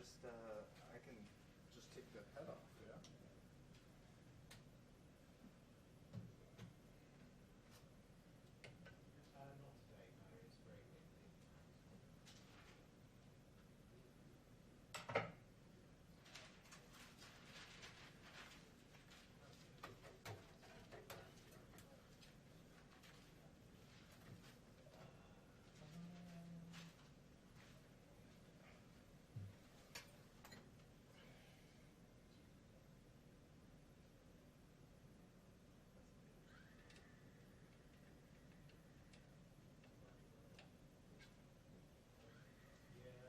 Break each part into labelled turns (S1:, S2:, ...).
S1: just I can just take the head off. Yeah.
S2: Not today, no, it's very windy. Yeah,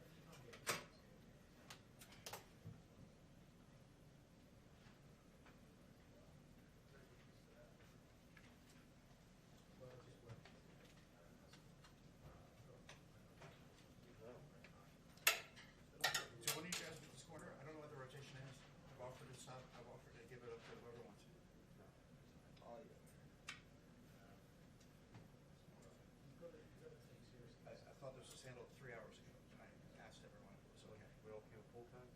S2: you can't get it to well, just work.
S1: So what do you guys do with this corner? I don't know what the rotation is. I've offered to sub. I've offered to give it up to whoever wants it. Oh yeah.
S2: You've got to take seriously.
S1: I thought this was handled 3 hours ago, and I asked everyone if it was okay.
S3: We okay with full time?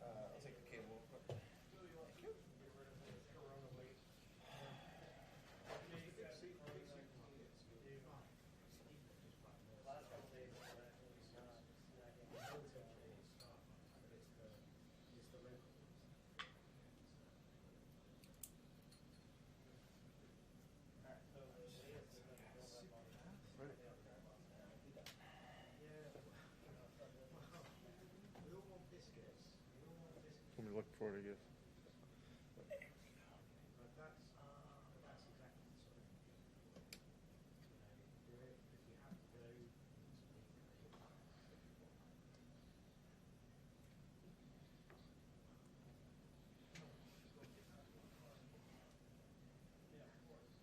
S1: I'll take the cable. Thank you.
S2: Last couple days, it's the local. We all want biscuits. We all want biscuits.
S3: Let me look for it, I guess.
S2: But that's exactly the sort of thing. You know, do it if you have to go. Yeah, of course.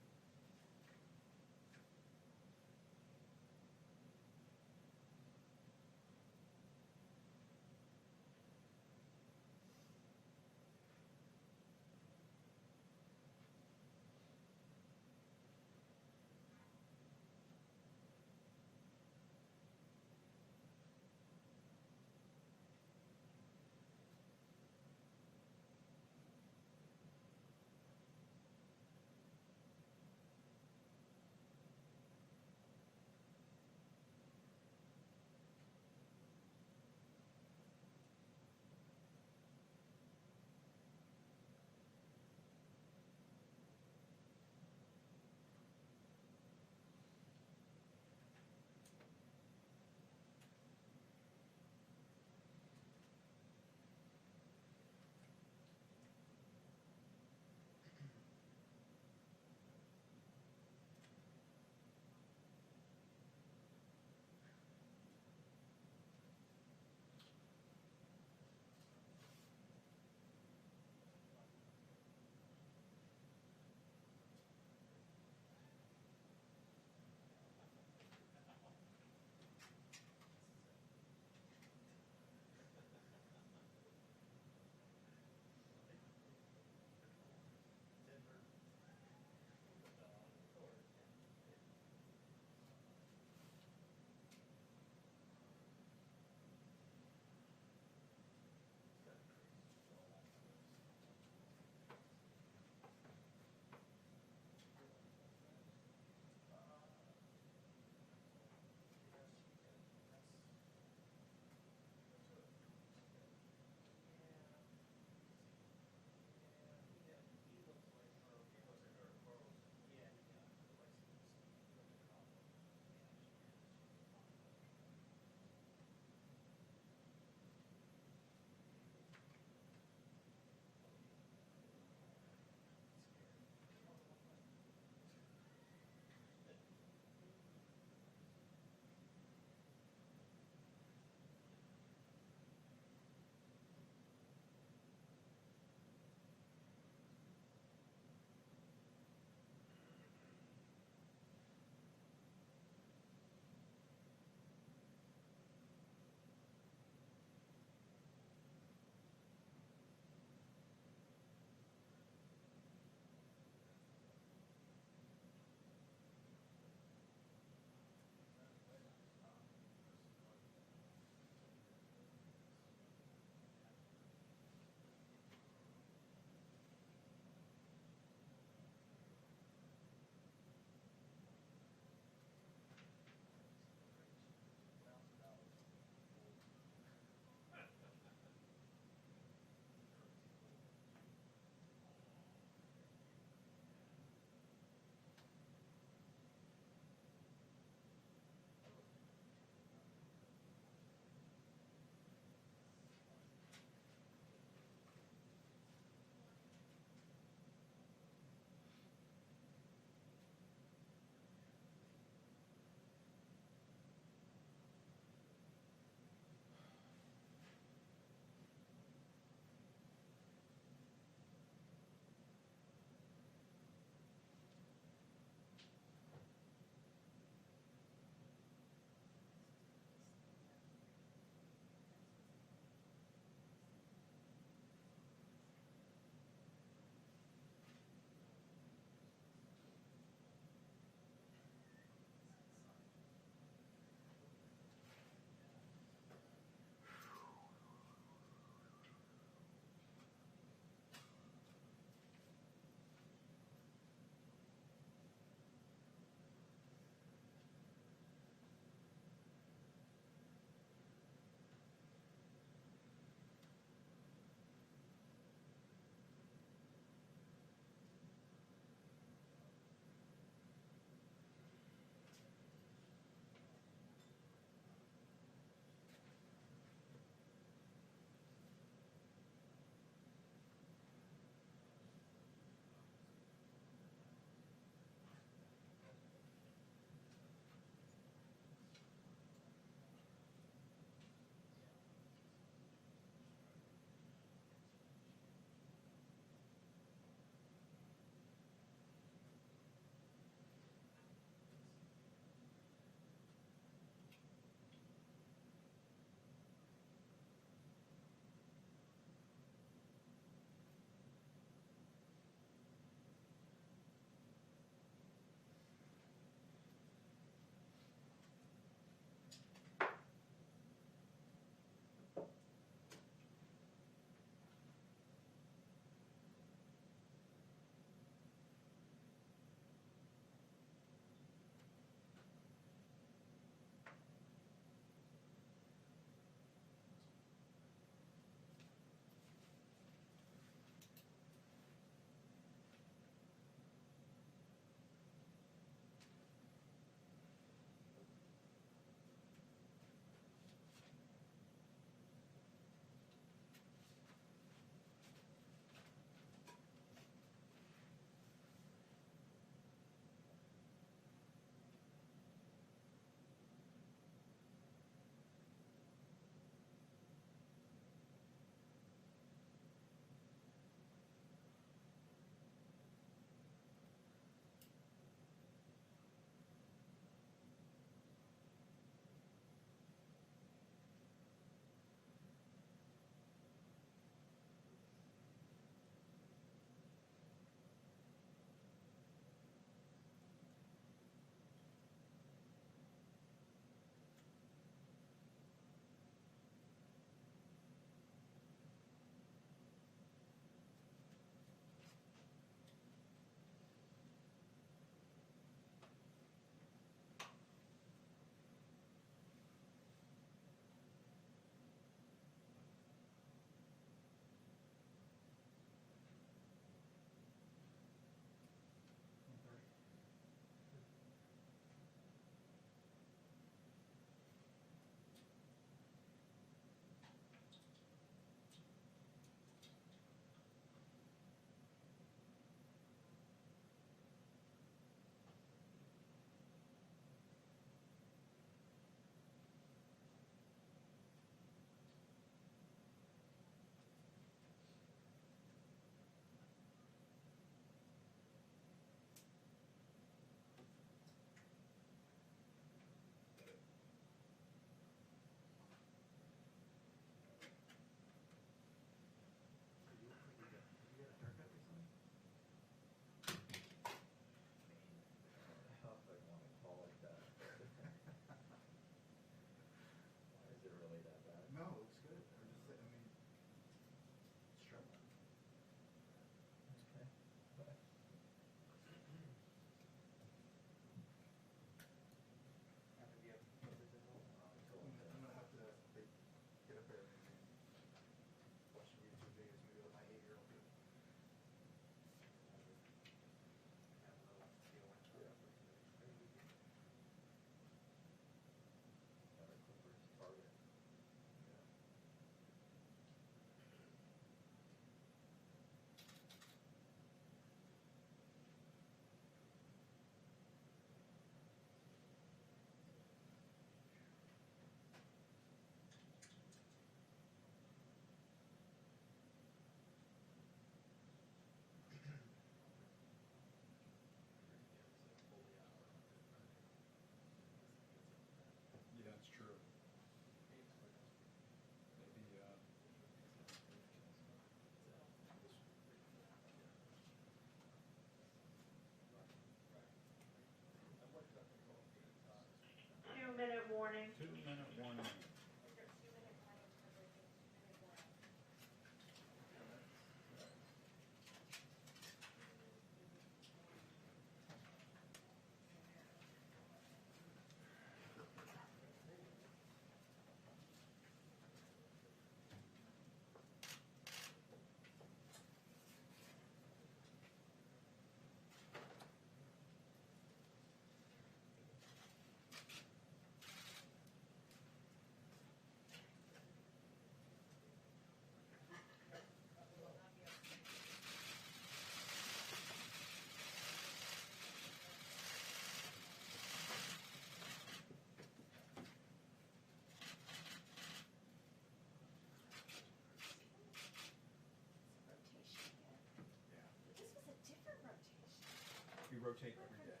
S4: rotate every day.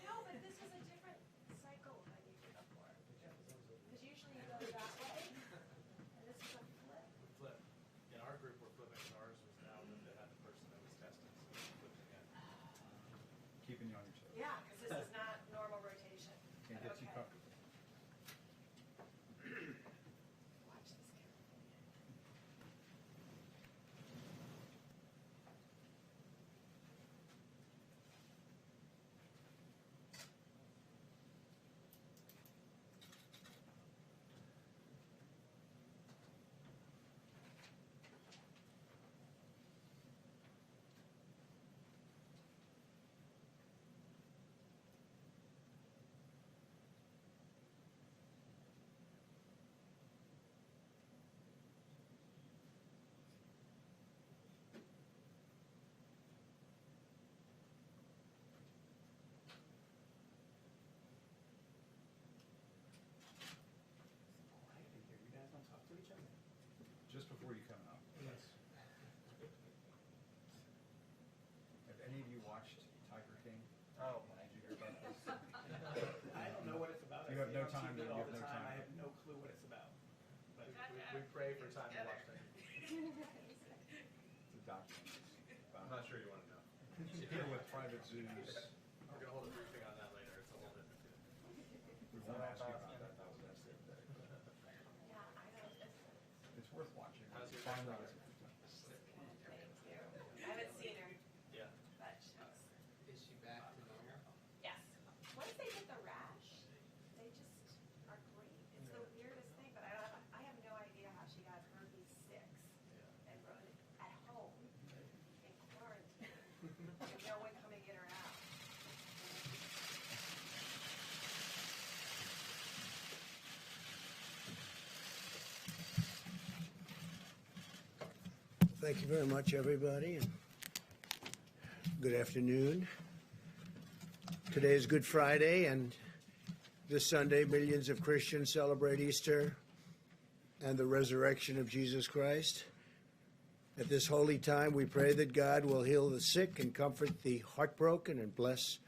S5: No, but this was a different cycle than you did before. Because usually you go that way, and this is a flip.
S2: Flip. In our group, we're flipping. Ours was now that they had the person that was testing, so we're flipping again.
S4: Keeping you on your toes.
S5: Yeah, because this is not normal rotation.
S4: Can't get too
S5: Okay.
S4: comfortable.
S5: Watch this carefully.
S2: Quiet in here. You guys don't talk to each other?
S4: Just before you come out.
S2: Yes.
S4: Have any of you watched Tiger King?
S2: Oh,
S4: Did you hear about this?
S2: I don't know what it's about.
S4: You
S2: I
S4: have
S2: see it
S4: no
S2: on
S4: time
S2: TV
S4: to- you
S2: all
S4: have
S2: the
S4: no time.
S2: I have no clue what it's about. But we pray for time to watch that.
S4: It's a documentary.
S3: I'm not sure you want to know.
S4: People with private zoos.
S2: We're gonna hold a briefing on that later. It's a whole different deal.
S4: We won't ask you about that. That was asked the other day.
S5: Yeah, I don't,
S4: It's worth watching.
S2: How's your
S4: Find
S2: grandmother?
S4: out.
S5: thank you. I haven't seen her,
S2: Yeah.
S5: but she's,
S6: Is she back to normal?
S5: yes. Once they get the rash, they just are great. It's the weirdest thing, but I have no idea how she got herpes 6 and wrote it at home in quarantine. And no one coming in or out.
S6: Thank you very much, everybody, and good afternoon. Today is Good Friday, and this Sunday, millions of Christians celebrate Easter and the resurrection of Jesus Christ. At this holy time, we pray that God will heal the sick and comfort the heartbroken and bless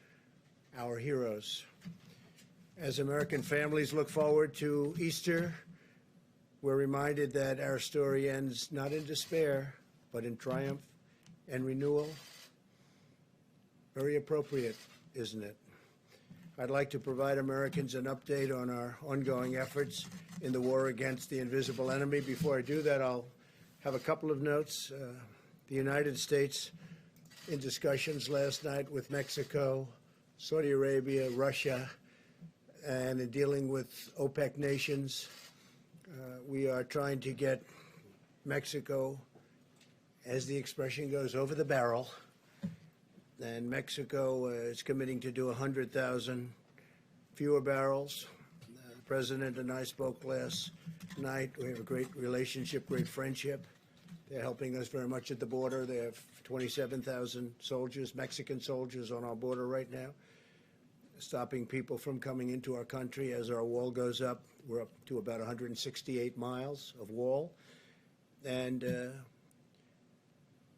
S6: our heroes. As American families look forward to Easter, we're reminded that our story ends not in despair, but in triumph and renewal. Very appropriate, isn't it? I'd like to provide Americans an update on our ongoing efforts in the war against the invisible enemy. Before I do that, I'll have a couple of notes. The United States, in discussions last night with Mexico, Saudi Arabia, Russia, and in dealing with OPEC nations, we are trying to get Mexico, as the expression goes, over the barrel. And Mexico is committing to do 100,000 fewer barrels. The President and I spoke last night. We have a great relationship, great friendship. They're helping us very much at the border. They have 27,000 soldiers, Mexican soldiers, on our border right now, stopping people from coming into our country as our wall goes up. We're up to about 168 miles of wall. And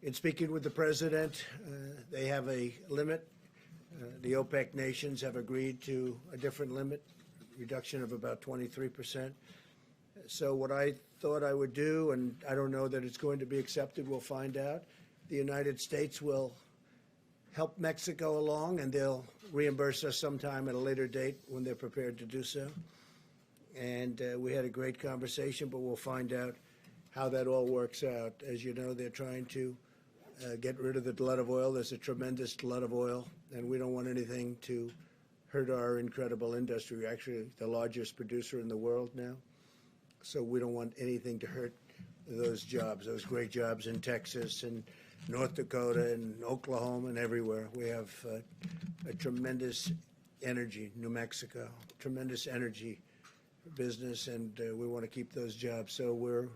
S6: in speaking with the president, they have a limit. The OPEC nations have agreed to a different limit, reduction of about 23%. So what I thought I would do, and I don't know that it's going to be accepted, we'll find out. The United States will help Mexico along, and they'll reimburse us sometime at a later date when they're prepared to do so. And we had a great conversation, but we'll find out how that all works out. As you know, they're trying to get rid of the glut of oil. There's a tremendous glut of oil, and we don't want anything to hurt our incredible industry. We're actually the largest producer in the world now, so we don't want anything to hurt those jobs, those great jobs in Texas and North Dakota and Oklahoma and everywhere. We have a tremendous energy, New Mexico, tremendous energy business, and we want to keep those jobs. So we're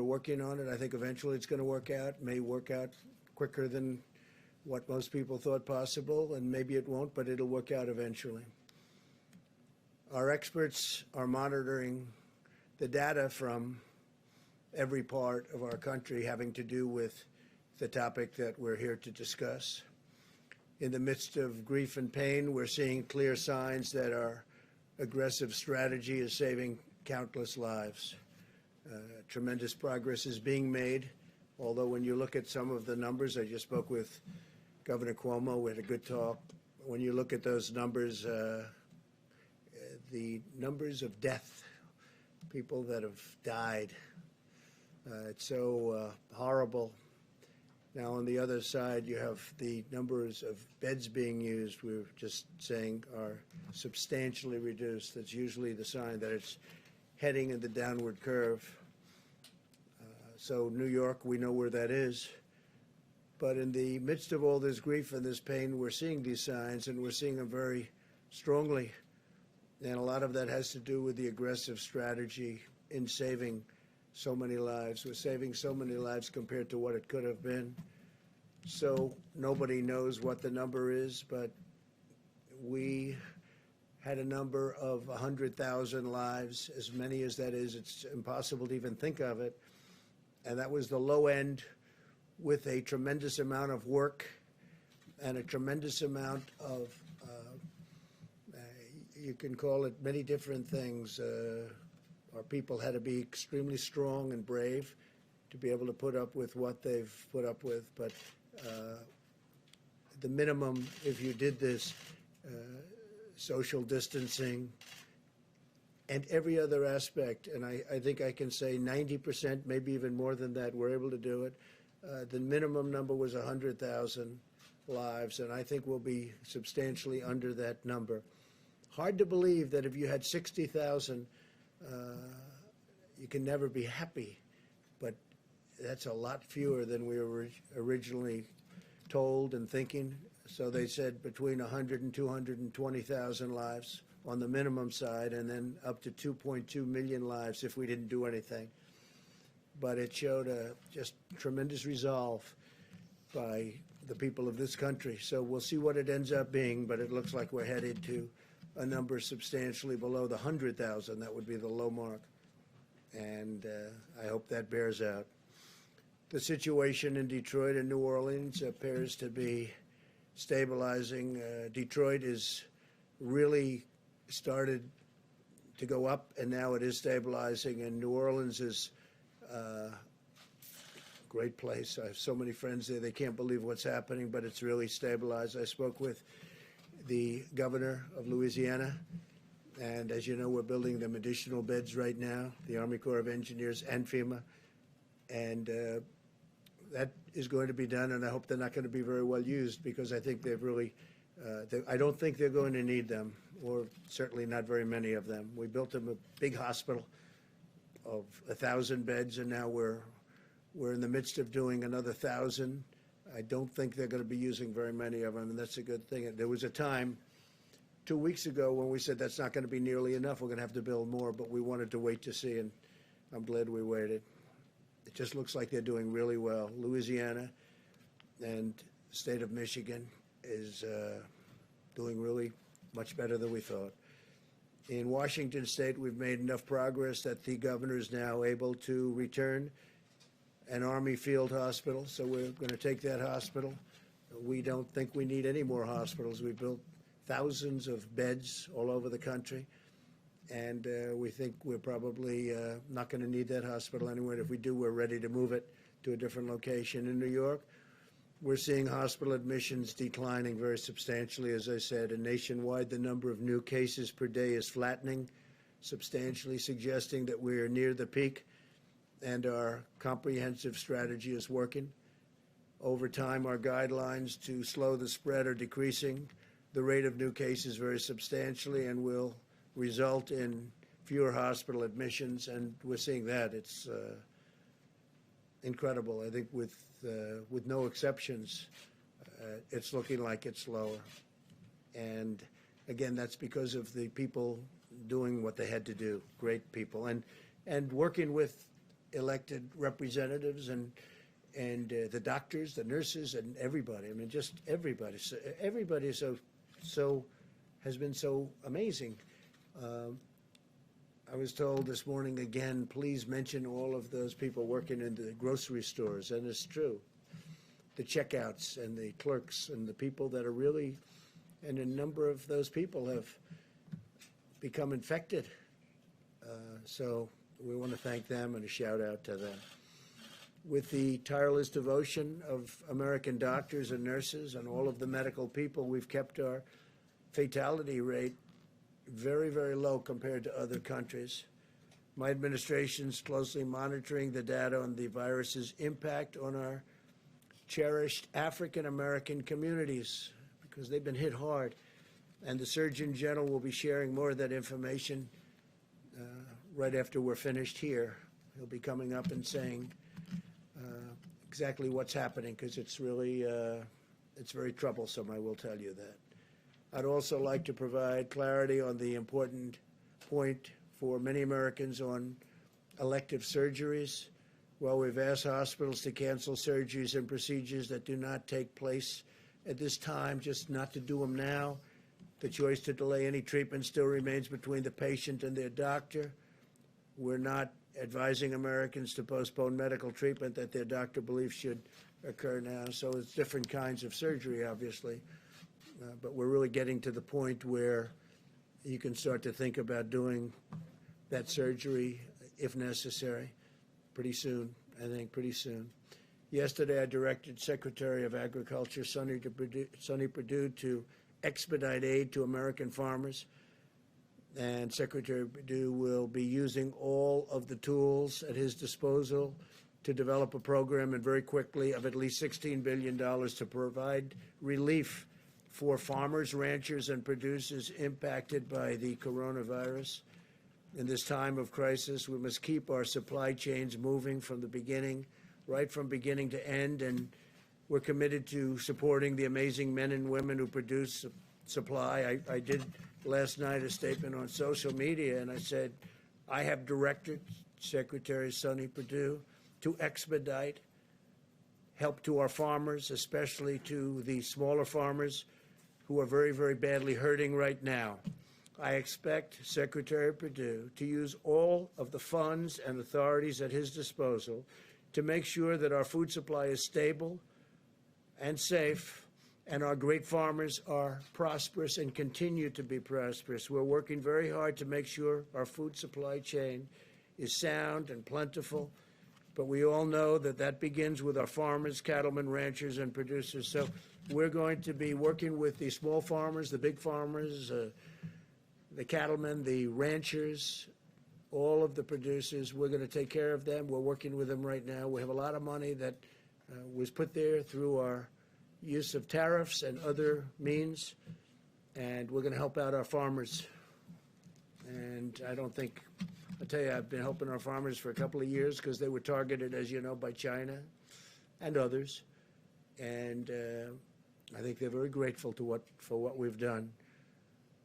S6: working on it. I think eventually it's going to work out. May work out quicker than what most people thought possible, and maybe it won't, but it'll work out eventually. Our experts are monitoring the data from every part of our country having to do with the topic that we're here to discuss. in the midst of grief and pain, we're seeing clear signs that our aggressive strategy is saving countless lives. Tremendous progress is being made, although when you look at some of the numbers, I just spoke with Governor Cuomo, we had a good talk. When you look at those numbers, the numbers of death, people that have died, it's so horrible. Now, on the other side, you have the numbers of beds being used, we were just saying, are substantially reduced. That's usually the sign that it's heading in the downward curve. So New York, we know where that is. But in the midst of all this grief and this pain, we're seeing these signs, and we're seeing them very strongly. And a lot of that has to do with the aggressive strategy in saving so many lives. We're saving so many lives compared to what it could have been. So nobody knows what the number is, but we had a number of 100,000 lives. As many as that is, it's impossible to even think of it. And that was the low end, with a tremendous amount of work and a tremendous amount of, you can call it many different things. Our people had to be extremely strong and brave to be able to put up with what they've put up with. But the minimum, if you did this, social distancing, and every other aspect, and I think I can say 90%, maybe even more than that, we're able to do it. The minimum number was 100,000 lives, and I think we'll be substantially under that number. Hard to believe that if you had 60,000, you can never be happy, but that's a lot fewer than we were originally told and thinking. So they said between 100 and 220,000 lives on the minimum side, and then up to 2.2 million lives if we didn't do anything. But it showed a just tremendous resolve by the people of this country. So we'll see what it ends up being, but it looks like we're headed to a number substantially below the 100,000. That would be the low mark. And I hope that bears out. The situation in Detroit and New Orleans appears to be stabilizing. Detroit is really started to go up, and now it is stabilizing, and New Orleans is a great place. I have so many friends there, they can't believe what's happening, but it's really stabilized. I spoke with the governor of Louisiana, and as you know, we're building them additional beds right now, the Army Corps of Engineers and FEMA, and that is going to be done, and I hope they're not going to be very well used, because I think they've really, I don't think they're going to need them, or certainly not very many of them. We built them a big hospital of 1,000 beds, and now we're in the midst of doing another 1,000. I don't think they're going to be using very many of them, and that's a good thing. There was a time 2 weeks ago when we said that's not going to be nearly enough. We're going to have to build more, but we wanted to wait to see, and I'm glad we waited. It just looks like they're doing really well. Louisiana and the state of Michigan is doing really much better than we thought. In Washington State, we've made enough progress that the governor is now able to return an Army field hospital, so we're going to take that hospital. We don't think we need any more hospitals. We built thousands of beds all over the country, and we think we're probably not going to need that hospital anyway. If we do, we're ready to move it to a different location. In New York, we're seeing hospital admissions declining very substantially, as I said, and nationwide the number of new cases per day is flattening substantially, suggesting that we are near the peak and our comprehensive strategy is working. Over time, our guidelines to slow the spread are decreasing the rate of new cases very substantially, and will result in fewer hospital admissions, and we're seeing that. It's incredible. I think with no exceptions, it's looking like it's lower. And again, that's because of the people doing what they had to do, great people, and working with elected representatives and the doctors, the nurses, and everybody. I mean, just everybody. So everybody so has been so amazing. I was told this morning again, please mention all of those people working in the grocery stores, and it's true. the checkouts and the clerks and the people that are really, and a number of those people have become infected. So we want to thank them and a shout out to them. With the tireless devotion of American doctors and nurses and all of the medical people, we've kept our fatality rate very, very low compared to other countries. My administration's closely monitoring the data on the virus's impact on our cherished African American communities because they've been hit hard. And the Surgeon General will be sharing more of that information right after we're finished here. He'll be coming up and saying exactly what's happening because it's really, it's very troublesome, I will tell you that. I'd also like to provide clarity on the important point for many Americans on elective surgeries. Well, we've asked hospitals to cancel surgeries and procedures that do not take place at this time, just not to do them now. The choice to delay any treatment still remains between the patient and their doctor. We're not advising Americans to postpone medical treatment that their doctor believes should occur now. So it's different kinds of surgery, obviously. But we're really getting to the point where you can start to think about doing that surgery if necessary pretty soon, I think pretty soon. Yesterday, I directed Secretary of Agriculture Sonny Perdue to expedite aid to American farmers. And Secretary Perdue will be using all of the tools at his disposal to develop a program and very quickly of at least $16 billion to provide relief for farmers, ranchers, and producers impacted by the coronavirus. In this time of crisis, we must keep our supply chains moving from the beginning, right from beginning to end, and we're committed to supporting the amazing men and women who produce supply. I did last night a statement on social media, and I said, I have directed Secretary Sonny Perdue to expedite help to our farmers, especially to the smaller farmers who are very, very badly hurting right now. I expect Secretary Perdue to use all of the funds and authorities at his disposal to make sure that our food supply is stable and safe, and our great farmers are prosperous and continue to be prosperous. We're working very hard to make sure our food supply chain is sound and plentiful, but we all know that that begins with our farmers, cattlemen, ranchers, and producers. So we're going to be working with the small farmers, the big farmers, the cattlemen, the ranchers, all of the producers. We're going to take care of them. We're working with them right now. We have a lot of money that was put there through our use of tariffs and other means, and we're going to help out our farmers. And I don't think, I'll tell you, I've been helping our farmers for a couple of years because they were targeted, as you know, by China and others. And I think they're very grateful for what we've done.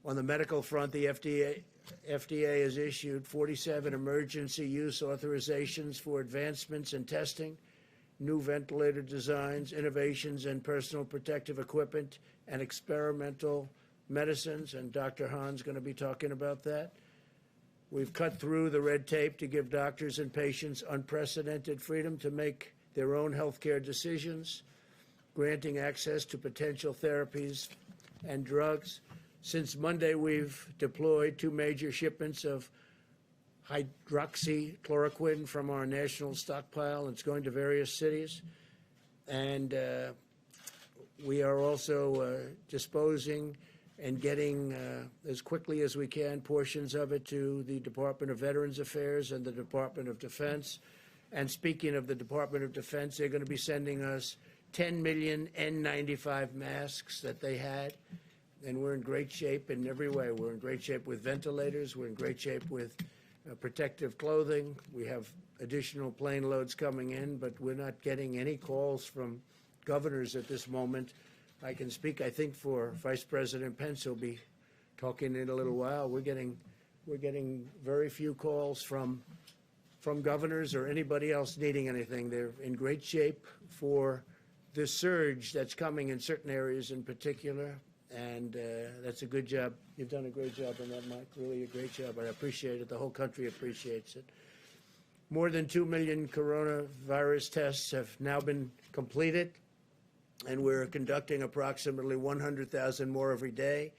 S6: On the medical front, the FDA has issued 47 emergency use authorizations for advancements in testing, new ventilator designs, innovations in personal protective equipment, and experimental medicines, and Dr. Hahn's going to be talking about that. We've cut through the red tape to give doctors and patients unprecedented freedom to make their own health care decisions, granting access to potential therapies and drugs. Since Monday, we've deployed 2 major shipments of hydroxychloroquine from our national stockpile. It's going to various cities. And we are also disposing and getting, as quickly as we can, portions of it to the Department of Veterans Affairs and the Department of Defense. And speaking of the Department of Defense, they're going to be sending us 10 million N95 masks that they had. And we're in great shape in every way. We're in great shape with ventilators. We're in great shape with protective clothing. We have additional plane loads coming in, but we're not getting any calls from governors at this moment. I can speak, I think, for Vice President Pence, who'll be talking in a little while. We're getting very few calls from governors or anybody else needing anything. They're in great shape for the surge that's coming in certain areas in particular. And that's a good job. You've done a great job on that, Mike, really a great job. I appreciate it. The whole country appreciates it. More than 2 million coronavirus tests have now been completed and we're conducting approximately 100,000 more every day.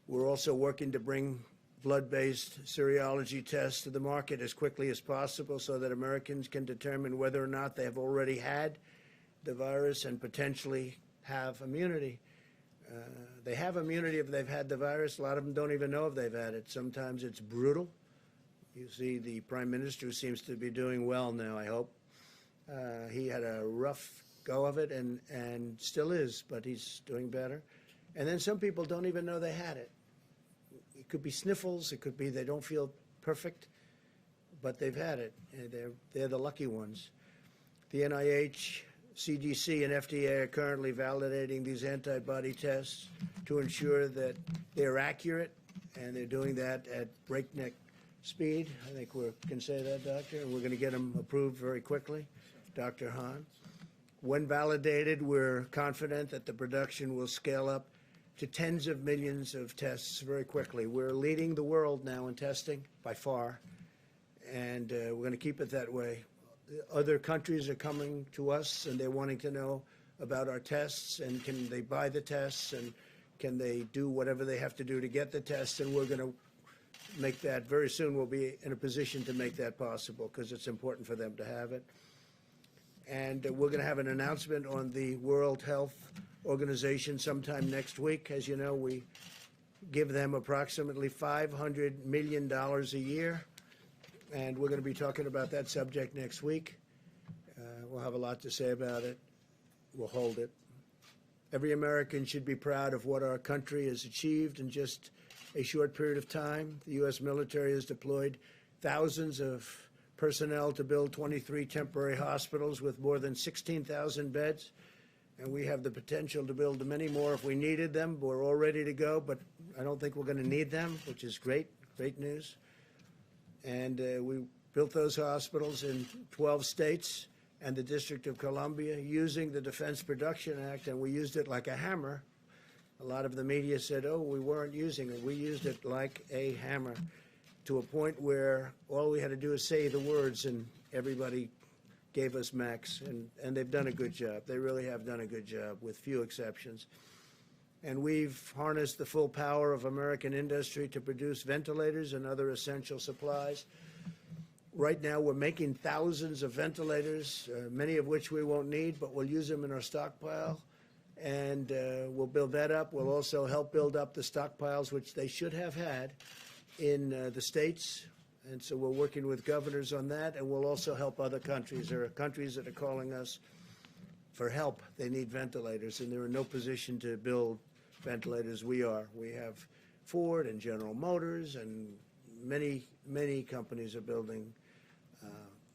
S6: We're also working to bring blood-based serology tests to the market as quickly as possible so that Americans can determine whether or not they have already had the virus and potentially have immunity. They have immunity if they've had the virus. A lot of them don't even know if they've had it. Sometimes it's brutal. You see the Prime Minister seems to be doing well now, I hope. He had a rough go of it and still is, but he's doing better. And then some people don't even know they had it. It could be sniffles. It could be they don't feel perfect, but they've had it. And they're the lucky ones. The NIH, CDC, and FDA are currently validating these antibody tests to ensure that they're accurate, and they're doing that at breakneck speed. I think we can say that, Doctor, and we're going to get them approved very quickly. Dr. Hahn. When validated, we're confident that the production will scale up to tens of millions of tests very quickly. We're leading the world now in testing by far, and we're going to keep it that way. Other countries are coming to us, and they're wanting to know about our tests, and can they buy the tests, and can they do whatever they have to do to get the tests, and we're going to make that very soon. We'll be in a position to make that possible because it's important for them to have it. And we're going to have an announcement on the World Health Organization sometime next week. As you know, we give them approximately $500 million a year, and we're going to be talking about that subject next week. We'll have a lot to say about it. We'll hold it. Every American should be proud of what our country has achieved in just a short period of time. The U.S. military has deployed thousands of personnel to build 23 temporary hospitals with more than 16,000 beds. And we have the potential to build many more if we needed them. We're all ready to go, but I don't think we're going to need them, which is great news. And we built those hospitals in 12 states and the District of Columbia using the Defense Production Act, and we used it like a hammer. A lot of the media said, oh, we weren't using it. We used it like a hammer, to a point where all we had to do is say the words and everybody gave us max, and they've done a good job. They really have done a good job, with few exceptions. And we've harnessed the full power of American industry to produce ventilators and other essential supplies. Right now, we're making thousands of ventilators, many of which we won't need, but we'll use them in our stockpile, and we'll build that up. We'll also help build up the stockpiles, which they should have had in the states. And so we're working with governors on that, and we'll also help other countries. There are countries that are calling us for help. They need ventilators, and they're in no position to build ventilators. We are. We have Ford and General Motors, and many companies are building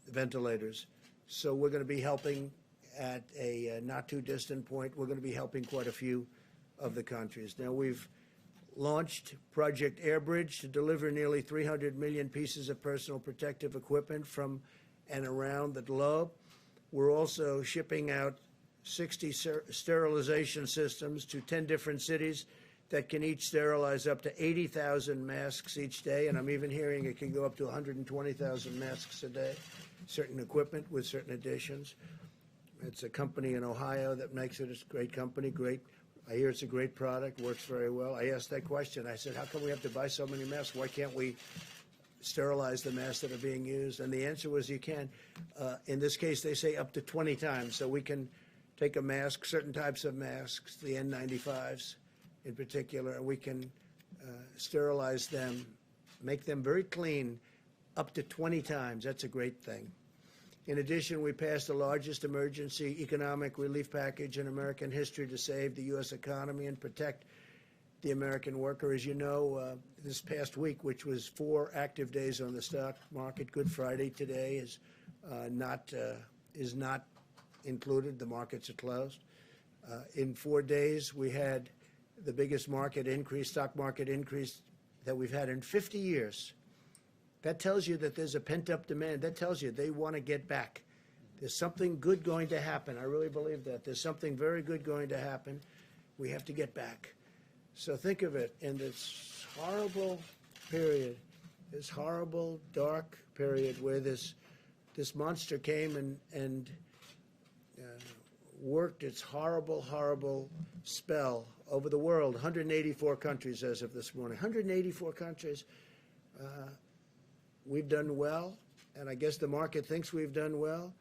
S6: ventilators. So we're going to be helping at a not too distant point. We're going to be helping quite a few of the countries. Now, we've launched Project Airbridge to deliver nearly 300 million pieces of personal protective equipment from and around the globe. We're also shipping out 60 sterilization systems to 10 different cities that can each sterilize up to 80,000 masks each day, and I'm even hearing it can go up to 120,000 masks a day, certain equipment with certain additions. It's a company in Ohio that makes it. It's a great company, great. I hear it's a great product, works very well. I asked that question. I said, how come we have to buy so many masks? Why can't we sterilize the masks that are being used? And the answer was you can. In this case, they say up to 20 times. So we can take a mask, certain types of masks, the N95s in particular, and we can sterilize them, make them very clean up to 20 times. That's a great thing. In addition, we passed the largest emergency economic relief package in American history to save the U.S. economy and protect the American worker. As you know, this past week, which was 4 active days on the stock market, Good Friday today is not included. The markets are closed. In 4 days, we had the biggest stock market increase that we've had in 50 years. That tells you that there's a pent-up demand. That tells you they want to get back. There's something good going to happen. I really believe that. There's something very good going to happen. We have to get back. So think of it, in this horrible period, this horrible, dark period where this monster came and worked its horrible, horrible spell over the world. 184 countries as of this morning. 184 countries. We've done well, and I guess the market thinks we've done well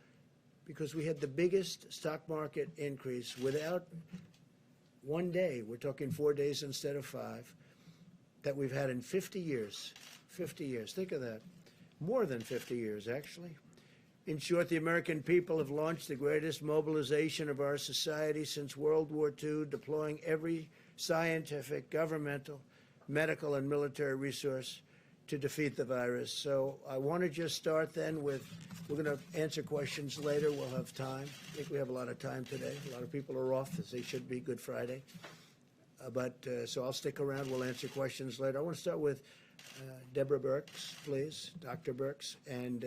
S6: because we had the biggest stock market increase without one day. We're talking 4 days instead of 5 that we've had in 50 years. 50 years. Think of that. More than 50 years, actually. In short, the American people have launched the greatest mobilization of our society since World War II, deploying every scientific, governmental, medical, and military resource to defeat the virus. So I want to just start then with, we're going to answer questions later. We'll have time. I think we have a lot of time today. A lot of people are off, as they should be, Good Friday. So I'll stick around. We'll answer questions later. I want to start with Deborah Birx, please, Dr. Birx, and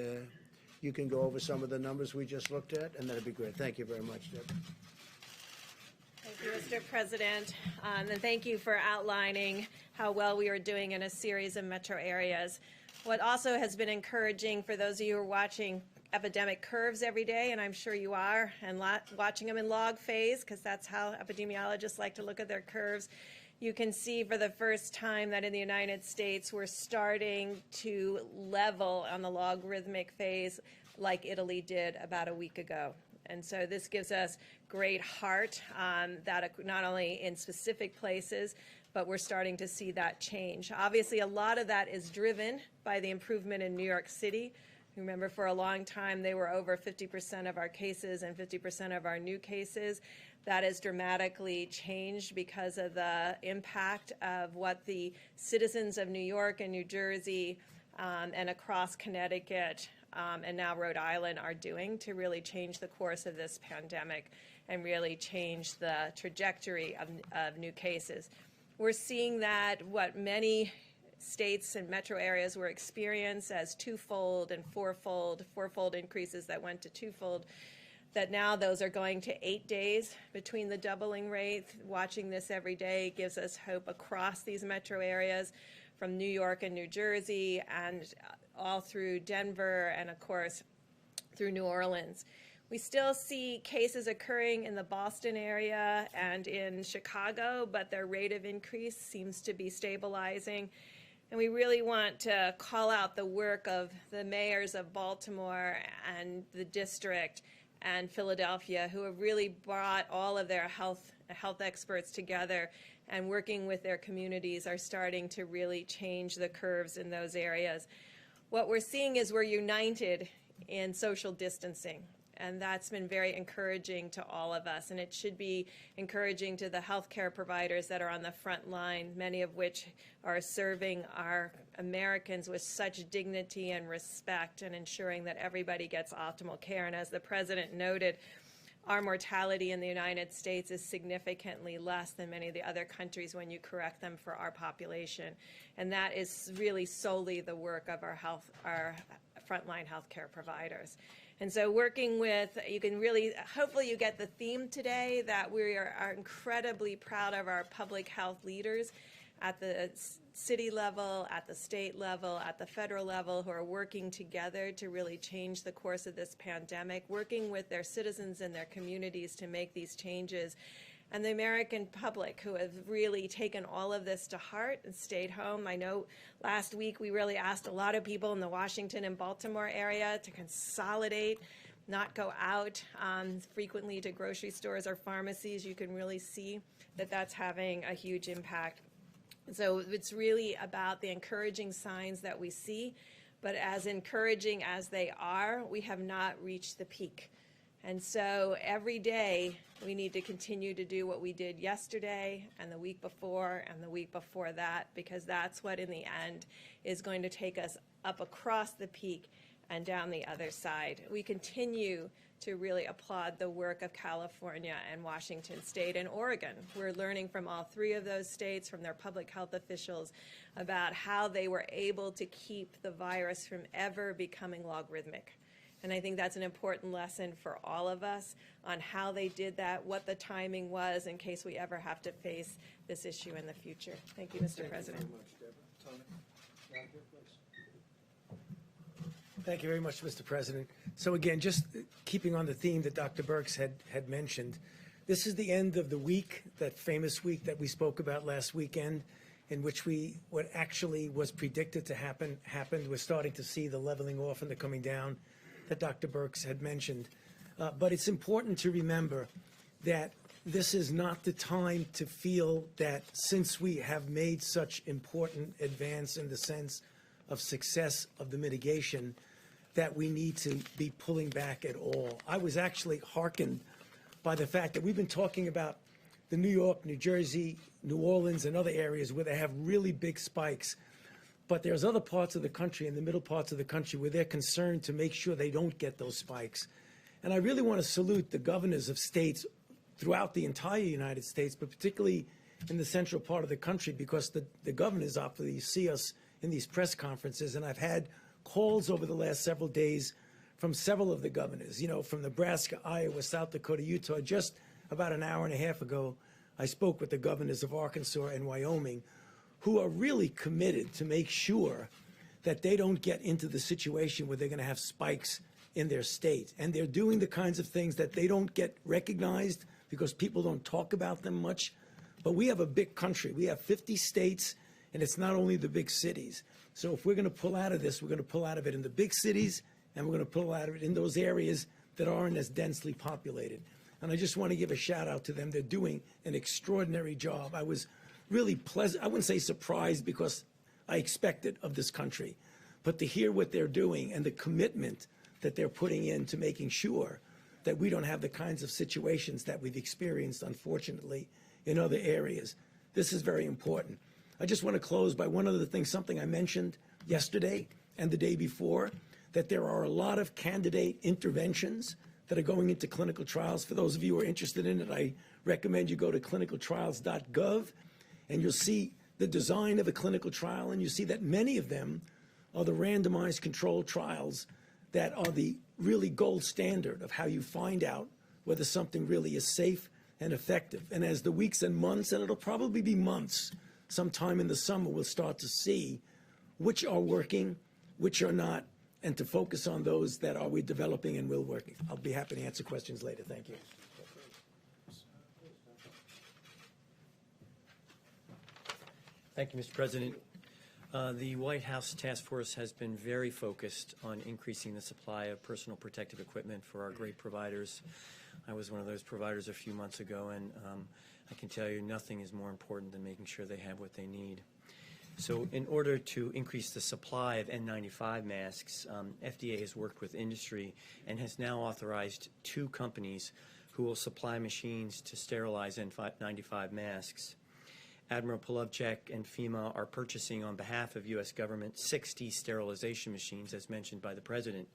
S6: you can go over some of the numbers we just looked at, and that'd be great. Thank you very much, Deborah.
S7: Thank you, Mr. President, and thank you for outlining how well we are doing in a series of metro areas. What also has been encouraging for those of you who are watching epidemic curves every day, and I'm sure you are, and watching them in log phase, because that's how epidemiologists like to look at their curves, you can see for the first time that in the United States we're starting to level on the logarithmic phase like Italy did about a week ago. And so this gives us great heart that not only in specific places, but we're starting to see that change. Obviously, a lot of that is driven by the improvement in New York City. Remember, for a long time, they were over 50% of our cases and 50% of our new cases. That has dramatically changed because of the impact of what the citizens of New York and New Jersey and across Connecticut and now Rhode Island are doing to really change the course of this pandemic and really change the trajectory of new cases. We're seeing that what many states and metro areas were experienced as twofold and fourfold increases that went to twofold, that now those are going to 8 days between the doubling rate. Watching this every day gives us hope across these metro areas from New York and New Jersey and all through Denver and, of course, through New Orleans. We still see cases occurring in the Boston area and in Chicago, but their rate of increase seems to be stabilizing. And we really want to call out the work of the mayors of Baltimore and the district and Philadelphia, who have really brought all of their health experts together and working with their communities are starting to really change the curves in those areas. What we're seeing is we're united in social distancing. And that's been very encouraging to all of us. And it should be encouraging to the healthcare providers that are on the front line, many of which are serving our Americans with such dignity and respect and ensuring that everybody gets optimal care. And as the President noted, our mortality in the United States is significantly less than many of the other countries when you correct them for our population. And that is really solely the work of our frontline healthcare providers. And so working with, you can really, hopefully you get the theme today that we are incredibly proud of our public health leaders at the city level, at the state level, at the federal level, who are working together to really change the course of this pandemic, working with their citizens and their communities to make these changes. And the American public, who have really taken all of this to heart and stayed home. I know last week we really asked a lot of people in the Washington and Baltimore area to consolidate, not go out frequently to grocery stores or pharmacies. You can really see that that's having a huge impact. So it's really about the encouraging signs that we see, but as encouraging as they are, we have not reached the peak. And so every day we need to continue to do what we did yesterday and the week before and the week before that, because that's what in the end is going to take us up across the peak and down the other side. We continue to really applaud the work of California and Washington State and Oregon. We're learning from all three of those states, from their public health officials, about how they were able to keep the virus from ever becoming logarithmic. And I think that's an important lesson for all of us on how they did that, what the timing was in case we ever have to face this issue in the future. Thank you, Mr. President.
S6: Thank you very much, Mr. President.
S8: So again, just keeping on the theme that Dr. Birx had mentioned, this is the end of the week, that famous week that we spoke about last weekend, in which what actually was predicted to happen happened. We're starting to see the leveling off and the coming down that Dr. Birx had mentioned. But it's important to remember that this is not the time to feel that since we have made such important advance in the sense of success of the mitigation, that we need to be pulling back at all. I was actually hearkened by the fact that we've been talking about the New York, New Jersey, New Orleans, and other areas where they have really big spikes. But there's other parts of the country, in the middle parts of the country, where they're concerned to make sure they don't get those spikes. And I really want to salute the governors of states throughout the entire United States, but particularly in the central part of the country, because the governors obviously see us in these press conferences, and I've had calls over the last several days from several of the governors, from Nebraska, Iowa, South Dakota, Utah. Just about an hour and a half ago, I spoke with the governors of Arkansas and Wyoming, who are really committed to make sure that they don't get into the situation where they're going to have spikes in their state. And they're doing the kinds of things that they don't get recognized because people don't talk about them much. But we have a big country. We have 50 states, and it's not only the big cities. So if we're going to pull out of this, we're going to pull out of it in the big cities, and we're going to pull out of it in those areas that aren't as densely populated. And I just want to give a shout out to them. They're doing an extraordinary job. I was really pleasant. I wouldn't say surprised, because I expected of this country, but to hear what they're doing and the commitment that they're putting into making sure that we don't have the kinds of situations that we've experienced, unfortunately, in other areas. This is very important. I just want to close by one other thing, something I mentioned yesterday and the day before, that there are a lot of candidate interventions that are going into clinical trials. For those of you who are interested in it, I recommend you go to clinicaltrials.gov, and you'll see the design of a clinical trial, and you see that many of them are the randomized controlled trials that are the really gold standard of how you find out whether something really is safe and effective. And as the weeks and months, and it'll probably be months, sometime in the summer, we'll start to see which are working, which are not, and to focus on those that are we developing and will work. I'll be happy to answer questions later. Thank you.
S9: Thank you, Mr. President. The White House Task Force has been very focused on increasing the supply of personal protective equipment for our great providers. I was one of those providers a few months ago, and I can tell you nothing is more important than making sure they have what they need. So in order to increase the supply of N95 masks, FDA has worked with industry and has now authorized 2 companies who will supply machines to sterilize N95 masks. Admiral Polovchek and FEMA are purchasing on behalf of U.S. government 60 sterilization machines, as mentioned by the President,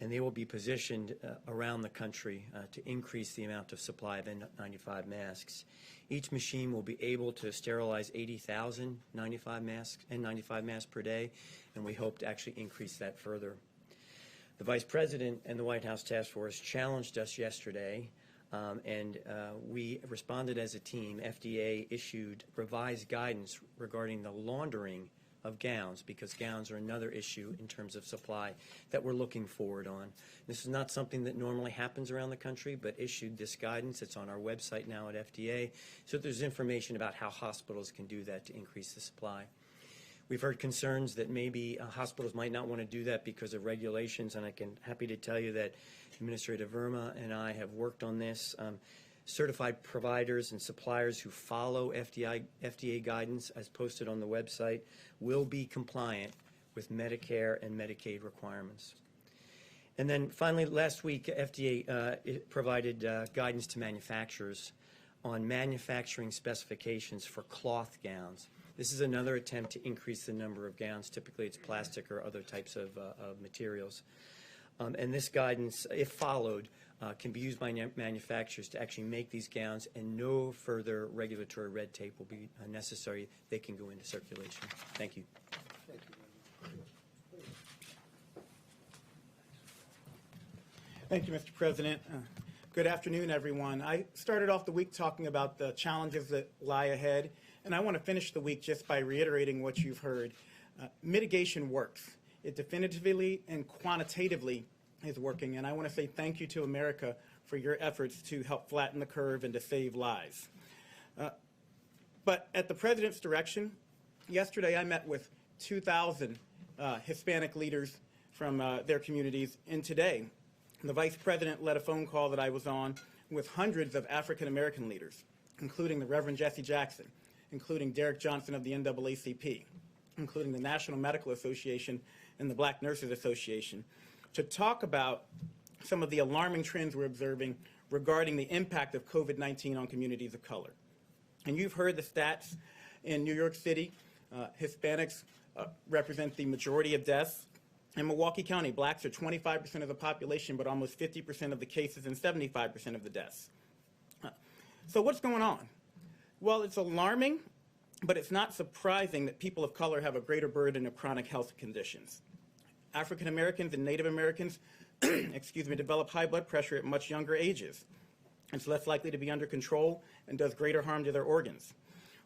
S9: and they will be positioned around the country to increase the amount of supply of N95 masks. Each machine will be able to sterilize 80,000 N95 masks per day, and we hope to actually increase that further. The Vice President and the White House Task Force challenged us yesterday, and we responded as a team. FDA issued revised guidance regarding the laundering of gowns, because gowns are another issue in terms of supply that we're looking forward on. This is not something that normally happens around the country, but issued this guidance. It's on our website now at FDA. So there's information about how hospitals can do that to increase the supply. We've heard concerns that maybe hospitals might not want to do that because of regulations, and I can happy to tell you that Administrator Verma and I have worked on this. Certified providers and suppliers who follow FDA guidance as posted on the website will be compliant with Medicare and Medicaid requirements. And then finally, last week, FDA provided guidance to manufacturers on manufacturing specifications for cloth gowns. This is another attempt to increase the number of gowns. Typically, it's plastic or other types of materials. And this guidance, if followed, can be used by manufacturers to actually make these gowns, and no further regulatory red tape will be necessary. They can go into circulation. Thank you.
S10: Thank you, Mr. President. Good afternoon, everyone. I started off the week talking about the challenges that lie ahead, and I want to finish the week just by reiterating what you've heard. Mitigation works. It definitively and quantitatively is working, and I want to say thank you to America for your efforts to help flatten the curve and to save lives. But at the President's direction, yesterday I met with 2,000 Hispanic leaders from their communities, and today the Vice President led a phone call that I was on with hundreds of African American leaders, including the Reverend Jesse Jackson, including Derek Johnson of the NAACP, including the National Medical Association and the Black Nurses Association, to talk about some of the alarming trends we're observing regarding the impact of COVID-19 on communities of color. And you've heard the stats in New York City. Hispanics represent the majority of deaths. In Milwaukee County, blacks are 25% of the population, but almost 50% of the cases and 75% of the deaths. So what's going on? Well, it's alarming, but it's not surprising that people of color have a greater burden of chronic health conditions. African Americans and Native Americans develop high blood pressure at much younger ages. It's less likely to be under control and does greater harm to their organs.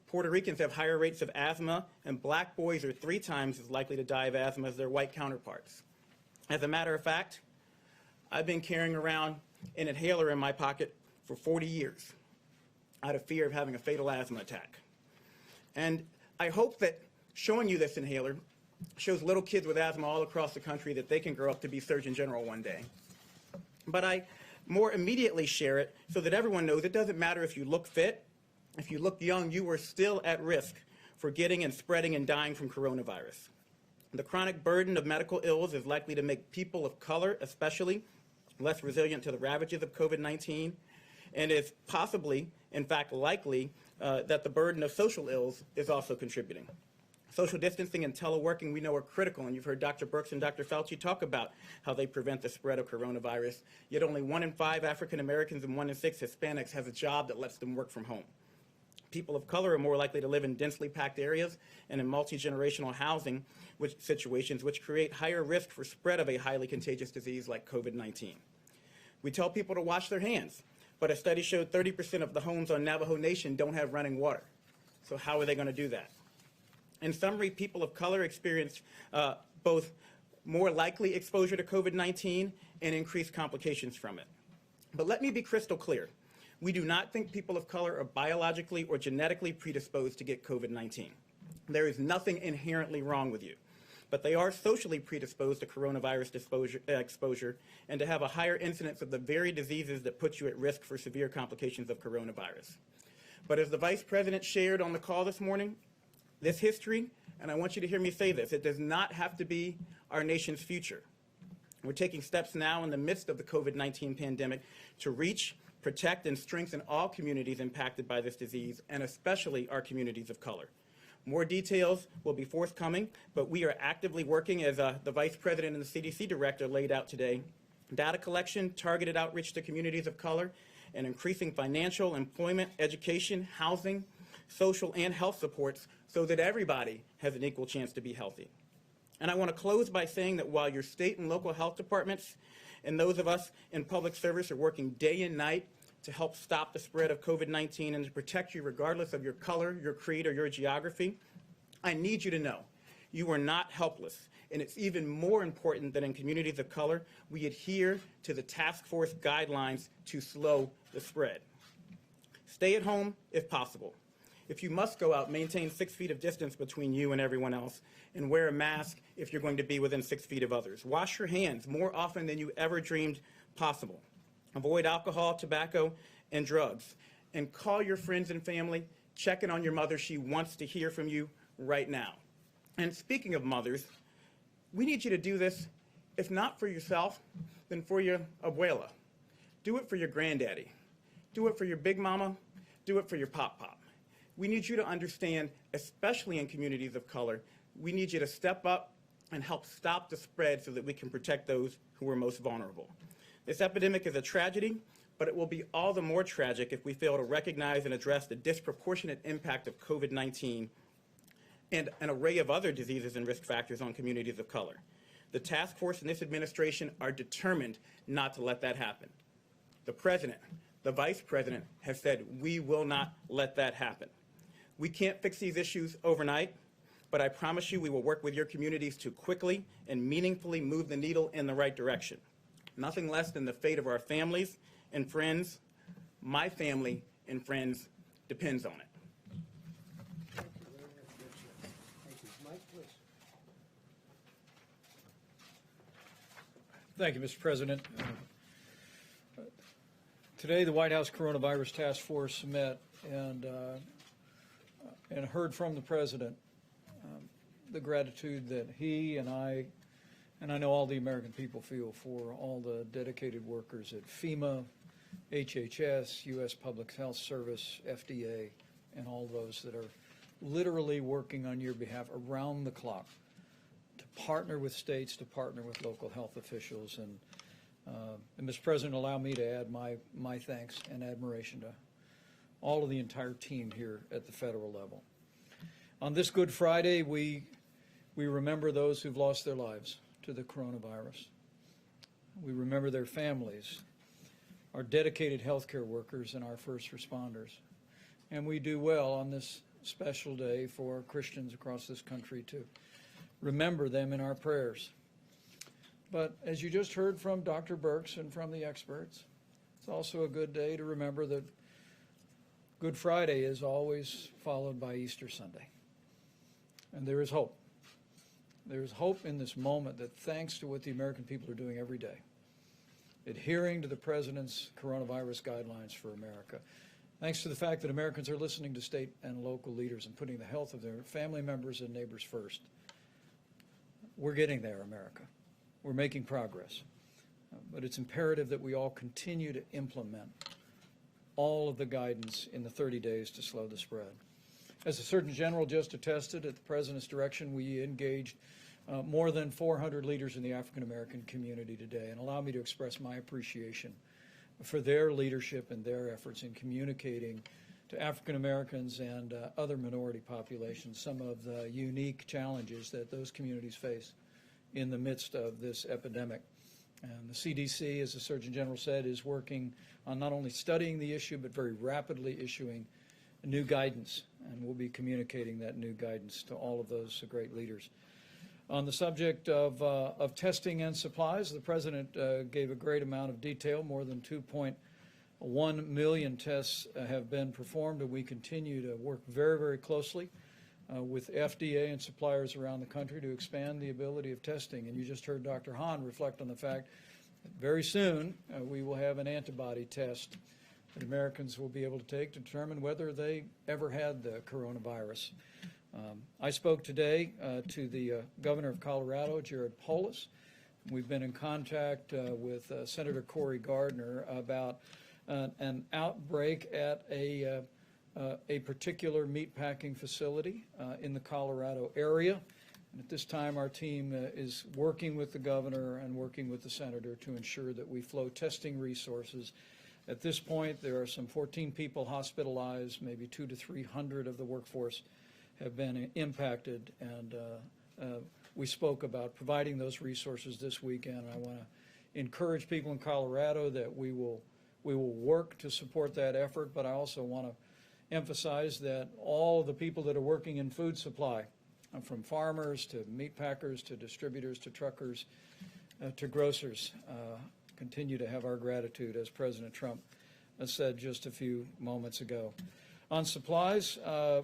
S10: Puerto Ricans have higher rates of asthma, and black boys are 3 times as likely to die of asthma as their white counterparts. As a matter of fact, I've been carrying around an inhaler in my pocket for 40 years out of fear of having a fatal asthma attack. And I hope that showing you this inhaler shows little kids with asthma all across the country that they can grow up to be Surgeon General one day. But I more immediately share it so that everyone knows it doesn't matter if you look fit, if you look young, you are still at risk for getting and spreading and dying from coronavirus. The chronic burden of medical ills is likely to make people of color, especially, less resilient to the ravages of COVID-19, and is possibly, in fact, likely that the burden of social ills is also contributing. Social distancing and teleworking, we know, are critical, and you've heard Dr. Birx and Dr. Fauci talk about how they prevent the spread of coronavirus, yet only 1 in 5 African Americans and 1 in 6 Hispanics has a job that lets them work from home. People of color are more likely to live in densely packed areas and in multi-generational housing situations, which create higher risk for spread of a highly contagious disease like COVID-19. We tell people to wash their hands, but a study showed 30% of the homes on Navajo Nation don't have running water. So how are they going to do that? In summary, people of color experience both more likely exposure to COVID-19 and increased complications from it. But let me be crystal clear. We do not think people of color are biologically or genetically predisposed to get COVID-19. There is nothing inherently wrong with you, but they are socially predisposed to coronavirus exposure and to have a higher incidence of the very diseases that put you at risk for severe complications of coronavirus. But as the Vice President shared on the call this morning, this history, and I want you to hear me say this, it does not have to be our nation's future. We're taking steps now in the midst of the COVID-19 pandemic to reach, protect, and strengthen all communities impacted by this disease, and especially our communities of color. More details will be forthcoming, but we are actively working, as the Vice President and the CDC Director laid out today, data collection, targeted outreach to communities of color, and increasing financial, employment, education, housing, social, and health supports so that everybody has an equal chance to be healthy. And I want to close by saying that while your state and local health departments and those of us in public service are working day and night to help stop the spread of COVID-19 and to protect you regardless of your color, your creed, or your geography, I need you to know you are not helpless. And it's even more important that in communities of color, we adhere to the task force guidelines to slow the spread. Stay at home if possible. If you must go out, maintain 6 feet of distance between you and everyone else, and wear a mask if you're going to be within 6 feet of others. Wash your hands more often than you ever dreamed possible. Avoid alcohol, tobacco, and drugs. And call your friends and family. Check in on your mother. She wants to hear from you right now. And speaking of mothers, we need you to do this, if not for yourself, then for your abuela. Do it for your granddaddy. Do it for your big mama. Do it for your pop-pop. We need you to understand, especially in communities of color, we need you to step up and help stop the spread so that we can protect those who are most vulnerable. This epidemic is a tragedy, but it will be all the more tragic if we fail to recognize and address the disproportionate impact of COVID-19 and an array of other diseases and risk factors on communities of color. The task force and this administration are determined not to let that happen. The President, the Vice President have said we will not let that happen. We can't fix these issues overnight, but I promise you we will work with your communities to quickly and meaningfully move the needle in the right direction. nothing less than the fate of our families and friends. My family and friends depends on it.
S6: Thank you very much, Richard. Thank you. Mike, please.
S11: Thank you, Mr. President. Today, the White House Coronavirus Task Force met and heard from the President the gratitude that he and I know all the American people feel for all the dedicated workers at FEMA, HHS, U.S. Public Health Service, FDA, and all those that are literally working on your behalf around the clock to partner with states, to partner with local health officials. And Mr. President, allow me to add my thanks and admiration to all of the entire team here at the federal level. On this Good Friday, we remember those who've lost their lives to the coronavirus. We remember their families, our dedicated healthcare workers, and our first responders. And we do well on this special day for Christians across this country to remember them in our prayers. But as you just heard from Dr. Birx and from the experts, it's also a good day to remember that Good Friday is always followed by Easter Sunday. And there is hope. There is hope in this moment that thanks to what the American people are doing every day, adhering to the President's coronavirus guidelines for America, thanks to the fact that Americans are listening to state and local leaders and putting the health of their family members and neighbors first, we're getting there, America. We're making progress. But it's imperative that we all continue to implement all of the guidance in the 30 days to slow the spread. As the Surgeon General just attested, at the President's direction, we engaged more than 400 leaders in the African American community today. And allow me to express my appreciation for their leadership and their efforts in communicating to African Americans and other minority populations some of the unique challenges that those communities face in the midst of this epidemic. And the CDC, as the Surgeon General said, is working on not only studying the issue, but very rapidly issuing new guidance. And we'll be communicating that new guidance to all of those great leaders. On the subject of testing and supplies, the President gave a great amount of detail. More than 2.1 million tests have been performed, and we continue to work very, very closely with FDA and suppliers around the country to expand the ability of testing. And you just heard Dr. Hahn reflect on the fact that very soon we will have an antibody test that Americans will be able to take to determine whether they ever had the coronavirus. I spoke today to the Governor of Colorado, Jared Polis. We've been in contact with Senator Cory Gardner about an outbreak at a particular meatpacking facility in the Colorado area. And at this time, our team is working with the governor and working with the senator to ensure that we flow testing resources. At this point, there are some 14 people hospitalized, maybe 200 to 300 of the workforce have been impacted, and we spoke about providing those resources this weekend. I want to encourage people in Colorado that we will work to support that effort, but I also want to emphasize that all of the people that are working in food supply, from farmers to meat packers to distributors to truckers to grocers, continue to have our gratitude, as President Trump said just a few moments ago. On supplies,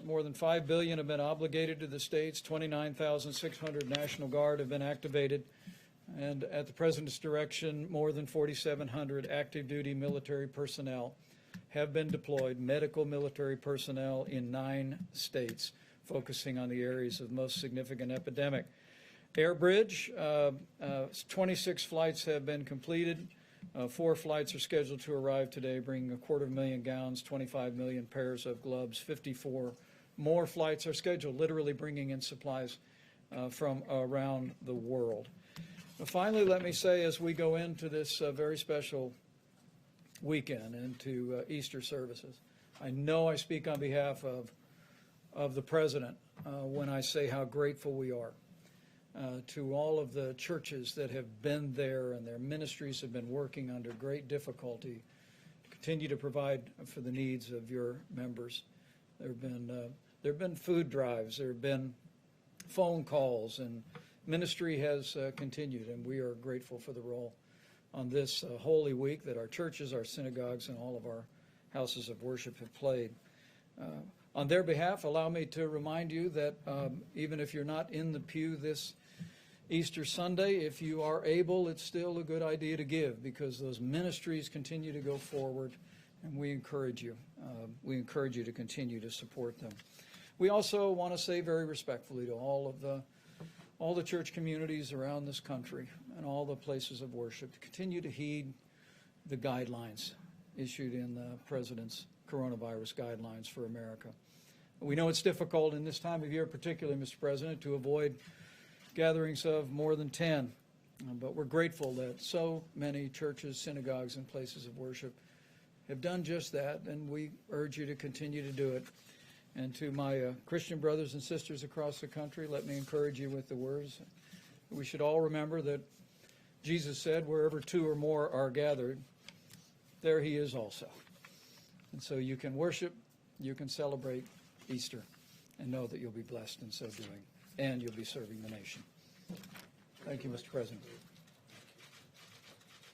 S11: more than $5 billion have been obligated to the states. 29,600 National Guard have been activated. And at the President's direction, more than 4,700 active duty military personnel have been deployed, medical military personnel in 9 states, focusing on the areas of most significant epidemic. Airbridge, 26 flights have been completed. 4 flights are scheduled to arrive today, bringing 250,000 gowns, 25 million pairs of gloves. 54 more flights are scheduled, literally bringing in supplies from around the world. Finally, let me say, as we go into this very special weekend, into Easter services, I know I speak on behalf of the President when I say how grateful we are to all of the churches that have been there, and their ministries have been working under great difficulty to continue to provide for the needs of your members. There have been food drives, there have been phone calls, and ministry has continued, and we are grateful for the role on this holy week that our churches, our synagogues, and all of our houses of worship have played. On their behalf, allow me to remind you that even if you're not in the pew this Easter Sunday, if you are able, it's still a good idea to give, because those ministries continue to go forward, and we encourage you. We encourage you to continue to support them. We also want to say very respectfully to all the church communities around this country and all the places of worship to continue to heed the guidelines issued in the President's coronavirus guidelines for America. We know it's difficult in this time of year, particularly, Mr. President, to avoid gatherings of more than 10, but we're grateful that so many churches, synagogues, and places of worship have done just that, and we urge you to continue to do it. And to my Christian brothers and sisters across the country, let me encourage you with the words. We should all remember that Jesus said, wherever two or more are gathered, there he is also. And so you can worship, you can celebrate Easter, and know that you'll be blessed in so doing, and you'll be serving the nation. Thank you, Mr. President.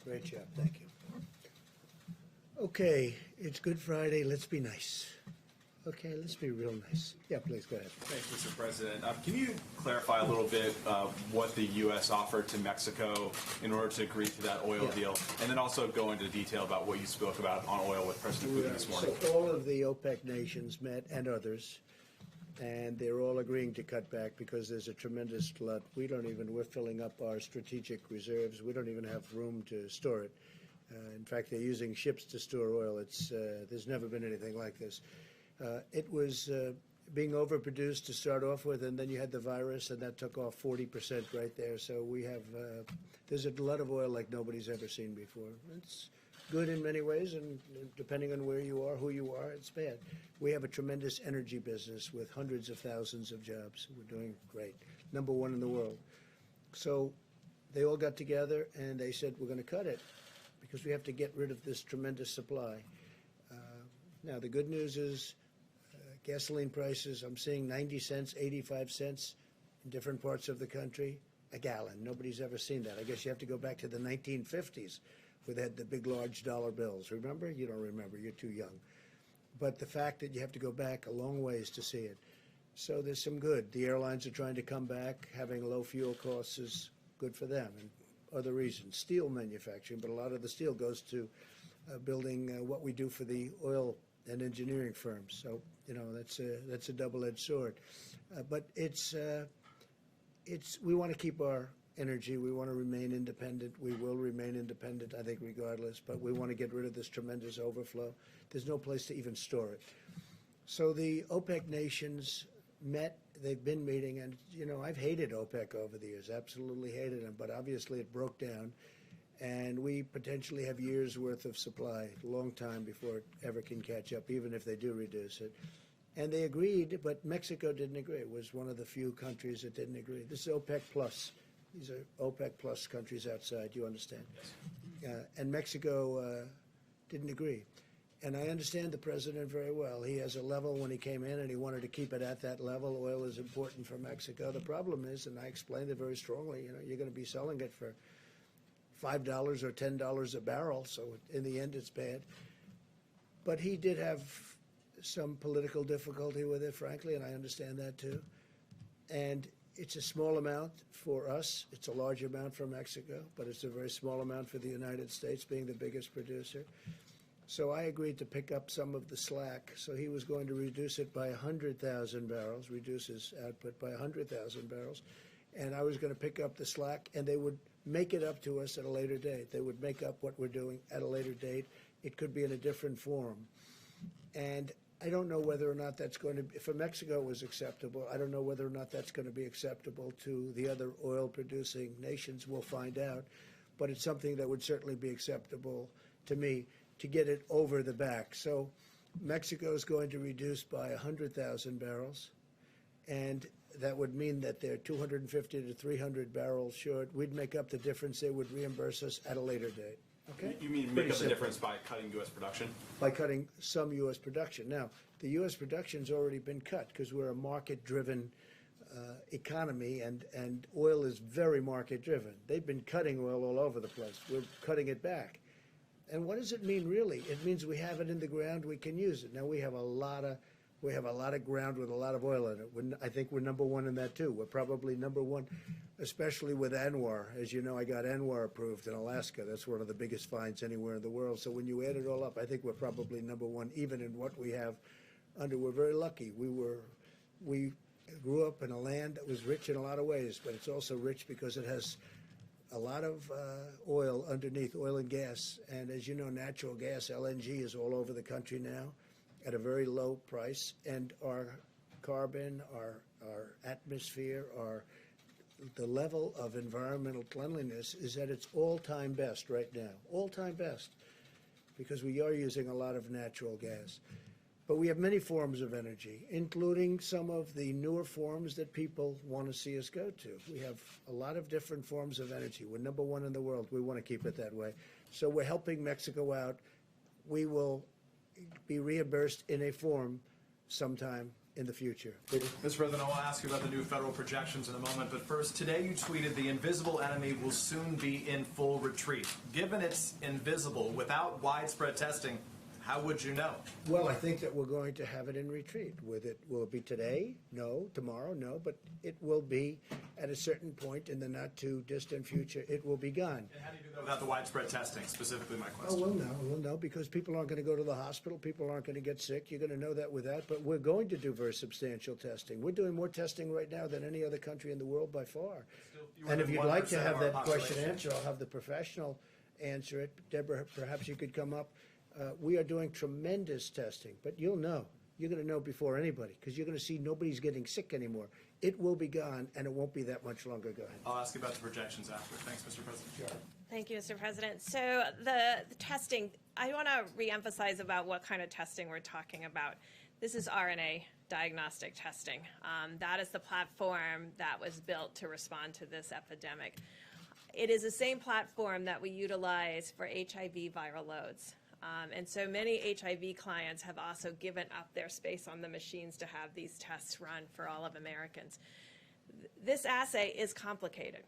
S6: Great job, thank you. Okay, it's Good Friday, let's be nice. Okay, let's be real nice. Yeah, please, go ahead.
S3: Thanks, Mr. President. Can you clarify a little bit what the U.S. offered to Mexico in order to agree to that oil deal? And then also go into detail about what you spoke about on oil with President Putin this morning.
S6: So all of the OPEC nations met, and others, and they're all agreeing to cut back because there's a tremendous glut. We're filling up our strategic reserves. We don't even have room to store it. In fact, they're using ships to store oil. There's never been anything like this. It was being overproduced to start off with, and then you had the virus, and that took off 40% right there. So we have, there's a glut of oil like nobody's ever seen before. It's good in many ways, and depending on where you are, who you are, it's bad. We have a tremendous energy business with hundreds of thousands of jobs. We're doing great. Number one in the world. So they all got together, and they said, we're going to cut it because we have to get rid of this tremendous supply. Now, the good news is gasoline prices, I'm seeing 90 cents, 85 cents in different parts of the country a gallon. Nobody's ever seen that. I guess you have to go back to the 1950s where they had the big, large dollar bills. Remember? You don't remember. You're too young. But the fact that you have to go back a long ways to see it. So there's some good. The airlines are trying to come back. Having low fuel costs is good for them, and other reasons. Steel manufacturing, but a lot of the steel goes to building what we do for the oil and engineering firms. So, that's a double-edged sword. But we want to keep our energy. We want to remain independent. We will remain independent, I think, regardless. But we want to get rid of this tremendous overflow. There's no place to even store it. So the OPEC nations met. They've been meeting. And, I've hated OPEC over the years, absolutely hated them. But obviously it broke down. And we potentially have years' worth of supply, a long time before it ever can catch up, even if they do reduce it. And they agreed, but Mexico didn't agree. It was one of the few countries that didn't agree. This is OPEC plus. These are OPEC plus countries outside, you understand? Yes. And Mexico didn't agree. And I understand the president very well. He has a level when he came in, and he wanted to keep it at that level. Oil is important for Mexico. The problem is, and I explained it very strongly, you're going to be selling it for $5 or $10 a barrel, so in the end it's bad. But he did have some political difficulty with it, frankly, and I understand that too. And it's a small amount for us. It's a large amount for Mexico, but it's a very small amount for the United States, being the biggest producer. So I agreed to pick up some of the slack. So he was going to reduce it by 100,000 barrels, reduce his output by 100,000 barrels. And I was going to pick up the slack, and they would make it up to us at a later date. They would make up what we're doing at a later date. It could be in a different form. And I don't know whether or not that's going to be, for Mexico it was acceptable. I don't know whether or not that's going to be acceptable to the other oil-producing nations. We'll find out. But it's something that would certainly be acceptable to me to get it over the back. So Mexico is going to reduce by 100,000 barrels. And that would mean that they're 250 to 300 barrels short. We'd make up the difference. They would reimburse us at a later date. Okay?
S3: You mean make up the difference by cutting U.S. production?
S6: By cutting some U.S. production. Now, the U.S. production's already been cut because we're a market-driven economy, and oil is very market-driven. They've been cutting oil all over the place. We're cutting it back. And what does it mean, really? It means we have it in the ground, we can use it. Now, we have a lot of ground with a lot of oil in it. I think we're number one in that, too. We're probably number one, especially with ANWR. As you know, I got ANWR approved in Alaska. That's one of the biggest finds anywhere in the world. So when you add it all up, I think we're probably number one, even in what we have under. We're very lucky. We grew up in a land that was rich in a lot of ways, but it's also rich because it has a lot of oil underneath, oil and gas. And as you know, natural gas, LNG, is all over the country now at a very low price. And our carbon, our atmosphere, the level of environmental cleanliness is at its all-time best right now, all-time best, because we are using a lot of natural gas. But we have many forms of energy, including some of the newer forms that people want to see us go to. We have a lot of different forms of energy. We're number one in the world. We want to keep it that way. So we're helping Mexico out. We will be reimbursed in a form sometime in the future.
S3: Mr. President, I want to ask you about the new federal projections in a moment, but first, today you tweeted the invisible enemy will soon be in full retreat. Given it's invisible, without widespread testing, how would you know?
S6: Well, I think that we're going to have it in retreat. Will it be today? No. Tomorrow? No. But it will be at a certain point in the not too distant future. It will be gone.
S3: And how do you do that without the widespread testing? Specifically, my
S6: Oh,
S3: question.
S6: we'll know because people aren't going to go to the hospital. People aren't going to get sick. You're going to know that with that. But we're going to do very substantial testing. We're doing more testing right now than any other country in the world by far. And if you'd like to have that question answered, I'll have the professional answer it. Deborah, perhaps you could come up. We are doing tremendous testing, but you'll know. You're going to know before anybody because you're going to see nobody's getting sick anymore. It will be gone, and it won't be that much longer. Go ahead.
S3: I'll ask you about the projections after. Thanks, Mr. President.
S6: Sure.
S7: Thank you, Mr. President. So the testing, I want to reemphasize about what kind of testing we're talking about. This is RNA diagnostic testing. That is the platform that was built to respond to this epidemic. It is the same platform that we utilize for HIV viral loads. And so many HIV clients have also given up their space on the machines to have these tests run for all of Americans. This assay is complicated.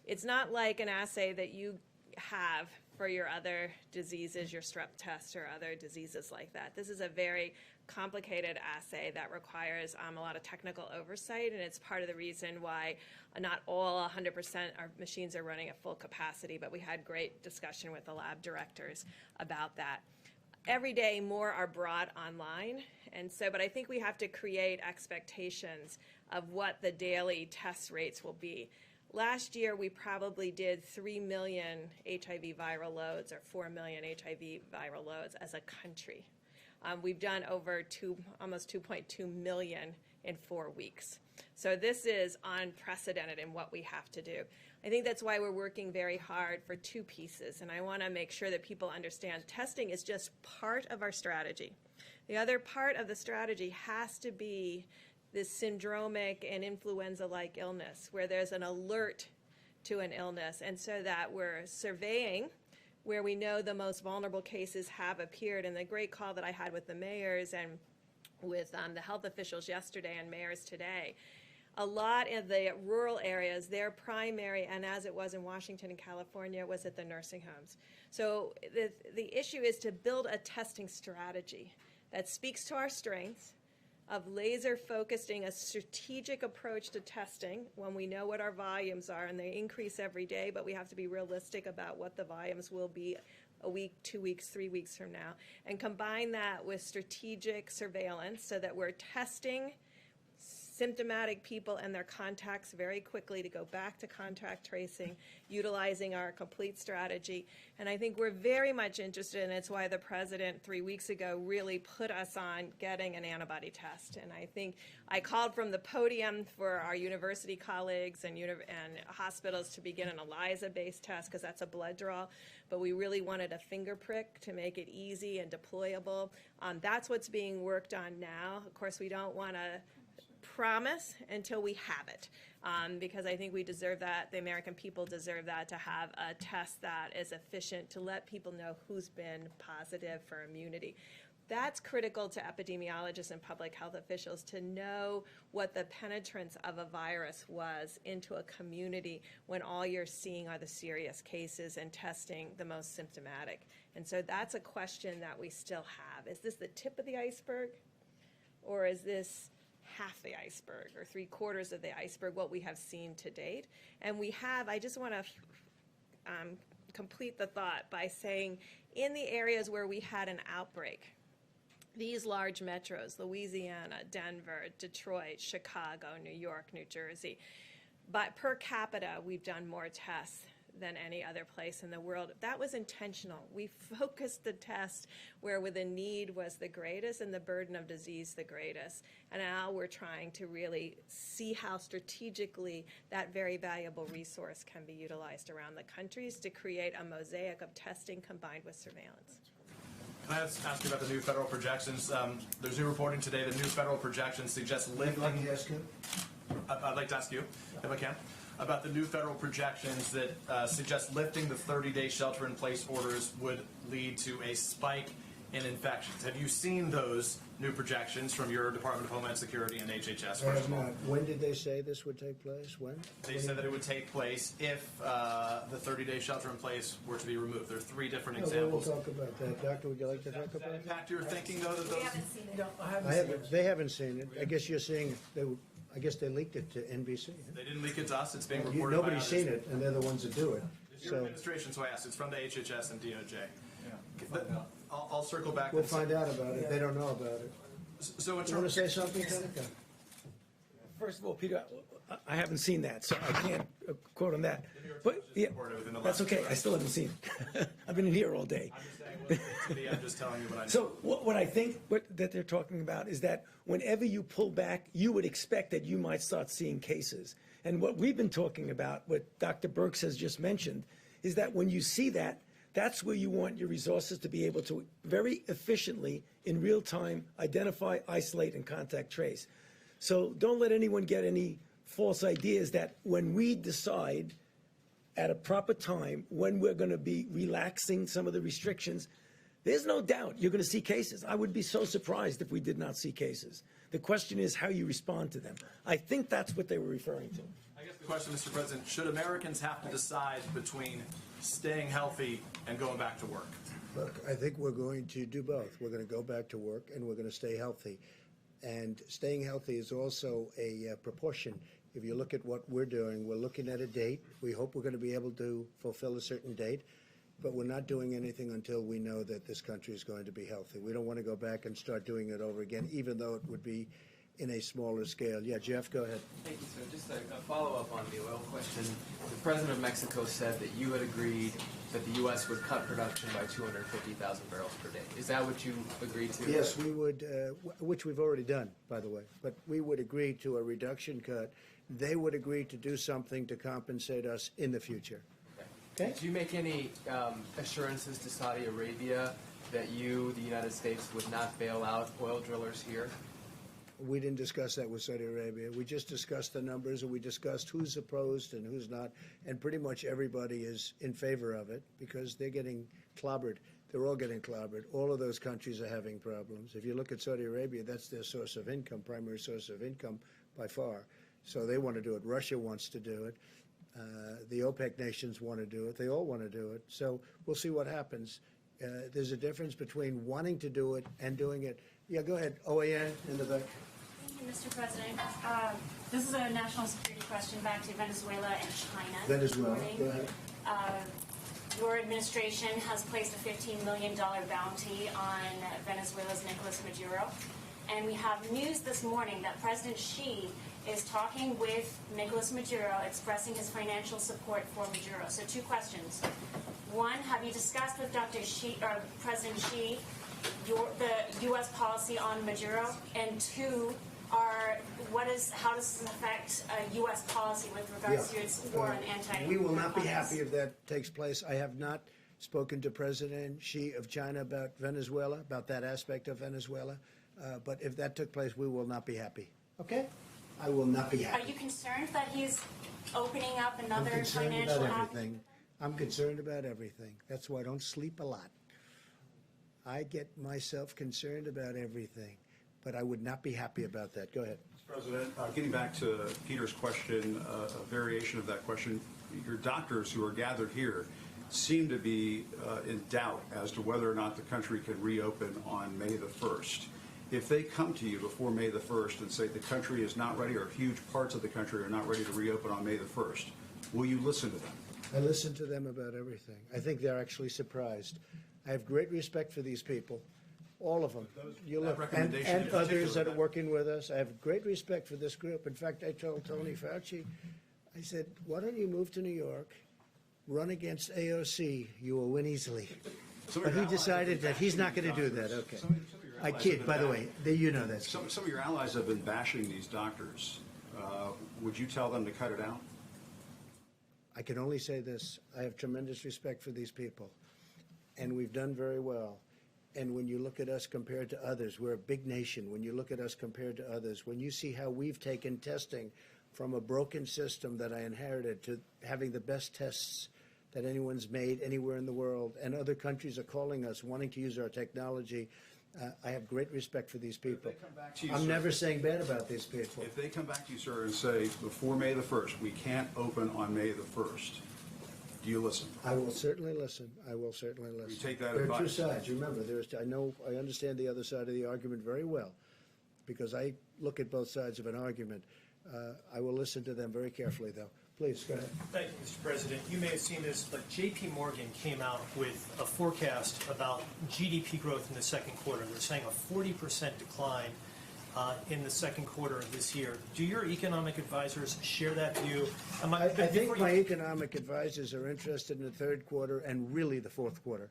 S7: It's not like an assay that you have for your other diseases, your strep test or other diseases like that. This is a very complicated assay that requires a lot of technical oversight, and it's part of the reason why not all 100% our machines are running at full capacity, but we had great discussion with the lab directors about that. Every day more are brought online, and so, but I think we have to create expectations of what the daily test rates will be. Last year, we probably did 3 million HIV viral loads or 4 million HIV viral loads as a country. We've done over almost 2.2 million in 4 weeks. So this is unprecedented in what we have to do. I think that's why we're working very hard for two pieces, and I want to make sure that people understand testing is just part of our strategy. The other part of the strategy has to be this syndromic and influenza-like illness where there's an alert to an illness, and so that we're surveying where we know the most vulnerable cases have appeared. And the great call that I had with the mayors and with the health officials yesterday and mayors today, a lot of the rural areas, their primary, and as it was in Washington and California, was at the nursing homes. So the issue is to build a testing strategy that speaks to our strengths, of laser-focusing a strategic approach to testing when we know what our volumes are, and they increase every day, but we have to be realistic about what the volumes will be a week, 2 weeks, 3 weeks from now, and combine that with strategic surveillance so that we're testing symptomatic people and their contacts very quickly to go back to contact tracing, utilizing our complete strategy. And I think we're very much interested, and it's why the president 3 weeks ago really put us on getting an antibody test. And I think I called from the podium for our university colleagues and hospitals to begin an ELISA-based test because that's a blood draw, but we really wanted a finger prick to make it easy and deployable. That's what's being worked on now. Of course, we don't want to promise until we have it, because I think we deserve that. The American people deserve that, to have a test that is efficient to let people know who's been positive for immunity. That's critical to epidemiologists and public health officials to know what the penetrance of a virus was into a community when all you're seeing are the serious cases and testing the most symptomatic. And so that's a question that we still have. Is this the tip of the iceberg? Or is this half the iceberg or 3/4 of the iceberg, what we have seen to date? And we have, I just want to complete the thought by saying in the areas where we had an outbreak, these large metros, Louisiana, Denver, Detroit, Chicago, New York, New Jersey, but per capita, we've done more tests than any other place in the world. That was intentional. We focused the test where the need was the greatest and the burden of disease the greatest. And now we're trying to really see how strategically that very valuable resource can be utilized around the countries to create a mosaic of testing combined with surveillance.
S3: Can I ask you about the new federal projections? There's new reporting today that new federal projections suggest lifting.
S6: I'd like to ask you.
S3: I'd like to ask you, if I can, about the new federal projections that suggest lifting the 30-day shelter-in-place orders would lead to a spike in infections. Have you seen those new projections from your Department of Homeland Security and HHS?
S6: I have not. When did they say this would take place? When?
S3: They said that it would take place if the 30-day shelter-in-place were to be removed. There are 3 different examples.
S6: We'll talk about that. Doctor, would you like to talk about that?
S3: Impact your thinking, though, that
S5: We
S3: those...
S5: haven't seen it.
S6: I haven't, they haven't seen it. I guess you're saying, I guess they leaked it to NBC.
S3: They didn't leak it to us. It's being reported by
S6: Nobody's
S3: others.
S6: seen it, and they're the ones that do it.
S3: It's your
S6: So
S3: administration, so I asked. It's from the HHS and DOJ. I'll circle back.
S6: we'll
S3: and
S6: find out about it. They don't know about it.
S3: So in
S6: You want to
S3: terms,
S6: say something, Seneca?
S8: First of all, Peter, I haven't seen that, so I can't quote on that. But, yeah,
S3: reported within the
S8: that's
S3: last
S8: okay, I still haven't seen it. I've been in here all day.
S3: I'm just saying what to me. I'm just telling you what I know.
S8: So what I think that they're talking about is that whenever you pull back, you would expect that you might start seeing cases. And what we've been talking about, what Dr. Birx has just mentioned, is that when you see that, that's where you want your resources to be able to very efficiently, in real time, identify, isolate, and contact trace. So don't let anyone get any false ideas that when we decide at a proper time when we're going to be relaxing some of the restrictions, there's no doubt you're going to see cases. I would be so surprised if we did not see cases. The question is how you respond to them. I think that's what they were referring to.
S3: I guess the question, Mr. President, should Americans have to decide between staying healthy and going back to work?
S6: Look, I think we're going to do both. We're going to go back to work, and we're going to stay healthy. And staying healthy is also a proportion. If you look at what we're doing, we're looking at a date. We hope we're going to be able to fulfill a certain date, but we're not doing anything until we know that this country is going to be healthy. We don't want to go back and start doing it over again, even though it would be in a smaller scale. Yeah, Jeff, go ahead.
S12: Thank you, sir. Just a follow-up on the oil question. The President of Mexico said that you had agreed that the U.S. would cut production by 250,000 barrels per day. Is that what you agreed to?
S6: Yes, we would, which we've already done, by the way, but we would agree to a reduction cut. They would agree to do something to compensate us in the future. Okay?
S12: Did you make any assurances to Saudi Arabia that you, the United States, would not bail out oil drillers here?
S6: We didn't discuss that with Saudi Arabia. We just discussed the numbers, and we discussed who's opposed and who's not, and pretty much everybody is in favor of it because they're getting clobbered. They're all getting clobbered. All of those countries are having problems. If you look at Saudi Arabia, that's their source of income, primary source of income by far. So they want to do it. Russia wants to do it. The OPEC nations want to do it. They all want to do it. So we'll see what happens. There's a difference between wanting to do it and doing it. Yeah, go ahead. OAN in the back.
S13: Thank you, Mr. President. This is a national security question back to Venezuela and China.
S6: Venezuela, go ahead.
S13: Your administration has placed a $15 million bounty on Venezuela's Nicolas Maduro. And we have news this morning that President Xi is talking with Nicolas Maduro, expressing his financial support for Maduro. So 2 questions. One, have you discussed with Dr. Xi, or President Xi, the U.S. policy on Maduro? And 2, how does this affect U.S. policy with regards to its war on anti-narcotics?
S6: We will not be happy if that takes place. I have not spoken to President Xi of China about Venezuela, about that aspect of Venezuela. But if that took place, we will not be happy. Okay? I will not be happy.
S13: Are you concerned that he's opening up another
S6: I'm concerned
S13: financial
S6: about everything. I'm concerned about everything. That's why I don't sleep a lot. I get myself concerned about everything, but I would not be happy about that. Go ahead.
S14: Mr. President, getting back to Peter's question, a variation of that question, your doctors who are gathered here seem to be in doubt as to whether or not the country can reopen on May the 1st. If they come to you before May the 1st and say the country is not ready, or huge parts of the country are not ready to reopen on May the 1st, will you listen to them?
S6: I listen to them about everything. I think they're actually surprised. I have great respect for these people, all of them. You look, and others that are working with us. I have great respect for this group. In fact, I told Tony Fauci, I said, why don't you move to New York, run against AOC, you will win easily. But he decided that he's not going to do that. Okay. I kid, by the way. You know that.
S14: Some of your allies have been bashing these doctors. Would you tell them to cut it out?
S6: I can only say this. I have tremendous respect for these people, and we've done very well. And when you look at us compared to others, we're a big nation. When you look at us compared to others, when you see how we've taken testing from a broken system that I inherited to having the best tests that anyone's made anywhere in the world, and other countries are calling us, wanting to use our technology, I have great respect for these people. I'm never saying bad about these people.
S14: If they come back to you, sir, and say, before May the 1st, we can't open on May the 1st, do you listen?
S6: I will certainly listen. I will certainly listen.
S14: You take that
S6: there
S14: advice.
S6: There are two sides. Remember, I understand the other side of the argument very well, because I look at both sides of an argument. I will listen to them very carefully, though. Please, go ahead.
S15: Thank you, Mr. President. You may have seen this, but J.P. Morgan came out with a forecast about GDP growth in the second quarter. They're saying a 40% decline in the second quarter of this year. Do your economic advisors share that view?
S6: I think my economic advisors are interested in the third quarter and really the fourth quarter.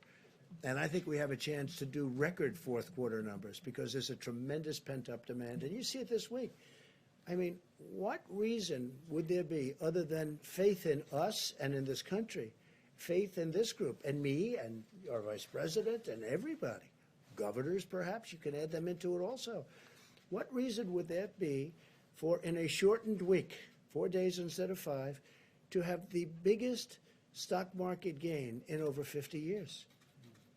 S6: And I think we have a chance to do record fourth quarter numbers because there's a tremendous pent-up demand. And you see it this week. I mean, what reason would there be other than faith in us and in this country, faith in this group and me and our vice president and everybody, governors perhaps, you can add them into it also. What reason would that be for, in a shortened week, 4 days instead of 5, to have the biggest stock market gain in over 50 years?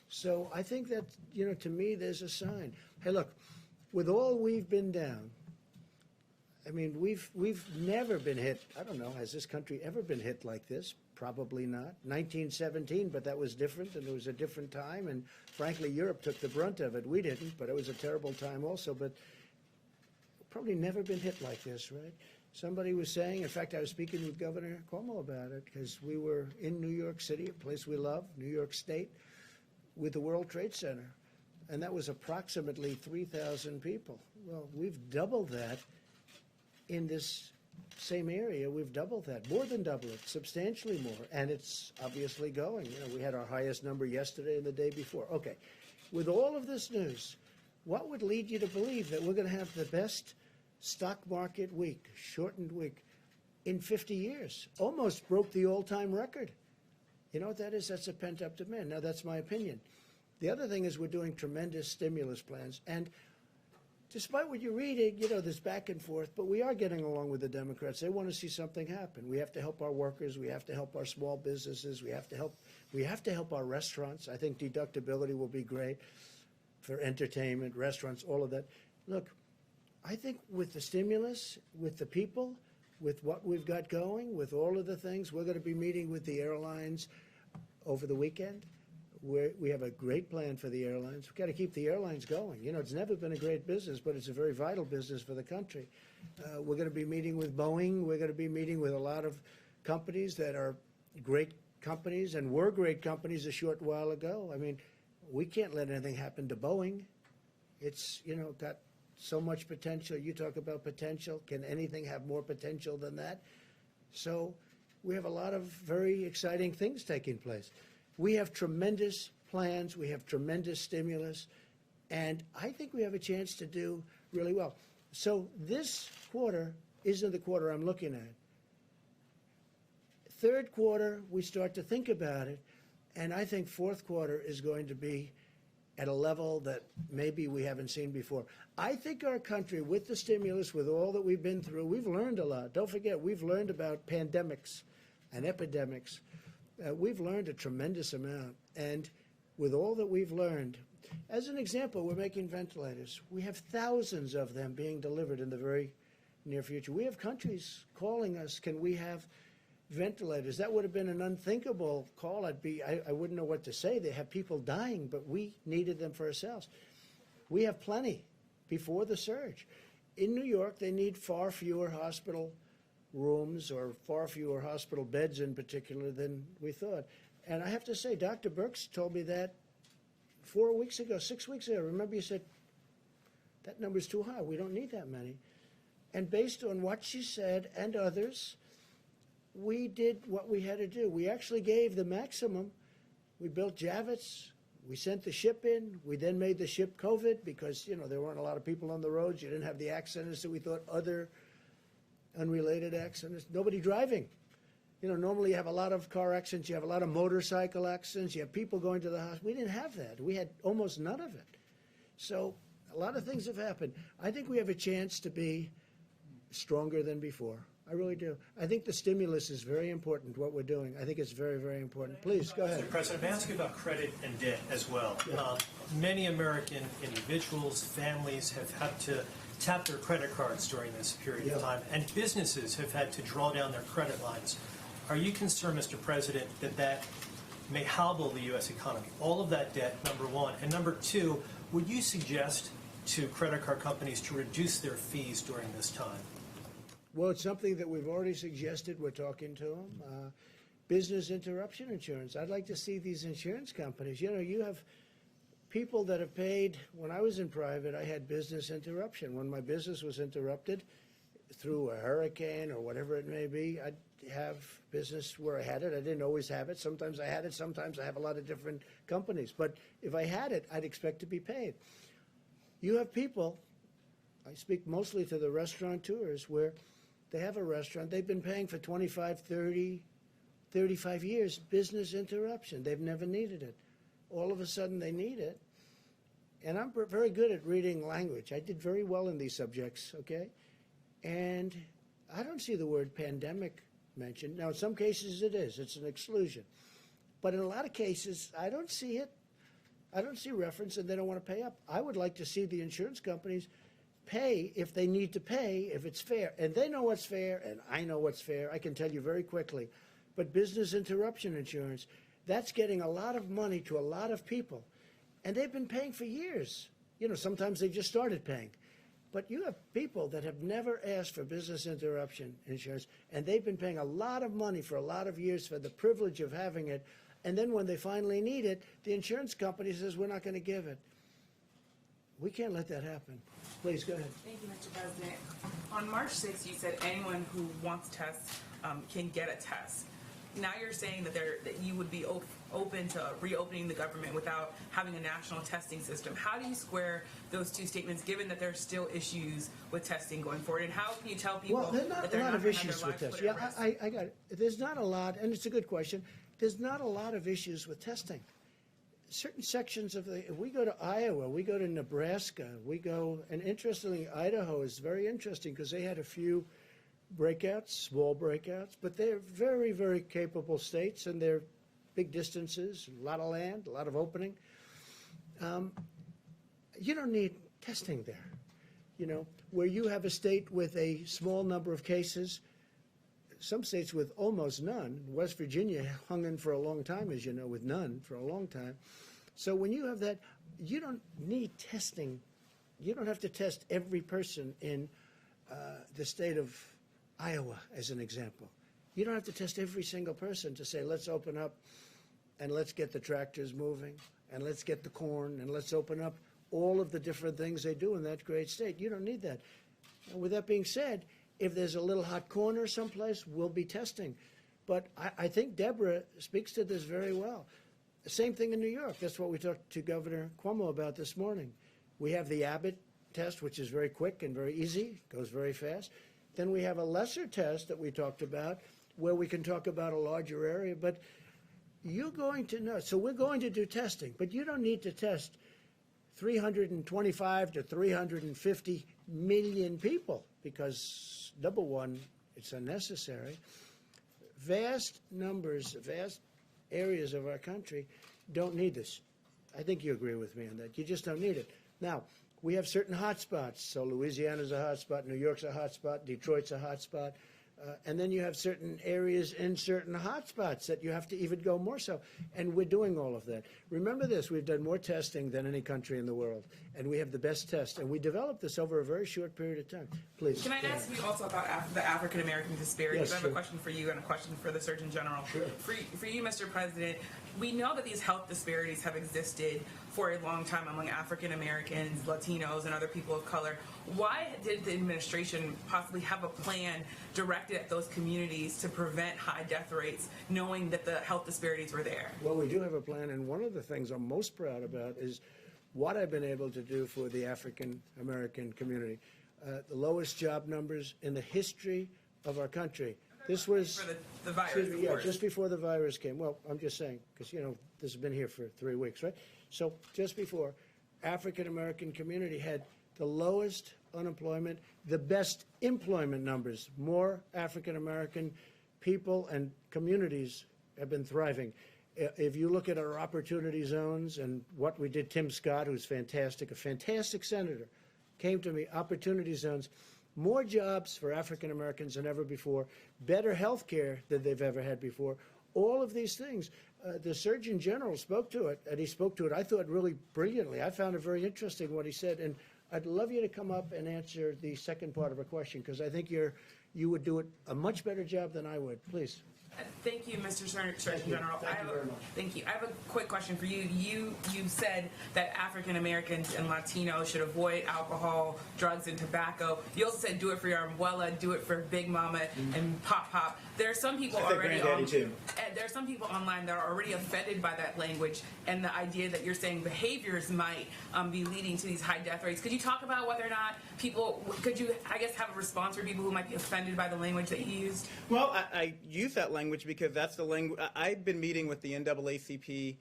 S6: So I think that, to me, there's a sign. Hey, look, with all we've been down, I mean, we've never been hit. I don't know, has this country ever been hit like this? Probably not. 1917, but that was different, and it was a different time. And frankly, Europe took the brunt of it. We didn't, but it was a terrible time also. But probably never been hit like this, right? Somebody was saying, in fact, I was speaking with Governor Cuomo about it because we were in New York City, a place we love, New York State, with the World Trade Center. And that was approximately 3,000 people. Well, we've doubled that. In this same area, we've doubled that, more than double it, substantially more, and it's obviously going. We had our highest number yesterday and the day before. Okay, with all of this news, what would lead you to believe that we're going to have the best stock market week, shortened week, in 50 years? Almost broke the all-time record. You know what that is? That's a pent-up demand. Now, that's my opinion. The other thing is we're doing tremendous stimulus plans, and despite what you're reading, there's back and forth, but we are getting along with the Democrats. They want to see something happen. We have to help our workers. We have to help our small businesses. We have to help our restaurants. I think deductibility will be great for entertainment, restaurants, all of that. Look, I think with the stimulus, with the people, with what we've got going, with all of the things, we're going to be meeting with the airlines over the weekend. We have a great plan for the airlines. We've got to keep the airlines going. It's never been a great business, but it's a very vital business for the country. We're going to be meeting with Boeing. We're going to be meeting with a lot of companies that are great companies and were great companies a short while ago. I mean, we can't let anything happen to Boeing. It's, got so much potential. You talk about potential. Can anything have more potential than that? So we have a lot of very exciting things taking place. We have tremendous plans. We have tremendous stimulus. And I think we have a chance to do really well. So this quarter isn't the quarter I'm looking at. Third quarter, we start to think about it. And I think fourth quarter is going to be at a level that maybe we haven't seen before. I think our country, with the stimulus, with all that we've been through, we've learned a lot. Don't forget, we've learned about pandemics and epidemics. We've learned a tremendous amount, and with all that we've learned, as an example, we're making ventilators. We have thousands of them being delivered in the very near future. We have countries calling us, can we have ventilators? That would have been an unthinkable call. I wouldn't know what to say. They have people dying, but we needed them for ourselves. We have plenty before the surge. In New York, they need far fewer hospital rooms or far fewer hospital beds in particular than we thought. And I have to say, Dr. Birx told me that 4 weeks ago, 6 weeks ago. Remember, you said, that number's too high. We don't need that many. And based on what she said and others, we did what we had to do. We actually gave the maximum. We built Javits. We sent the ship in. We then made the ship COVID because, you know, there weren't a lot of people on the roads. You didn't have the accidents that we thought, other unrelated accidents. Nobody driving. You know, normally you have a lot of car accidents. You have a lot of motorcycle accidents. You have people going to the hospital. We didn't have that. We had almost none of it. So a lot of things have happened. I think we have a chance to be stronger than before. I really do. I think the stimulus is very important, what we're doing. I think it's very, very important. Please, go ahead.
S15: Mr. President, may I ask you about credit and debt as well?
S6: Yeah.
S15: Many American individuals, families have had to tap their credit cards during this period of time, and businesses have had to draw down their credit lines. Are you concerned, Mr. President, that that may hobble the U.S. economy? All of that debt, number one. And number two, would you suggest to credit card companies to reduce their fees during this time?
S6: Well, it's something that we've already suggested. We're talking to them. Business interruption insurance. I'd like to see these insurance companies. You know, you have people that have paid. When I was in private, I had business interruption. When my business was interrupted through a hurricane or whatever it may be, I'd have business where I had it. I didn't always have it. Sometimes I had it. Sometimes I have a lot of different companies. But if I had it, I'd expect to be paid. You have people, I speak mostly to the restaurateurs, where they have a restaurant. They've been paying for 25, 30, 35 years, business interruption. They've never needed it. All of a sudden they need it. And I'm very good at reading language. I did very well in these subjects, okay? And I don't see the word pandemic mentioned. Now, in some cases it is. It's an exclusion. But in a lot of cases, I don't see it. I don't see reference, and they don't want to pay up. I would like to see the insurance companies pay if they need to pay, if it's fair. And they know what's fair, and I know what's fair. I can tell you very quickly. But business interruption insurance, that's getting a lot of money to a lot of people. And they've been paying for years. You know, sometimes they just started paying. But you have people that have never asked for business interruption insurance, and they've been paying a lot of money for a lot of years for the privilege of having it. And then when they finally need it, the insurance company says, we're not going to give it. We can't let that happen. Please, go ahead.
S16: Thank you, Mr. President. On March 6th, you said anyone who wants tests can get a test. Now you're saying that you would be open to reopening the government without having a national testing system. How do you square those two statements, given that there's still issues with testing going forward? And how can you tell people
S6: Well, there's not
S16: that they're
S6: a lot
S16: not
S6: of
S16: going to have
S6: issues
S16: their
S6: with
S16: lives
S6: this.
S16: put at
S6: Yeah,
S16: risk?
S6: I got it. There's not a lot, and it's a good question. There's not a lot of issues with testing. Certain sections of if we go to Iowa, we go to Nebraska, and interestingly, Idaho is very interesting because they had a few breakouts, small breakouts, but they're very, very capable states, and they're big distances, a lot of land, a lot of opening. You don't need testing there. You know, where you have a state with a small number of cases, some states with almost none. West Virginia hung in for a long time, as you know, with none for a long time. So when you have that, you don't need testing. You don't have to test every person in the state of Iowa, as an example. You don't have to test every single person to say, let's open up and let's get the tractors moving and let's get the corn and let's open up all of the different things they do in that great state. You don't need that. And with that being said, if there's a little hot corner someplace, we'll be testing. But I think Deborah speaks to this very well. The same thing in New York. That's what we talked to Governor Cuomo about this morning. We have the Abbott test, which is very quick and very easy, goes very fast. Then we have a lesser test that we talked about where we can talk about a larger area. But you're going to know. So we're going to do testing, but you don't need to test 325 to 350 million people because, number one, it's unnecessary. Vast numbers, vast areas of our country don't need this. I think you agree with me on that. You just don't need it. Now, we have certain hot spots. So Louisiana's a hot spot, New York's a hot spot, Detroit's a hot spot. And then you have certain areas in certain hot spots that you have to even go more so. And we're doing all of that. Remember this, we've done more testing than any country in the world. And we have the best test. And we developed this over a very short period of time. Please.
S16: Can I ask you also about the African American disparities?
S6: Yes,
S16: I have
S6: sure.
S16: a question for you and a question for the Surgeon General.
S6: Sure.
S16: For you, Mr. President, we know that these health disparities have existed for a long time among African Americans, Latinos, and other people of color. Why did the administration possibly have a plan directed at those communities to prevent high death rates, knowing that the health disparities were there?
S6: Well, we do have a plan, and one of the things I'm most proud about is what I've been able to do for the African American community. The lowest job numbers in the history of our country. This was
S16: For the virus,
S6: excuse me,
S16: of
S6: yeah,
S16: course.
S6: just before the virus came. Well, I'm just saying, because, you know, this has been here for 3 weeks, right? So just before, African American community had the lowest unemployment, the best employment numbers. More African American people and communities have been thriving. If you look at our opportunity zones and what we did, Tim Scott, who's fantastic, a fantastic senator, came to me, opportunity zones, more jobs for African Americans than ever before, better health care than they've ever had before. All of these things. The Surgeon General spoke to it, and he spoke to it, I thought, really brilliantly. I found it very interesting what he said, and I'd love you to come up and answer the second part of a question, because I think you would do it a much better job than I would. Please.
S16: Thank you, Mr. Surgeon General.
S6: Thank you very much.
S16: Thank you. I have a quick question for you. You said that African Americans and Latinos should avoid alcohol, drugs, and tobacco. You also said do it for your abuela, do it for Big Mama and Pop Pop. There are some people
S10: I said
S16: already
S10: Granddaddy, too.
S16: and there are some people online that are already offended by that language and the idea that you're saying behaviors might be leading to these high death rates. Could you talk about whether or not could you, I guess, have a response for people who might be offended by the language that you used?
S10: Well, I use that language because that's the language. I've been meeting with the NAACP,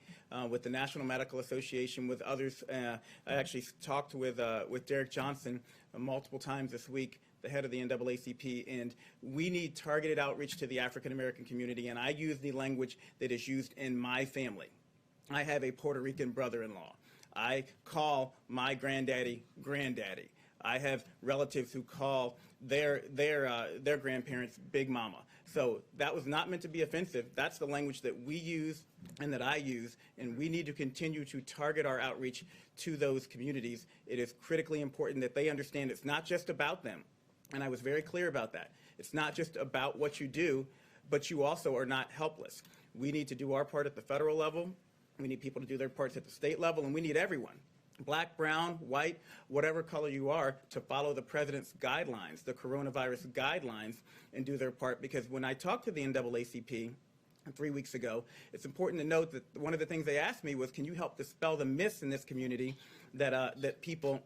S10: with the National Medical Association, with others. I actually talked with Derek Johnson multiple times this week, the head of the NAACP, and we need targeted outreach to the African American community, and I use the language that is used in my family. I have a Puerto Rican brother-in-law. I call my granddaddy granddaddy. I have relatives who call their grandparents Big Mama. So that was not meant to be offensive. That's the language that we use and that I use, and we need to continue to target our outreach to those communities. It is critically important that they understand it's not just about them, and I was very clear about that. It's not just about what you do, but you also are not helpless. We need to do our part at the federal level. We need people to do their parts at the state level, and we need everyone, black, brown, white, whatever color you are, to follow the president's guidelines, the coronavirus guidelines, and do their part. Because when I talked to the NAACP 3 weeks ago, it's important to note that one of the things they asked me was, can you help dispel the myths in this community that people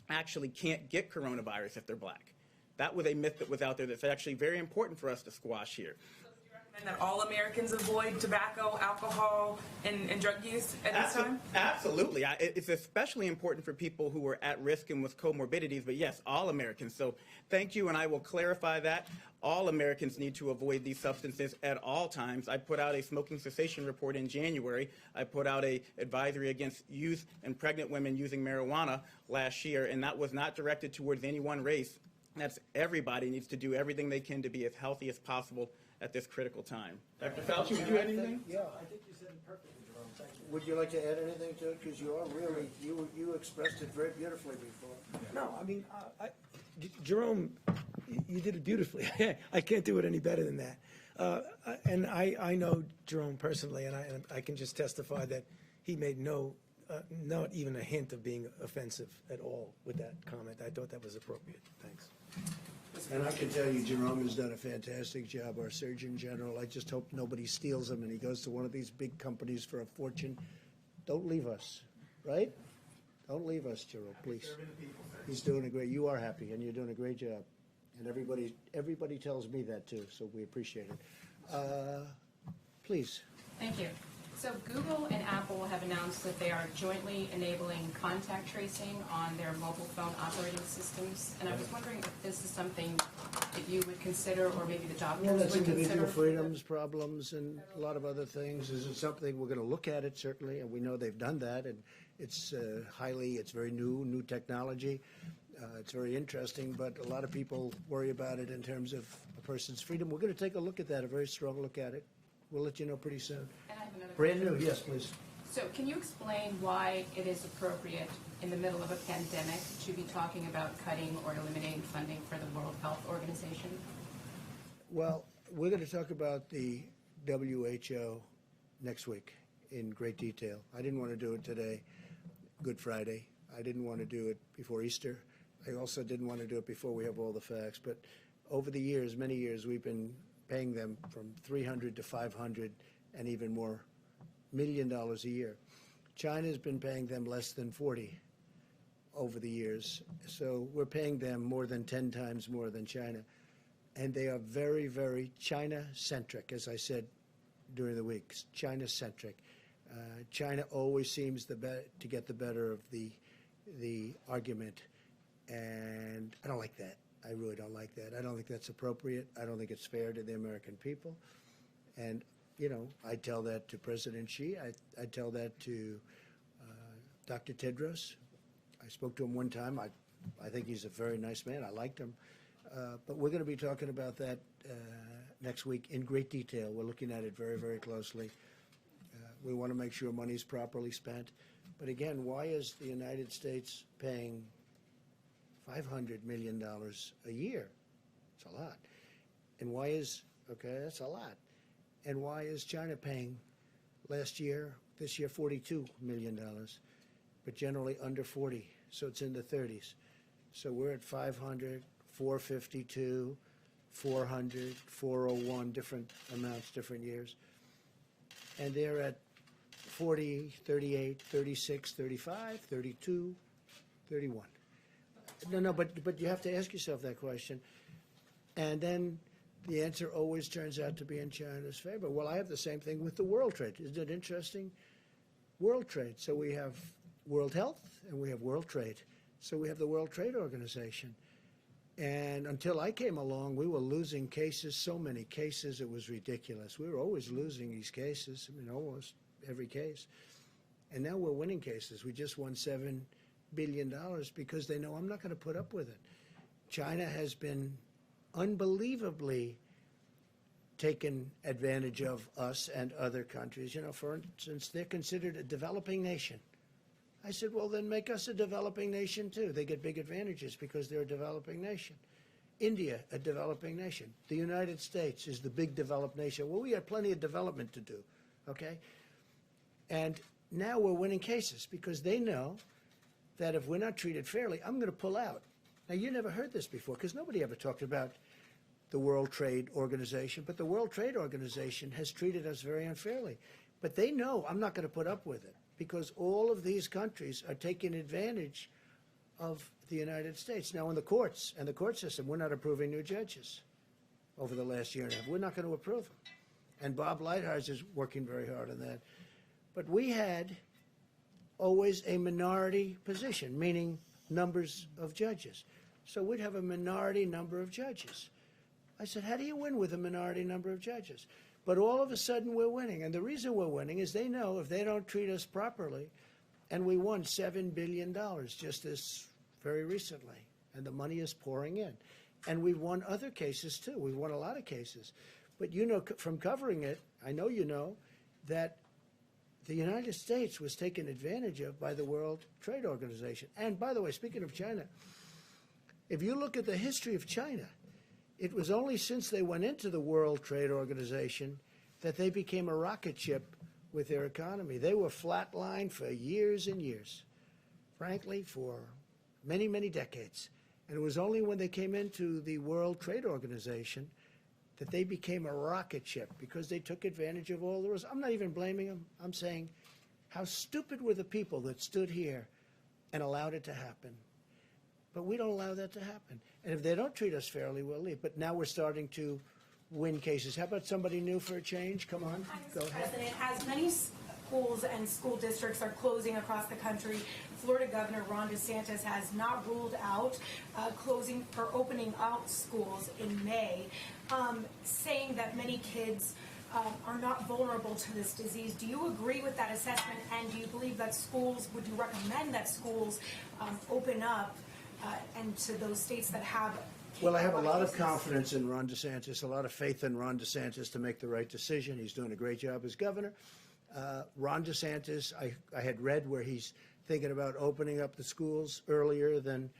S10: actually can't get coronavirus if they're black? That was a myth that was out there that's actually very important for us to squash here.
S16: And that all Americans avoid tobacco, alcohol, and drug use at this time?
S10: Absolutely. It's especially important for people who are at risk and with comorbidities, but yes, all Americans. So thank you, and I will clarify that. All Americans need to avoid these substances at all times. I put out a smoking cessation report in January. I put out an advisory against youth and pregnant women using marijuana last year, and that was not directed towards any one race. That's everybody needs to do everything they can to be as healthy as possible at this critical time. Dr. Fauci, would you add anything?
S6: Yeah, I think you said it perfectly, Jerome. Thank you. Would you like to add anything to it? Because you are really, you expressed it very beautifully before.
S8: No, I mean, Jerome, you did it beautifully. I can't do it any better than that. And I know Jerome personally, and I can just testify that he made not even a hint of being offensive at all with that comment. I thought that was appropriate. Thanks.
S6: And I can tell you, Jerome has done a fantastic job, our Surgeon General. I just hope nobody steals him and he goes to one of these big companies for a fortune. Don't leave us, right? Don't leave us, Jerome, please. He's doing a great, you are happy and you're doing a great job. And everybody tells me that too, so we appreciate it. Please.
S17: Thank you. So Google and Apple have announced that they are jointly enabling contact tracing on their mobile phone operating systems. And I was wondering if this is something that you would consider, or maybe the doctors
S6: Well, that's
S17: would consider.
S6: individual freedoms, problems, and a lot of other things. Is it something we're going to look at it, certainly, and we know they've done that, and it's it's very new technology. It's very interesting, but a lot of people worry about it in terms of a person's freedom. We're going to take a look at that, a very strong look at it. We'll let you know pretty soon.
S17: And I have another
S6: Brand
S17: question.
S6: new, yes, please.
S17: So can you explain why it is appropriate in the middle of a pandemic to be talking about cutting or eliminating funding for the World Health Organization?
S6: Well, we're going to talk about the WHO next week in great detail. I didn't want to do it today, Good Friday. I didn't want to do it before Easter. I also didn't want to do it before we have all the facts. But over the years, many years, we've been paying them from $300 to $500 and even more $1 million a year. China's been paying them less than 40 over the years. So we're paying them more than 10 times more than China. And they are very, very China-centric, as I said during the week, China-centric. China always seems to get the better of the argument. And I don't like that. I really don't like that. I don't think that's appropriate. I don't think it's fair to the American people. And, you know, I tell that to President Xi. I tell that to Dr. Tedros. I spoke to him one time. I think he's a very nice man. I liked him. But we're going to be talking about that next week in great detail. We're looking at it very, very closely. We want to make sure money's properly spent. But again, why is the United States paying $500 million a year? It's a lot. And why is, okay, that's a lot. And why is China paying this year, $42 million, but generally under 40, so it's in the 30s. So we're at 500, 452, 400, 401, different amounts, different years. And they're at 40, 38, 36, 35, 32, 31. No, but you have to ask yourself that question. And then the answer always turns out to be in China's favor. Well, I have the same thing with the world trade. Isn't it interesting? World trade. So we have World Health and we have World Trade. So we have the World Trade Organization. And until I came along, we were losing cases, so many cases, it was ridiculous. We were always losing these cases, I mean, almost every case. And now we're winning cases. We just won $7 billion because they know I'm not going to put up with it. China has been unbelievably taken advantage of us and other countries. You know, for instance, they're considered a developing nation. I said, well, then make us a developing nation, too. They get big advantages because they're a developing nation. India, a developing nation. The United States is the big developed nation. Well, we have plenty of development to do, okay? And now we're winning cases because they know that if we're not treated fairly, I'm going to pull out. Now, you never heard this before because nobody ever talked about the World Trade Organization, but the World Trade Organization has treated us very unfairly. But they know I'm not going to put up with it because all of these countries are taking advantage of the United States. Now, in the courts and the court system, we're not approving new judges over the last year and a half. We're not going to approve them. And Bob Lighthizer is working very hard on that. But we had always a minority position, meaning numbers of judges. So we'd have a minority number of judges. I said, how do you win with a minority number of judges? But all of a sudden we're winning. And the reason we're winning is they know if they don't treat us properly, and we won $7 billion just this very recently, and the money is pouring in. And we've won other cases too. We've won a lot of cases. But you know from covering it, I know you know, that the United States was taken advantage of by the World Trade Organization. And by the way, speaking of China, if you look at the history of China, it was only since they went into the World Trade Organization that they became a rocket ship with their economy. They were flatlined for years and years, frankly, for many, many decades. And it was only when they came into the World Trade Organization that they became a rocket ship because they took advantage of all the rules. I'm not even blaming them. I'm saying how stupid were the people that stood here and allowed it to happen. But we don't allow that to happen. And if they don't treat us fairly, we'll leave. But now we're starting to win cases. How about somebody new for a change? Come on, go ahead.
S13: President, as many
S18: schools and school districts are closing across the country. Florida Governor Ron DeSantis has not ruled out closing or opening out schools in May, saying that many kids are not vulnerable to this disease. Do you agree with that assessment, and do you believe that schools, would you recommend that schools open up and to those states that have?
S6: Well, I have a lot of confidence in Ron DeSantis, a lot of faith in Ron DeSantis to make the right decision. He's doing a great job as governor. Ron DeSantis, I had read where he's thinking about opening up the schools earlier than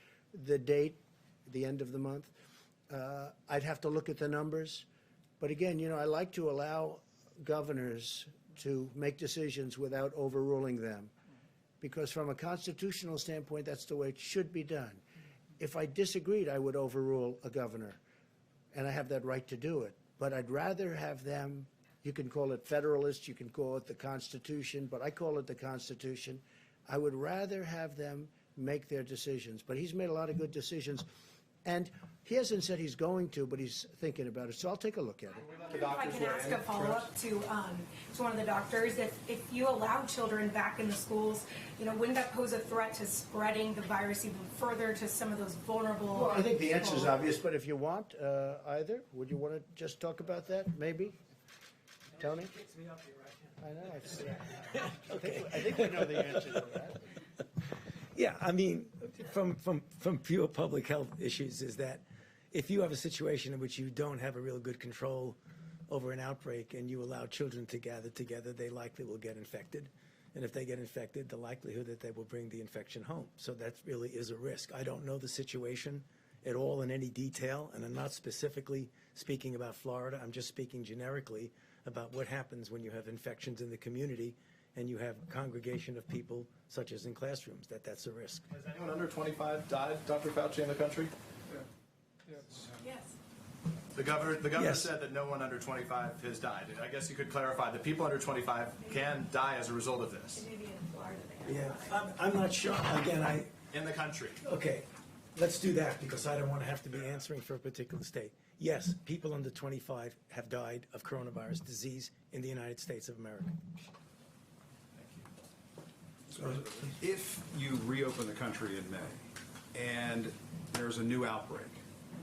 S6: the date, the end of the month. I'd have to look at the numbers. But again, I like to allow governors to make decisions without overruling them, because from a constitutional standpoint, that's the way it should be done. If I disagreed, I would overrule a governor, and I have that right to do it. But I'd rather have them, you can call it federalist, you can call it the Constitution, but I call it the Constitution. I would rather have them make their decisions. But he's made a lot of good decisions. And he hasn't said he's going to, but he's thinking about it. So I'll take a look at it.
S18: If I can ask a follow-up to one of the doctors, if you allow children back in the schools, wouldn't that pose a threat to spreading the virus even further to some of those vulnerable?
S6: Well, I think the answer is obvious, but if you want either, would you want to just talk about that, maybe? Tony? I know. I think we know the answer to that.
S8: Yeah, I mean, from pure public health issues is that if you have a situation in which you don't have a real good control over an outbreak and you allow children to gather together, they likely will get infected. And if they get infected, the likelihood that they will bring the infection home. So that really is a risk. I don't know the situation at all in any detail, and I'm not specifically speaking about Florida. I'm just speaking generically about what happens when you have infections in the community and you have a congregation of people, such as in classrooms, that's a risk.
S19: Has anyone under 25 died, Dr. Fauci, in the country?
S18: Yes.
S19: The governor
S8: Yes.
S19: said that no one under 25 has died. I guess you could clarify that people under 25 can die as a result of this.
S18: Maybe in Florida they have.
S8: Yeah, I'm not sure. Again,
S19: In the country.
S8: Okay, let's do that because I don't want to have to be answering for a particular state. Yes, people under 25 have died of coronavirus disease in the United States of America.
S14: If you reopen the country in May and there's a new outbreak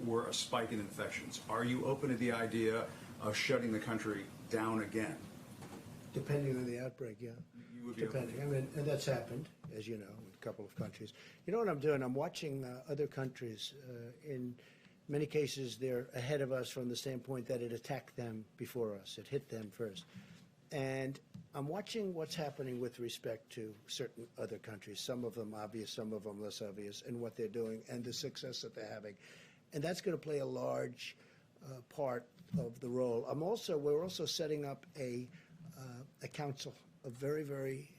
S14: or a spike in infections, are you open to the idea of shutting the country down again?
S6: Depending on the outbreak, yeah.
S14: You would be
S6: Depending. I mean, and that's happened, as you know, in a couple of countries. You know what I'm doing? I'm watching other countries. In many cases, they're ahead of us from the standpoint that it attacked them before us. It hit them first. And I'm watching what's happening with respect to certain other countries, some of them obvious, some of them less obvious, and what they're doing and the success that they're having. And that's going to play a large part of the role. We're also setting up a council of very, very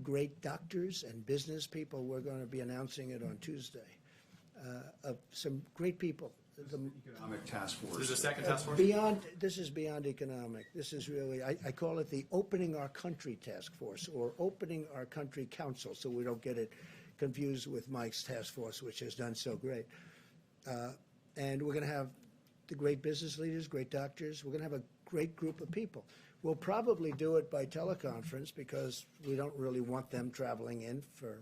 S6: great doctors and business people. We're going to be announcing it on Tuesday. Of some great people. The
S14: Economic task force.
S19: There's a second task force?
S6: This is beyond economic. This is really, I call it the Opening Our Country Task Force, or Opening Our Country Council, so we don't get it confused with Mike's task force, which has done so great. And we're going to have the great business leaders, great doctors. We're going to have a great group of people. We'll probably do it by teleconference because we don't really want them traveling in for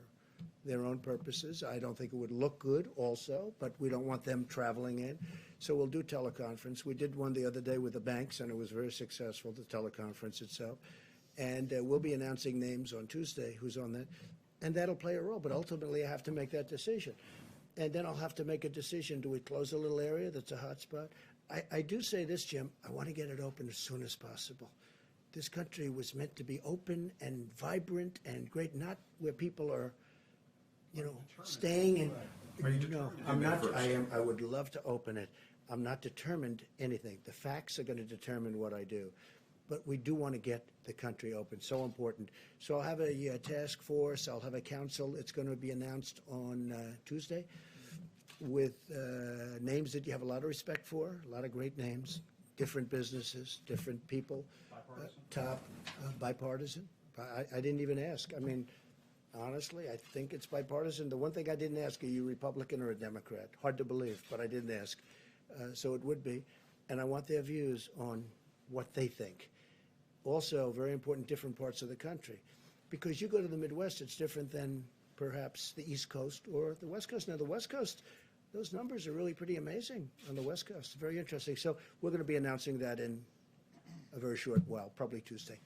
S6: their own purposes. I don't think it would look good also, but we don't want them traveling in. So we'll do teleconference. We did one the other day with the banks, and it was very successful, the teleconference itself. And we'll be announcing names on Tuesday who's on that. And that'll play a role, but ultimately I have to make that decision. And then I'll have to make a decision. Do we close a little area that's a hot spot? I do say this, Jim, I want to get it open as soon as possible. This country was meant to be open and vibrant and great, not where people are staying and, no, I'm not, I would love to open it. I'm not determined anything. The facts are going to determine what I do. But we do want to get the country open, so important. So I'll have a task force, I'll have a council. It's going to be announced on Tuesday with names that you have a lot of respect for, a lot of great names, different businesses, different people. Bipartisan. I didn't even ask. I mean, honestly, I think it's bipartisan. The one thing I didn't ask, are you Republican or a Democrat? Hard to believe, but I didn't ask. So it would be. And I want their views on what they think. also very important different parts of the country. Because you go to the Midwest, it's different than perhaps the East Coast or the West Coast. Now, the West Coast, those numbers are really pretty amazing on the West Coast. Very interesting. So we're going to be announcing that in a very short while, probably Tuesday.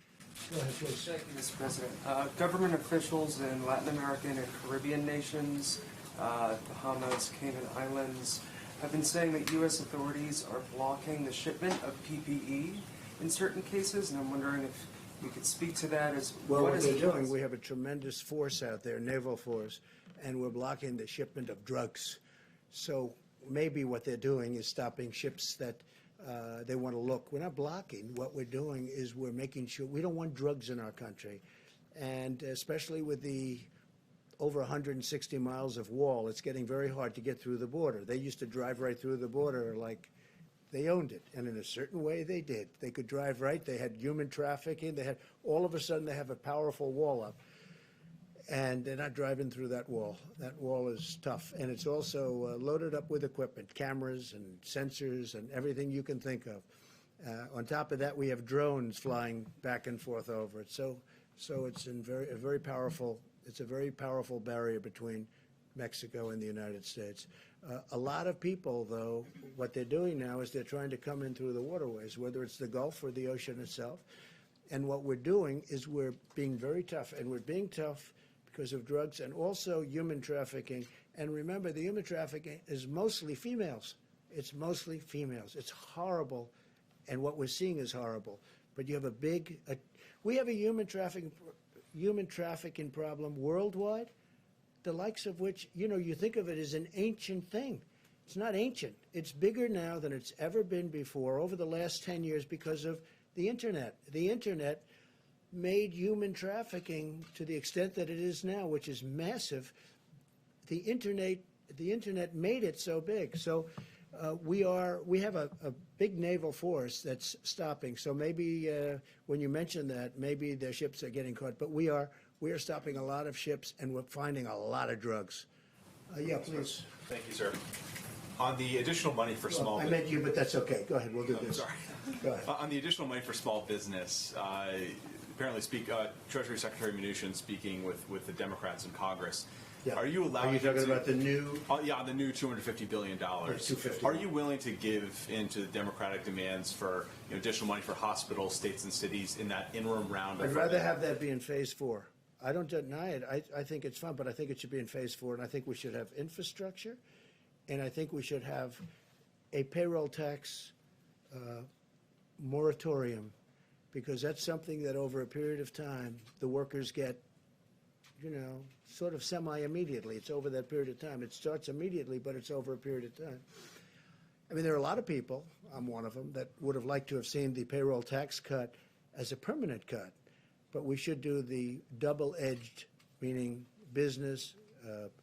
S6: Go ahead, please.
S20: Thank you, Mr. President. Government officials in Latin American and Caribbean nations, Bahamas, Cayman Islands, have been saying that U.S. authorities are blocking the shipment of PPE in certain cases, and I'm wondering if you could speak to that as
S6: well. What they're
S20: it
S6: doing, we have a tremendous force out there, naval force, and we're blocking the shipment of drugs. So maybe what they're doing is stopping ships that they want to look. We're not blocking. What we're doing is we're making sure we don't want drugs in our country, and especially with the over 160 miles of wall, it's getting very hard to get through the border. They used to drive right through the border like they owned it, and in a certain way they did. They could drive right. They had human trafficking. They had, all of a sudden they have a powerful wall up, and they're not driving through that wall. That wall is tough, and it's also loaded up with equipment, cameras and sensors and everything you can think of. On top of that, we have drones flying back and forth over it. So it's a very powerful. It's a very powerful barrier between Mexico and the United States. A lot of people, though, what they're doing now is they're trying to come in through the waterways, whether it's the Gulf or the ocean itself. And what we're doing is we're being very tough, and we're being tough because of drugs and also human trafficking. And remember, the human trafficking is mostly females. It's mostly females. It's horrible, and what we're seeing is horrible. But you have we have a human trafficking problem worldwide, the likes of which, you think of it as an ancient thing. It's not ancient. It's bigger now than it's ever been before over the last 10 years because of the Internet. The Internet made human trafficking to the extent that it is now, which is massive. The Internet made it so big. So we have a big naval force that's stopping. So maybe when you mention that, maybe their ships are getting caught. But we are stopping a lot of ships, and we're finding a lot of drugs. Yeah, please.
S3: Thank you, sir. On the additional money for small
S6: I meant you, but that's okay. Go ahead. We'll do this.
S3: Sorry.
S6: Go ahead.
S3: On the additional money for small business, apparently Treasury Secretary Mnuchin speaking with the Democrats in Congress.
S6: Yeah.
S3: Are you allowing?
S6: Are you talking about the new?
S3: The new $250 billion. Are you willing to give into the Democratic demands for additional money for hospitals, states, and cities in that interim round?
S6: I'd rather have that be in phase 4. I don't deny it. I think it's fun, but I think it should be in phase 4, and I think we should have infrastructure, and I think we should have a payroll tax moratorium, because that's something that over a period of time the workers get, sort of semi-immediately. It's over that period of time. It starts immediately, but it's over a period of time. I mean, there are a lot of people, I'm one of them, that would have liked to have seen the payroll tax cut as a permanent cut. But we should do the double-edged, meaning business,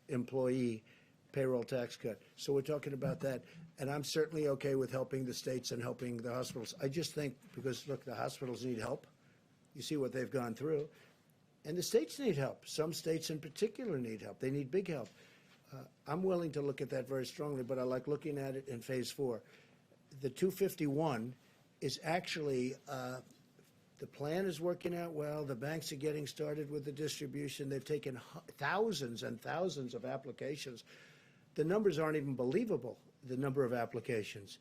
S6: employee, payroll tax cut. So we're talking about that. And I'm certainly okay with helping the states and helping the hospitals. I just think, because, look, the hospitals need help. You see what they've gone through. And the states need help. Some states in particular need help. They need big help. I'm willing to look at that very strongly, but I like looking at it in phase 4. The 251 is actually, the plan is working out well. The banks are getting started with the distribution. They've taken thousands and thousands of applications. The numbers aren't even believable, the number of applications.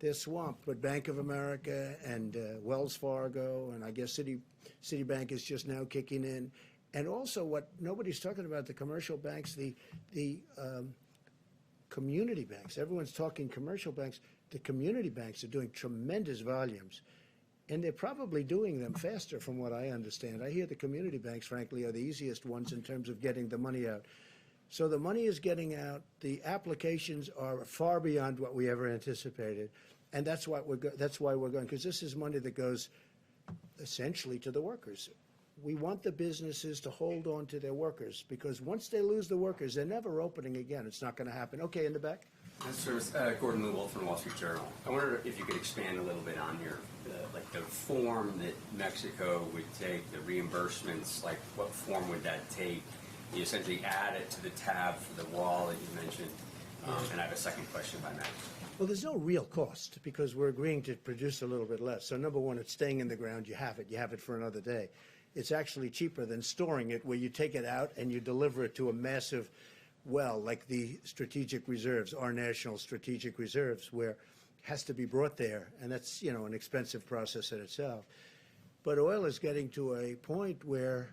S6: They're swamped, but Bank of America and Wells Fargo, and I guess Citibank is just now kicking in. And also what nobody's talking about, the commercial banks, the community banks. Everyone's talking commercial banks. The community banks are doing tremendous volumes. And they're probably doing them faster from what I understand. I hear the community banks, frankly, are the easiest ones in terms of getting the money out. So the money is getting out. The applications are far beyond what we ever anticipated. And that's why we're going, because this is money that goes essentially to the workers. We want the businesses to hold on to their workers, because once they lose the workers, they're never opening again. It's not going to happen. Okay, in the back.
S21: Gordon Lewald from the Wall Street Journal. I wonder if you could expand a little bit on the form that Mexico would take, the reimbursements, like what form would that take? You essentially add it to the tab for the wall that you mentioned. And I have a second question, if I may.
S6: Well, there's no real cost because we're agreeing to produce a little bit less. So number one, it's staying in the ground. You have it for another day. It's actually cheaper than storing it where you take it out and you deliver it to a massive well, like the strategic reserves, our national strategic reserves, where it has to be brought there. And that's, you know, an expensive process in itself. But oil is getting to a point where,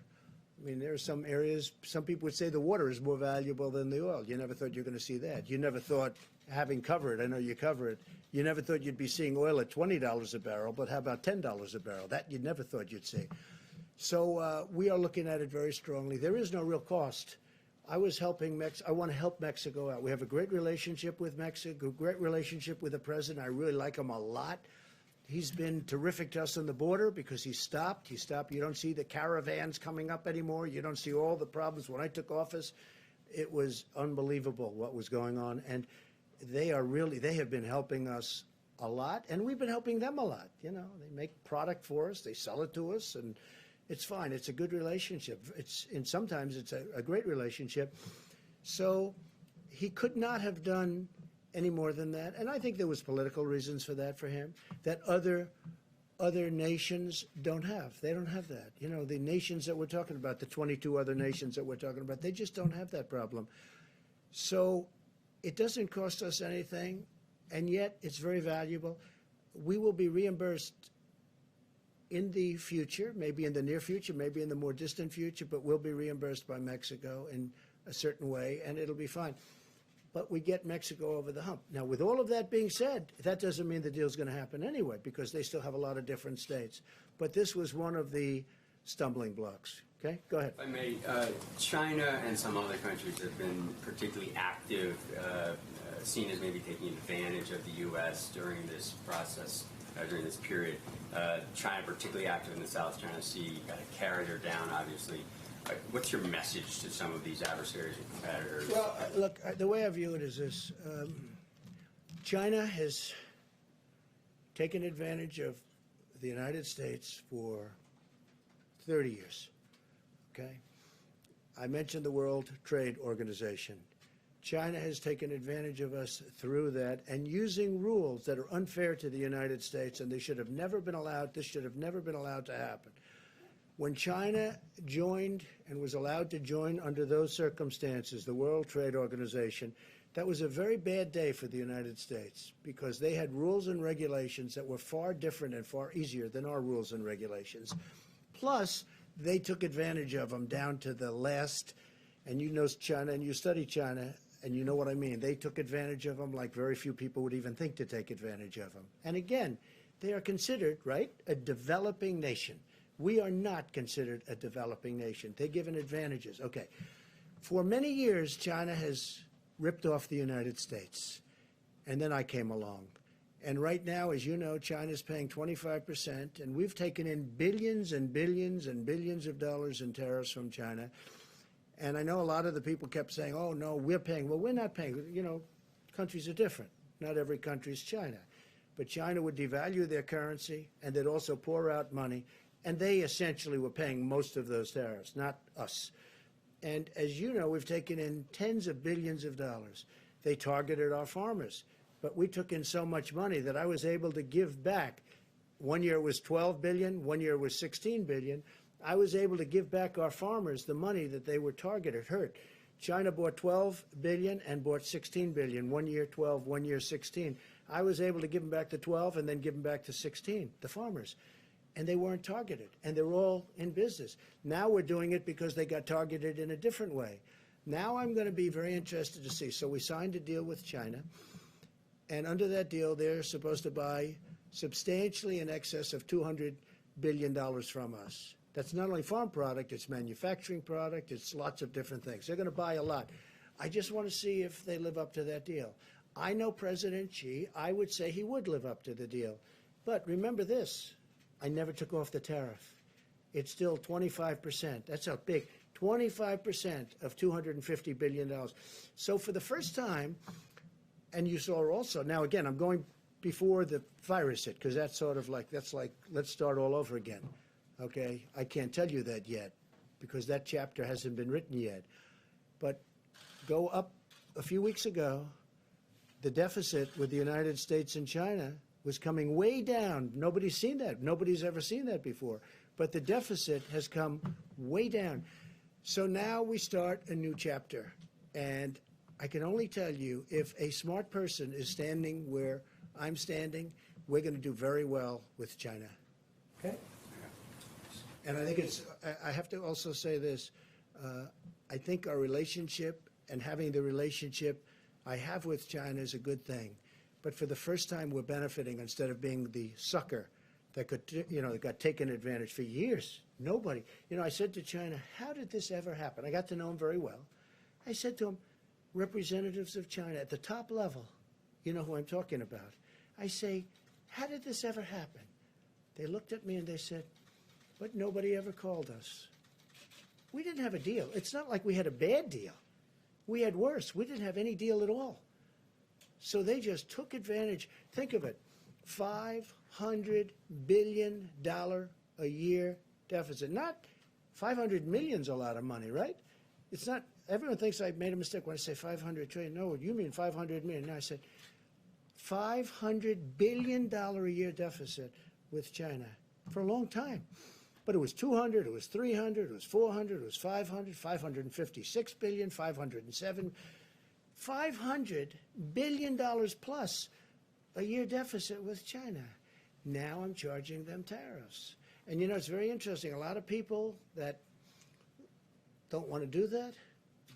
S6: I mean, there are some areas, some people would say the water is more valuable than the oil. You never thought you were going to see that. You never thought, having covered, I know you cover it, you never thought you'd be seeing oil at $20 a barrel, but how about $10 a barrel? That you never thought you'd see. So we are looking at it very strongly. There is no real cost. I was helping I want to help Mexico out. We have a great relationship with Mexico, great relationship with the president. I really like him a lot. He's been terrific to us on the border because he stopped. You don't see the caravans coming up anymore. You don't see all the problems. When I took office, it was unbelievable what was going on. And they have been helping us a lot, and we've been helping them a lot. You know, they make product for us, they sell it to us, and it's fine. It's a good relationship. And sometimes it's a great relationship. So he could not have done any more than that. And I think there was political reasons for that for him that other nations don't have. They don't have that. You know, the nations that we're talking about, the 22 other nations that we're talking about, they just don't have that problem. So it doesn't cost us anything, and yet it's very valuable. We will be reimbursed in the future, maybe in the near future, maybe in the more distant future, but we'll be reimbursed by Mexico in a certain way, and it'll be fine. But we get Mexico over the hump. Now, with all of that being said, that doesn't mean the deal's going to happen anyway, because they still have a lot of different states. But this was one of the stumbling blocks. Okay, go ahead.
S21: If I may, China and some other countries have been particularly active, seen as maybe taking advantage of the U.S. during this process, during this period. China particularly active in the South China Sea, got a carrier down, obviously. What's your message to some of these adversaries and competitors?
S6: Well, look, the way I view it is this. China has taken advantage of the United States for 30 years, okay? I mentioned the World Trade Organization. China has taken advantage of us through that and using rules that are unfair to the United States, and they should have never been allowed, this should have never been allowed to happen. When China joined and was allowed to join under those circumstances, the World Trade Organization, that was a very bad day for the United States because they had rules and regulations that were far different and far easier than our rules and regulations. Plus, they took advantage of them down to the last, and you know China and you study China, and you know what I mean. They took advantage of them like very few people would even think to take advantage of them. And again, they are considered, right, a developing nation. We are not considered a developing nation. They're given advantages. Okay. For many years, China has ripped off the United States. And then I came along. And right now, as you know, China's paying 25%, and we've taken in billions and billions and billions of dollars in tariffs from China. And I know a lot of the people kept saying, oh, no, we're paying. Well, we're not paying. You know, countries are different. Not every country is China. But China would devalue their currency, and they'd also pour out money. And they essentially were paying most of those tariffs, not us. And as you know, we've taken in tens of billions of dollars. They targeted our farmers. But we took in so much money that I was able to give back. 1 year it was 12 billion, 1 year it was 16 billion. I was able to give back our farmers the money that they were targeted, hurt. China bought 12 billion and bought 16 billion. 1 year 12, 1 year 16. I was able to give them back the 12 and then give them back to 16, the farmers. And they weren't targeted, and they're all in business. Now we're doing it because they got targeted in a different way. Now I'm going to be very interested to see. So we signed a deal with China, and under that deal, they're supposed to buy substantially in excess of $200 billion from us. That's not only farm product, it's manufacturing product, it's lots of different things. They're going to buy a lot. I just want to see if they live up to that deal. I know President Xi, I would say he would live up to the deal. But remember this. I never took off the tariff. It's still 25%. That's a big 25% of $250 billion. So for the first time, and you saw also, now again, I'm going before the virus hit, because that's sort of like, let's start all over again. Okay? I can't tell you that yet, because that chapter hasn't been written yet. But go up a few weeks ago, the deficit with the United States and China was coming way down. Nobody's seen that. Nobody's ever seen that before. But the deficit has come way down. So now we start a new chapter. And I can only tell you, if a smart person is standing where I'm standing, we're going to do very well with China. Okay? And I think I have to also say this. I think our relationship and having the relationship I have with China is a good thing. But for the first time, we're benefiting instead of being the sucker that that got taken advantage for years. Nobody. I said to China, how did this ever happen? I got to know him very well. I said to him, representatives of China at the top level, you know who I'm talking about. I say, how did this ever happen? They looked at me and they said, but nobody ever called us. We didn't have a deal. It's not like we had a bad deal. We had worse. We didn't have any deal at all. So they just took advantage. Think of it, $500 billion a year deficit. Not 500 million's a lot of money, right? It's not. Everyone thinks I made a mistake when I say 500 trillion. No, you mean 500 million. No, I said $500 billion a year deficit with China for a long time. But it was 200, it was 300, it was 400, it was 500, 556 billion, 507, $500 billion plus a year deficit with China. Now I'm charging them tariffs. And it's very interesting. A lot of people that don't want to do that,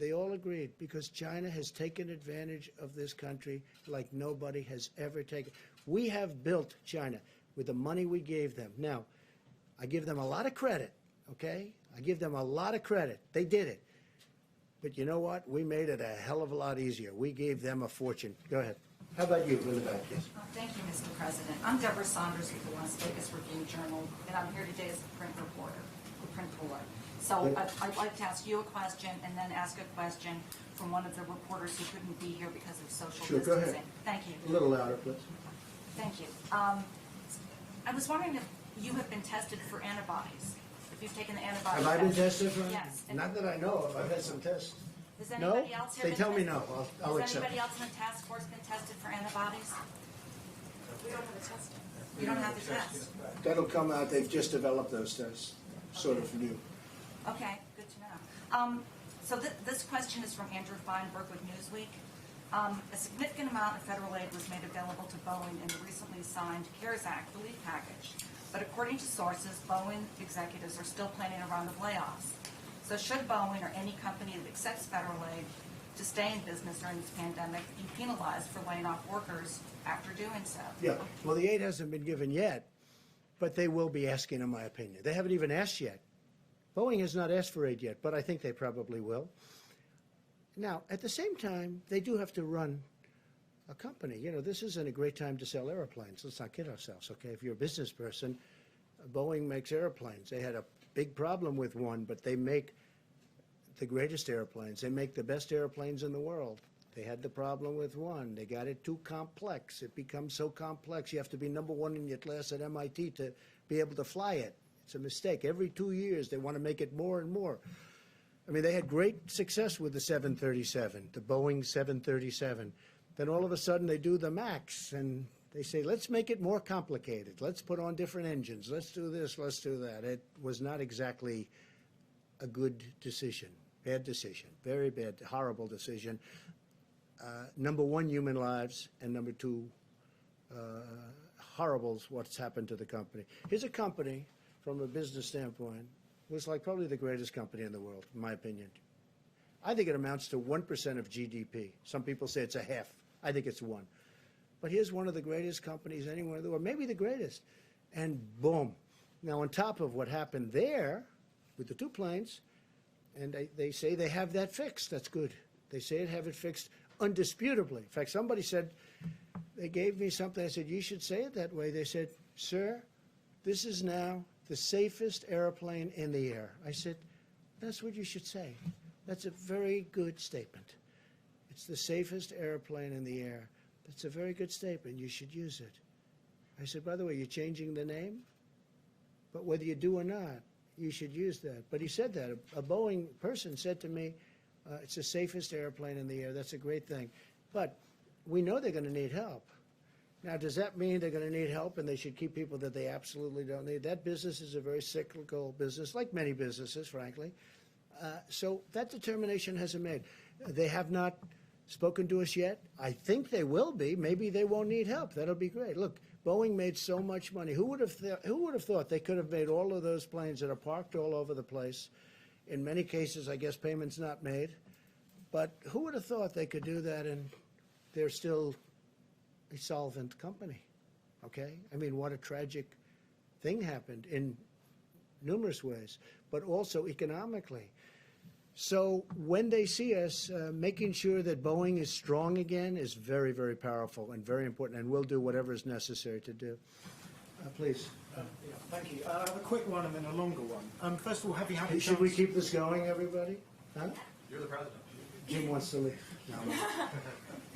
S6: they all agreed because China has taken advantage of this country like nobody has ever taken. We have built China with the money we gave them. Now, I give them a lot of credit, okay? I give them a lot of credit. They did it. But you know what? We made it a hell of a lot easier. We gave them a fortune. Go ahead. How about you in the back? Yes.
S1: Thank you, Mr. President. I'm Deborah Saunders with the Las Vegas Review-Journal, and I'm here today as a print reporter, print board. So I'd like to ask you a question and then ask a question from one of the reporters who couldn't be here because of social
S6: Sure, go
S1: distancing.
S6: ahead.
S1: Thank you.
S6: A little louder, please.
S1: Thank you. I was wondering if you have been tested for antibodies, if you've taken the antibody
S6: Have I been
S1: test.
S6: tested for?
S1: Yes. And
S6: Not that I know of. I've had some tests.
S1: Has anybody
S6: No?
S1: else here
S6: They
S1: been
S6: tell me
S1: tested?
S6: no. I'll
S1: Has
S6: accept
S1: anybody
S6: it.
S1: else in the task force been tested for antibodies?
S5: We don't have a test.
S1: You don't have the test?
S6: That'll come out. They've just developed those tests, sort of new.
S1: Okay, good to know. So this question is from Andrew Feinberg with Newsweek. A significant amount of federal aid was made available to Boeing in the recently signed CARES Act relief package. But according to sources, Boeing executives are still planning a round of layoffs. So should Boeing or any company that accepts federal aid to stay in business during this pandemic be penalized for laying off workers after doing so?
S6: Yeah. Well, the aid hasn't been given yet, but they will be asking, in my opinion. They haven't even asked yet. Boeing has not asked for aid yet, but I think they probably will. Now, at the same time, they do have to run a company. This isn't a great time to sell airplanes. Let's not kid ourselves, okay? If you're a business person, Boeing makes airplanes. They had a big problem with one, but they make the greatest airplanes. They make the best airplanes in the world. They had the problem with one. They got it too complex. It becomes so complex. You have to be number one in your class at MIT to be able to fly it. It's a mistake. Every 2 years, they want to make it more and more. I mean, they had great success with the 737, the Boeing 737. Then all of a sudden, they do the MAX, and they say, let's make it more complicated. Let's put on different engines. Let's do this. Let's do that. It was not exactly a good decision. Bad decision. Very bad, horrible decision. Number one, human lives, and number two, horrible what's happened to the company. Here's a company, from a business standpoint, was like probably the greatest company in the world, in my opinion. I think it amounts to 1% of GDP. Some people say it's a half. I think it's 1. But here's one of the greatest companies anywhere in the world, maybe the greatest. And boom. Now, on top of what happened there with the 2 planes, and they say they have that fixed. That's good. They say they have it fixed undisputably. In fact, somebody said, they gave me something. I said, you should say it that way. They said, sir, this is now the safest airplane in the air. I said, that's what you should say. That's a very good statement. It's the safest airplane in the air. That's a very good statement. You should use it. I said, by the way, you're changing the name? But whether you do or not, you should use that. But he said that. A Boeing person said to me, it's the safest airplane in the air. That's a great thing. But we know they're going to need help. Now, does that mean they're going to need help and they should keep people that they absolutely don't need? That business is a very cyclical business, like many businesses, frankly. So that determination hasn't made. They have not spoken to us yet. I think they will be. Maybe they won't need help. That'll be great. Look, Boeing made so much money. Who would have thought they could have made all of those planes that are parked all over the place? In many cases, I guess payments not made. But who would have thought they could do that and they're still a solvent company? Okay? I mean, what a tragic thing happened in numerous ways, but also economically. So when they see us, making sure that Boeing is strong again is very, very powerful and very important, and we'll do whatever is necessary to do. Please.
S2: Yeah, thank you. I have a quick one and then a longer one. First of all, have you had a chance...
S6: Should we keep this going, everybody? Huh?
S19: You're the president.
S6: Jim wants to leave. No.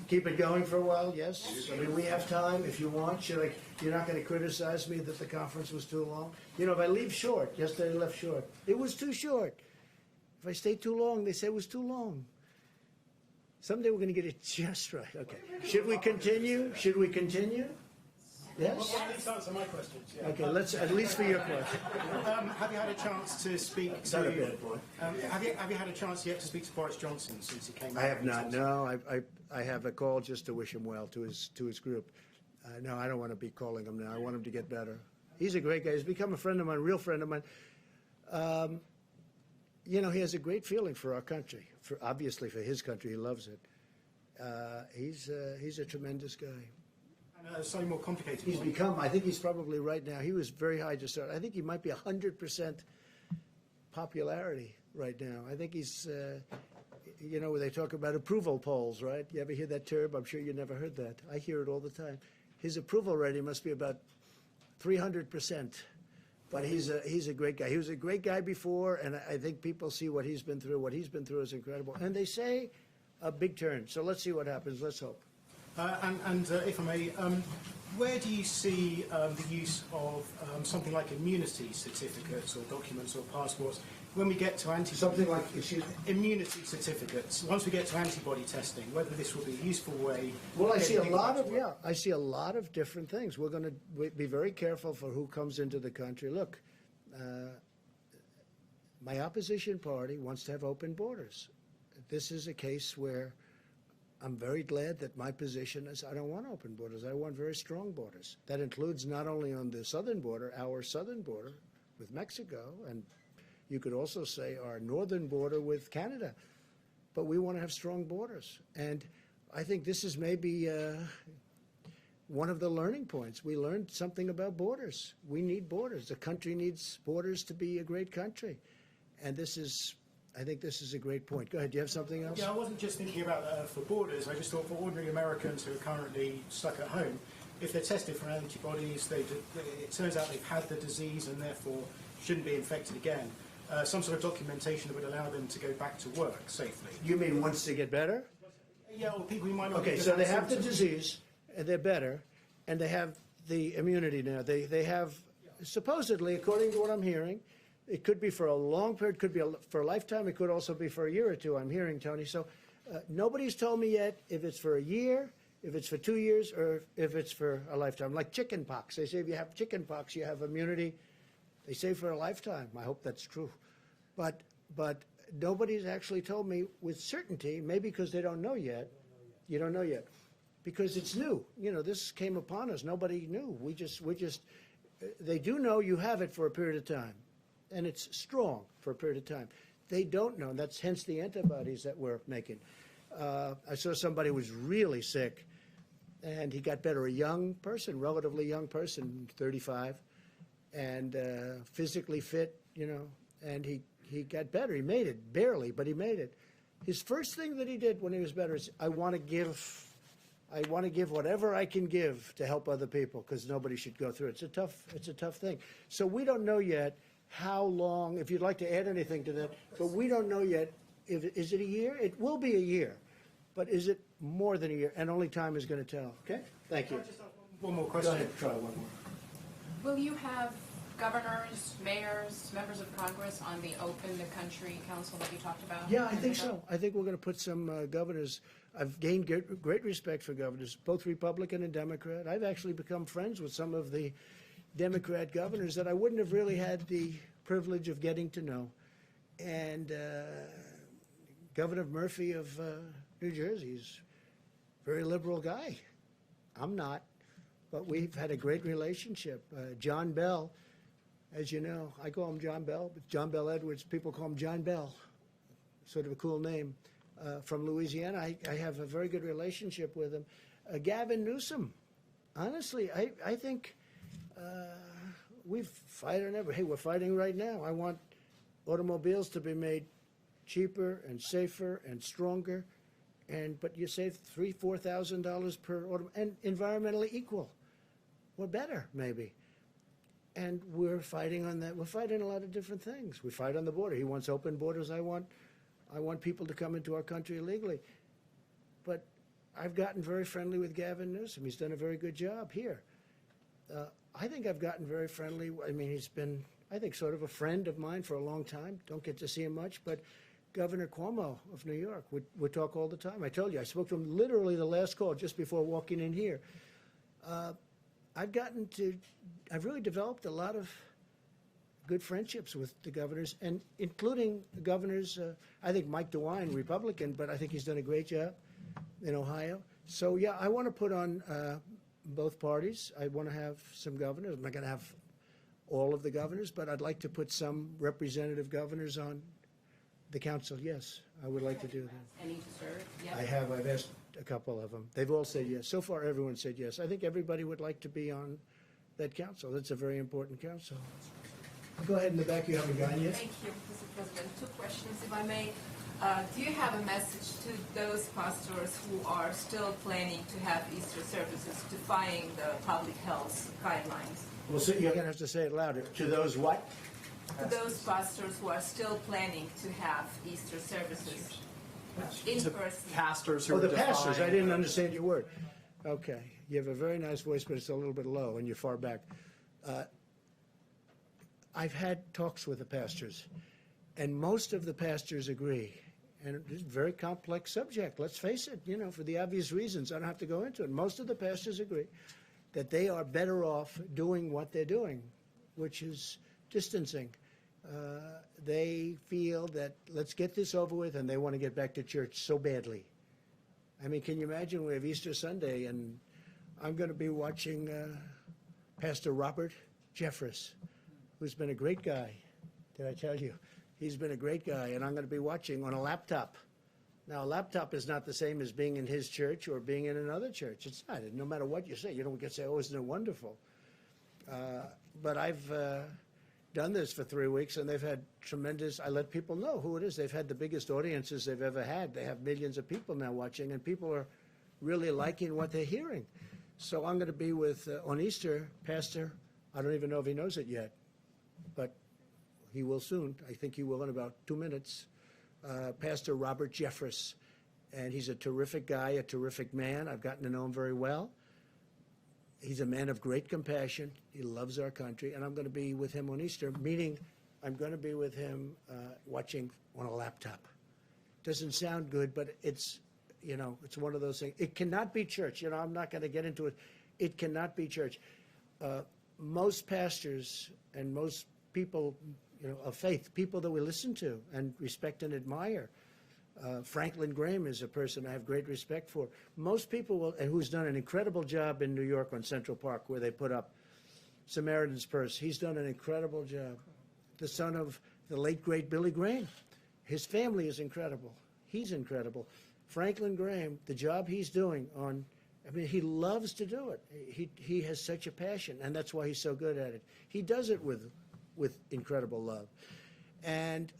S6: Keep it going for a while, yes? I mean, we have time if you want. You're not going to criticize me that the conference was too long? You know, if I leave short, yesterday I left short. It was too short. If I stay too long, they say it was too long. Someday we're going to get it just right. Okay. Should we continue? Should we continue? Yes?
S2: Well, at least answer my questions. Yeah.
S6: Okay, let's, at least for your question.
S2: Have you had a chance to speak to...
S6: Not a bad boy.
S2: Have you had a chance yet to speak to Boris Johnson since he came
S6: I have not. No, I have a call just to wish him well to his group. No, I don't want to be calling him now. I want him to get better. He's a great guy. He's become a friend of mine, a real friend of mine. You know, he has a great feeling for our country. Obviously, for his country, he loves it. He's a tremendous guy.
S2: And slightly more complicated.
S6: He's become, I think he's probably right now, he was very high to start. I think he might be 100% popularity right now. I think he's, you know, they talk about approval polls, right? You ever hear that term? I'm sure you never heard that. I hear it all the time. His approval rating must be about 300%. But he's a great guy. He was a great guy before, and I think people see what he's been through. What he's been through is incredible. And they say a big turn. So let's see what happens. Let's hope.
S2: If I may, where do you see the use of something like immunity certificates or documents or passports when we get to antibody...
S6: Something like, excuse me?
S2: Immunity certificates. Once we get to antibody testing, whether this will be a useful way...
S6: Well, I see a lot of, yeah, I see a lot of different things. We're going to be very careful for who comes into the country. Look, my opposition party wants to have open borders. This is a case where I'm very glad that my position is I don't want open borders. I want very strong borders. That includes not only on the southern border, our southern border with Mexico, and you could also say our northern border with Canada. But we want to have strong borders. And I think this is maybe one of the learning points. We learned something about borders. We need borders. The country needs borders to be a great country. And this is... I think this is a great point. Go ahead. Do you have something else?
S2: Yeah, I wasn't just thinking about for borders. I just thought for ordinary Americans who are currently stuck at home, if they're tested for antibodies, it turns out they've had the disease and therefore shouldn't be infected again. Some sort of documentation that would allow them to go back to work safely.
S6: You mean once they get better?
S2: Yeah, or people who might not...
S6: Okay, so they have the disease, and they're better, and they have the immunity now. They have, supposedly, according to what I'm hearing, it could be for a long period, could be for a lifetime, it could also be for a year or two, I'm hearing, Tony. So nobody's told me yet if it's for a year, if it's for 2 years, or if it's for a lifetime. Like chicken pox. They say if you have chicken pox, you have immunity, they say for a lifetime. I hope that's true. But nobody's actually told me with certainty, maybe because they don't know yet. You don't know yet. Because it's new. You know, this came upon us. Nobody knew. They do know you have it for a period of time. And it's strong for a period of time. They don't know, and that's hence the antibodies that we're making. I saw somebody who was really sick, and he got better, a young person, relatively young person, 35, and physically fit, you know, and he got better. He made it, barely, but he made it. His first thing that he did when he was better is, I want to give whatever I can give to help other people, because nobody should go through it. It's a tough thing. So we don't know yet how long, if you'd like to add anything to that, but we don't know yet, is it a year? It will be a year, but is it more than a year? And only time is going to tell, okay? Thank you.
S2: One more question.
S6: Go ahead, try one more.
S17: Will you have governors, mayors, members of Congress on the Open the Country Council that you talked about?
S6: Yeah, I think so. I think we're going to put some governors. I've gained great respect for governors, both Republican and Democrat. I've actually become friends with some of the Democrat governors that I wouldn't have really had the privilege of getting to know. And Governor Murphy of New Jersey is a very liberal guy. I'm not, but we've had a great relationship. John Bell, as you know, I call him John Bell, but John Bell Edwards, people call him John Bell, sort of a cool name. From Louisiana, I have a very good relationship with him. Gavin Newsom, honestly, I think we've fight or never. Hey, we're fighting right now. I want automobiles to be made cheaper and safer and stronger, but you save $3,000-4,000 per auto, and environmentally equal, or better maybe. And we're fighting on that. We're fighting a lot of different things. We fight on the border. He wants open borders. I want people to come into our country illegally. But I've gotten very friendly with Gavin Newsom. He's done a very good job here. I think I've gotten very friendly. I mean, he's been, I think, sort of a friend of mine for a long time. Don't get to see him much, but Governor Cuomo of New York, we talk all the time. I told you, I spoke to him literally the last call just before walking in here. I've really developed a lot of good friendships with the governors, and including the governors. I think Mike DeWine, Republican, but I think he's done a great job in Ohio. So yeah, I want to put on both parties. I want to have some governors. I'm not going to have all of the governors, but I'd like to put some representative governors on the council. Yes, I would like to do that.
S17: Any to serve? Yes.
S6: I have. I've asked a couple of them. They've all said yes. So far, everyone said yes. I think everybody would like to be on that council. That's a very important council. Go ahead in the back. You haven't gone yet.
S4: Thank you, Mr. President. Two questions, if I may. Do you have a message to those pastors who are still planning to have Easter services, defying the public health guidelines?
S6: Well, so you're going to have to say it louder. To those what?
S4: To those pastors who are still planning to have Easter services in person.
S19: Pastors who
S6: Oh,
S19: are
S6: the pastors. I
S19: defying-
S6: didn't understand your word. Okay. You have a very nice voice, but it's a little bit low, and you're far back. I've had talks with the pastors, and most of the pastors agree. And it's a very complex subject, let's face it, for the obvious reasons. I don't have to go into it. Most of the pastors agree that they are better off doing what they're doing, which is distancing. They feel that let's get this over with, and they want to get back to church so badly. I mean, can you imagine we have Easter Sunday, and I'm going to be watching Pastor Robert Jeffress, who's been a great guy. Did I tell you? He's been a great guy, and I'm going to be watching on a laptop. Now, a laptop is not the same as being in his church or being in another church. It's not. No matter what you say, you don't get to say, oh, isn't it wonderful? But I've done this for 3 weeks, and they've had tremendous, I let people know who it is. They've had the biggest audiences they've ever had. They have millions of people now watching, and people are really liking what they're hearing. So I'm going to be with, on Easter, Pastor, I don't even know if he knows it yet, but he will soon. I think he will in about 2 minutes. Pastor Robert Jeffress, and he's a terrific guy, a terrific man. I've gotten to know him very well. He's a man of great compassion. He loves our country, and I'm going to be with him on Easter, meaning I'm going to be with him watching on a laptop. Doesn't sound good, but it's, it's one of those things. It cannot be church. I'm not going to get into it. It cannot be church. Most pastors and most people, of faith, people that we listen to and respect and admire. Franklin Graham is a person I have great respect for. Most people will, and who's done an incredible job in New York on Central Park, where they put up Samaritan's Purse. He's done an incredible job. The son of the late, great Billy Graham. His family is incredible. He's incredible. Franklin Graham, the job he's doing he loves to do it. He has such a passion, and that's why he's so good at it. He does it with incredible love. And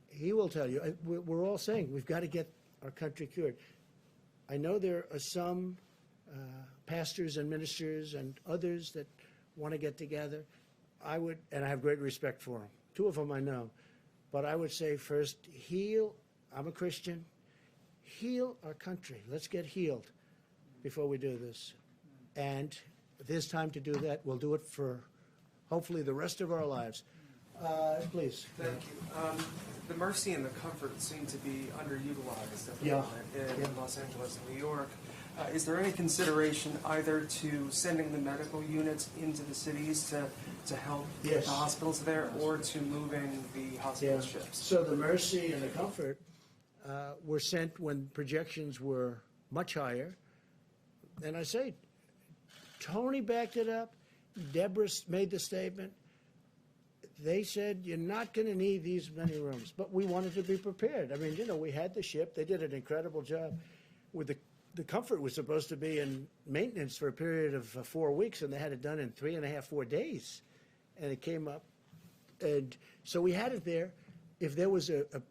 S6: he will tell you, we're all saying we've got to get our country cured. I know there are some pastors and ministers and others that want to get together. And I have great respect for them. Two of them I know. But I would say first, I'm a Christian, heal our country. Let's get healed before we do this. And if there's time to do that, we'll do it for hopefully the rest of our lives. Please.
S20: Thank you. The Mercy and the Comfort seem to be underutilized at the
S6: Yeah.
S20: moment in Los Angeles and New York. Is there any consideration either to sending the medical units into the cities to help
S6: Yes.
S20: the hospitals there, or to moving the hospital ships?
S6: So the Mercy and the Comfort were sent when projections were much higher. And I say, Tony backed it up. Deborah made the statement. They said, you're not going to need these many rooms. But we wanted to be prepared. I mean, you know, we had the ship. They did an incredible job. With the Comfort was supposed to be in maintenance for a period of 4 weeks, and they had it done in 3.5, 4 days. And it came up. And so we had it there. If there was a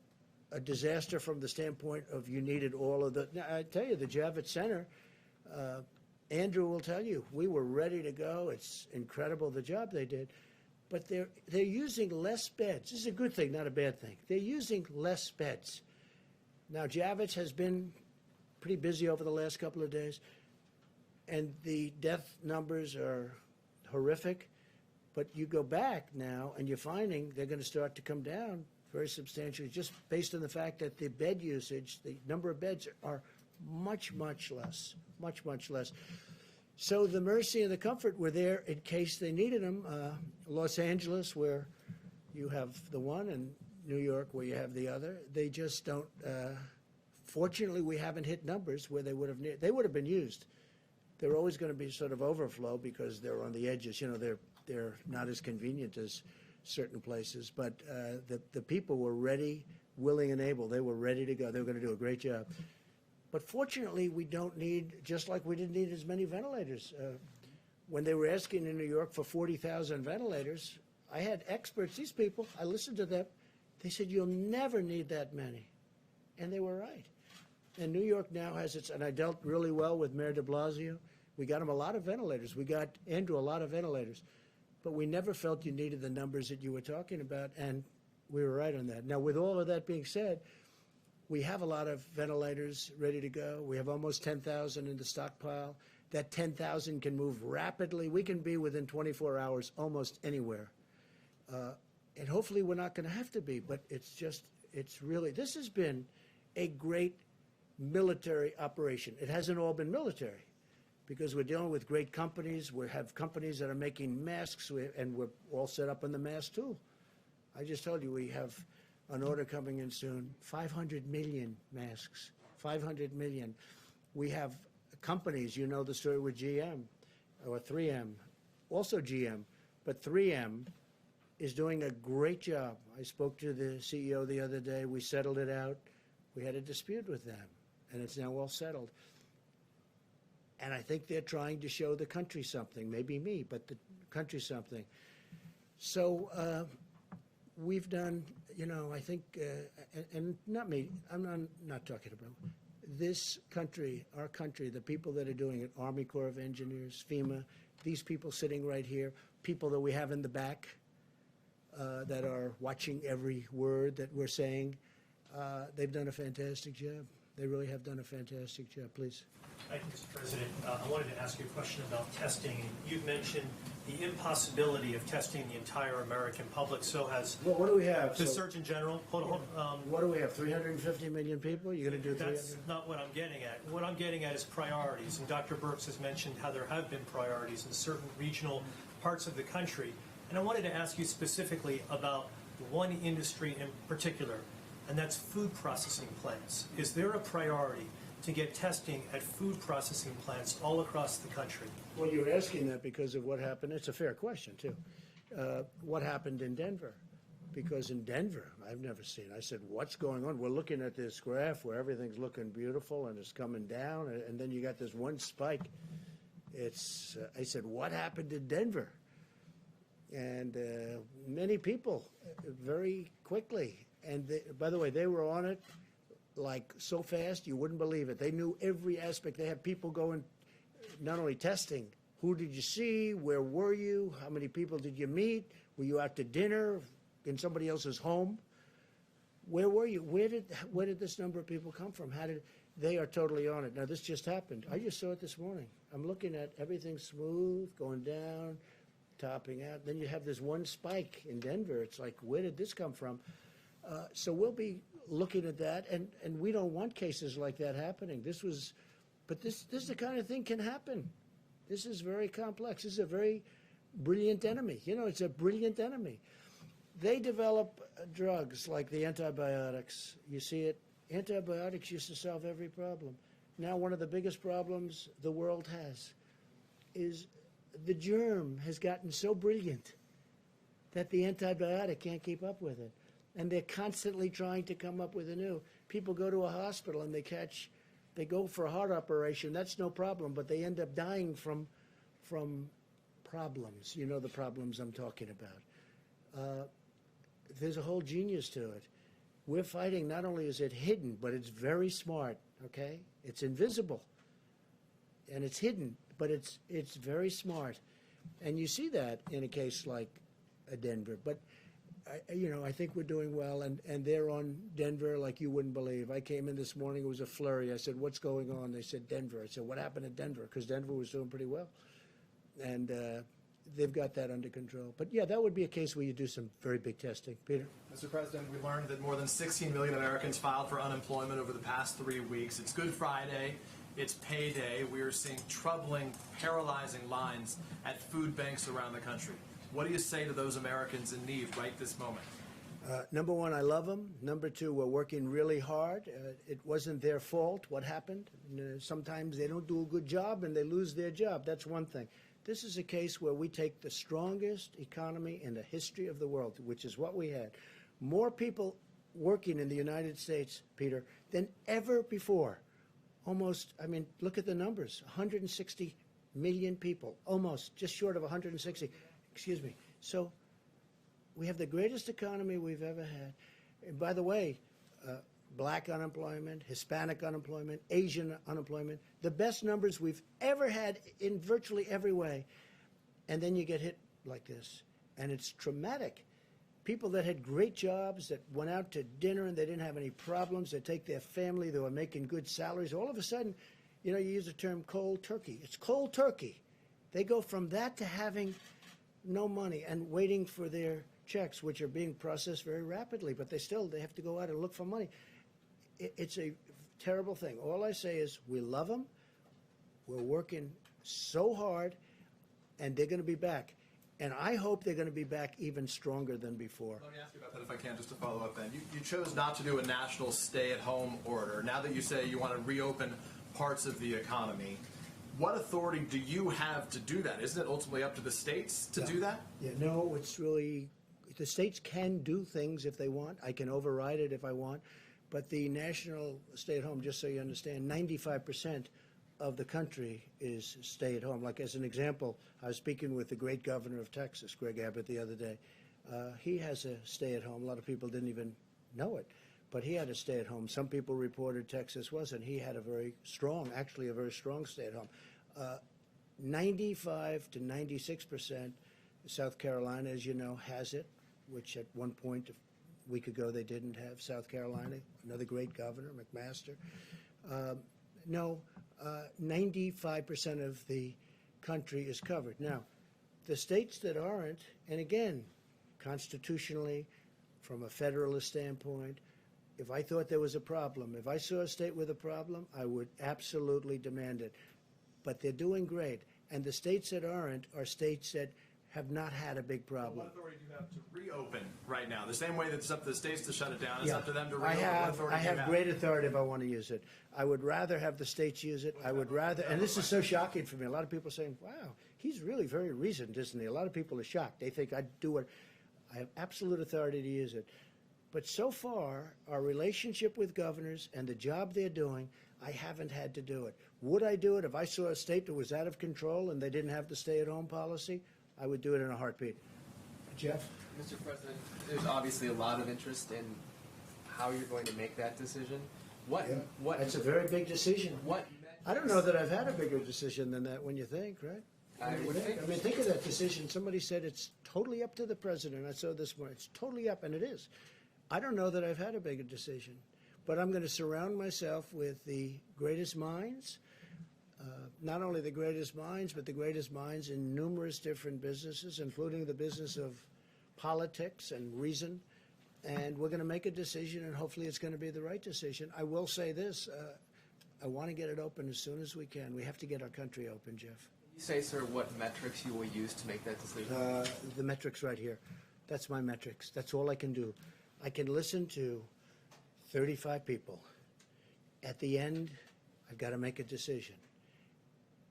S6: disaster from the standpoint of you needed all of the, now, I tell you, the Javits Center, Andrew will tell you, we were ready to go. It's incredible the job they did. But they're using less beds. This is a good thing, not a bad thing. They're using less beds. Now, Javits has been pretty busy over the last couple of days, and the death numbers are horrific. But you go back now, and you're finding they're going to start to come down very substantially, just based on the fact that the bed usage, the number of beds are much, much less, much, much less. So the Mercy and the Comfort were there in case they needed them. Los Angeles, where you have the one, and New York, where you have the other. They just don't. Fortunately, we haven't hit numbers where they would have been used. They're always going to be sort of overflow because they're on the edges. You know, they're not as convenient as certain places. But the people were ready, willing, and able. They were ready to go. They were going to do a great job. But fortunately, we don't need, just like we didn't need as many ventilators. When they were asking in New York for 40,000 ventilators, I had experts, these people, I listened to them. They said, you'll never need that many. And they were right. And New York now has its, and I dealt really well with Mayor de Blasio. We got him a lot of ventilators. We got Andrew a lot of ventilators. But we never felt you needed the numbers that you were talking about, and we were right on that. Now, with all of that being said, we have a lot of ventilators ready to go. We have almost 10,000 in the stockpile. That 10,000 can move rapidly. We can be within 24 hours almost anywhere. And hopefully we're not going to have to be, but it's really, this has been a great military operation. It hasn't all been military because we're dealing with great companies. We have companies that are making masks, and we're all set up on the mask tool. I just told you we have an order coming in soon, 500 million masks, 500 million. We have companies, you know the story with GM or 3M, also GM, but 3M is doing a great job. I spoke to the CEO the other day. We settled it out. We had a dispute with them, and it's now all settled. And I think they're trying to show the country something, maybe me, but the country something. So we've done, you know, I think, and not me, I'm not talking about this country, our country, the people that are doing it, Army Corps of Engineers, FEMA, these people sitting right here, people that we have in the back that are watching every word that we're saying, they've done a fantastic job. They really have done a fantastic job. Please.
S15: Thank you, Mr. President. I wanted to ask you a question about testing. You've mentioned the impossibility of testing the entire American public. So has
S6: what do we have?
S15: The Surgeon General. Hold on.
S6: What do we have? 350 million people? You're going to do 300?
S15: That's not what I'm getting at. What I'm getting at is priorities. And Dr. Birx has mentioned how there have been priorities in certain regional parts of the country. And I wanted to ask you specifically about one industry in particular, and that's food processing plants. Is there a priority to get testing at food processing plants all across the country?
S6: Well, you're asking that because of what happened. It's a fair question, too. What happened in Denver? Because in Denver, I've never seen. I said, what's going on? We're looking at this graph where everything's looking beautiful and it's coming down, and then you got this one spike. It's. I said, what happened in Denver? And many people, very quickly. And by the way, they were on it like so fast you wouldn't believe it. They knew every aspect. They had people going, not only testing, who did you see, where were you, how many people did you meet, were you out to dinner in somebody else's home, where were you, where did this number of people come from, they are totally on it. Now this just happened. I just saw it this morning. I'm looking at everything smooth, going down, topping out. Then you have this one spike in Denver. It's like, where did this come from? So we'll be looking at that, and we don't want cases like that happening. But this is the kind of thing can happen. This is very complex. This is a very brilliant enemy. You know, it's a brilliant enemy. They develop drugs like the antibiotics. You see it. Antibiotics used to solve every problem. Now one of the biggest problems the world has is the germ has gotten so brilliant that the antibiotic can't keep up with it. And they're constantly trying to come up with a new. People go to a hospital and they go for a heart operation. That's no problem, but they end up dying from problems. You know the problems I'm talking about. There's a whole genius to it. We're fighting, not only is it hidden, but it's very smart, okay? It's invisible, and it's hidden, but it's very smart. And you see that in a case like Denver. But, I think we're doing well, and they're on Denver like you wouldn't believe. I came in this morning, it was a flurry. I said, what's going on? They said, Denver. I said, what happened at Denver? Because Denver was doing pretty well. And they've got that under control. But, yeah, that would be a case where you do some very big testing. Peter?
S19: Mr. President, we learned that more than 16 million Americans filed for unemployment over the past 3 weeks. It's Good Friday. It's payday. We are seeing troubling, paralyzing lines at food banks around the country. What do you say to those Americans in need right this moment?
S6: Number one, I love them. Number two, we're working really hard. It wasn't their fault what happened. Sometimes they don't do a good job and they lose their job. That's one thing. This is a case where we take the strongest economy in the history of the world, which is what we had. More people working in the United States, Peter, than ever before. Almost, look at the numbers. 160 million people, almost, just short of 160. Excuse me. So we have the greatest economy we've ever had. And by the way, black unemployment, Hispanic unemployment, Asian unemployment, the best numbers we've ever had in virtually every way. And then you get hit like this. And it's traumatic. People that had great jobs, that went out to dinner and they didn't have any problems, they take their family, they were making good salaries, all of a sudden, you use the term cold turkey. It's cold turkey. They go from that to having no money and waiting for their checks, which are being processed very rapidly, but they have to go out and look for money. It's a terrible thing. All I say is we love them. We're working so hard, and they're going to be back. And I hope they're going to be back even stronger than before.
S19: Let me ask you about that if I can, just to follow up then. You chose not to do a national stay-at-home order. Now that you say you want to reopen parts of the economy, what authority do you have to do that? Isn't it ultimately up to the states to do that?
S6: Yeah, no, it's really, the states can do things if they want. I can override it if I want. But the national stay-at-home, just so you understand, 95% of the country is stay-at-home. Like as an example, I was speaking with the great governor of Texas, Greg Abbott, the other day. He has a stay-at-home. A lot of people didn't even know it. But he had a stay-at-home. Some people reported Texas wasn't. He had a very strong stay-at-home. 95 to 96%, South Carolina, as you know, has it, which at one point, a week ago, they didn't have. South Carolina, another great governor, McMaster. 95% of the country is covered. Now, the states that aren't, and again, constitutionally, from a federalist standpoint, if I thought there was a problem, if I saw a state with a problem, I would absolutely demand it. But they're doing great. And the states that aren't are states that have not had a big problem.
S19: What authority do you have to reopen right now? The same way that it's up to the states to shut it down, it's up to them to reopen.
S6: I have great authority if I want to use it. I would rather have the states use it. I would rather, and this is so shocking for me. A lot of people are saying, wow, he's really very reasoned, isn't he? A lot of people are shocked. They think I'd do it. I have absolute authority to use it. But so far, our relationship with governors and the job they're doing, I haven't had to do it. Would I do it if I saw a state that was out of control and they didn't have the stay-at-home policy? I would do it in a heartbeat. Jeff?
S12: Mr. President, there's obviously a lot of interest in how you're going to make that decision.
S6: It's a very big decision. I don't know that I've had a bigger decision than that when you think, right?
S12: I would think.
S6: I mean, think of that decision. Somebody said it's totally up to the president. I saw this morning. It's totally up, and it is. I don't know that I've had a bigger decision, but I'm going to surround myself with the greatest minds. not only the greatest minds, but the greatest minds in numerous different businesses, including the business of politics and reason. And we're going to make a decision, and hopefully it's going to be the right decision. I will say this. I want to get it open as soon as we can. We have to get our country open, Jeff.
S12: Can you say, sir, what metrics you will use to make that decision?
S6: The metrics right here. That's my metrics. That's all I can do. I can listen to 35 people. At the end, I've got to make a decision.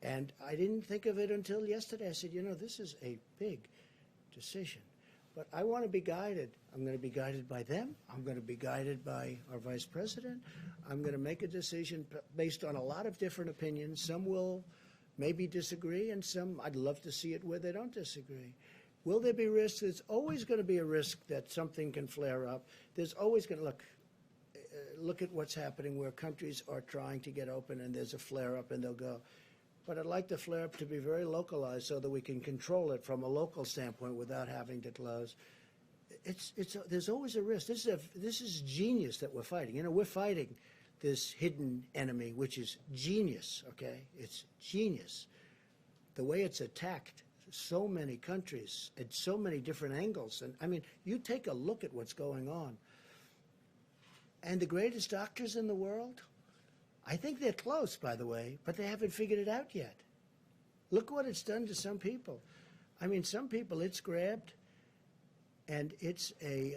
S6: And I didn't think of it until yesterday. I said, you know, this is a big decision. But I want to be guided. I'm going to be guided by them. I'm going to be guided by our vice president. I'm going to make a decision based on a lot of different opinions. Some will maybe disagree, and some I'd love to see it where they don't disagree. Will there be risks? There's always going to be a risk that something can flare up. There's always going to look at what's happening where countries are trying to get open and there's a flare up and they'll go. But I'd like the flare up to be very localized so that we can control it from a local standpoint without having to close. There's always a risk. This is genius that we're fighting. You know, we're fighting this hidden enemy, which is genius, okay? It's genius. The way it's attacked so many countries at so many different angles. And I mean, you take a look at what's going on. And the greatest doctors in the world, I think they're close, by the way, but they haven't figured it out yet. Look what it's done to some people. I mean, some people it's grabbed, and it's a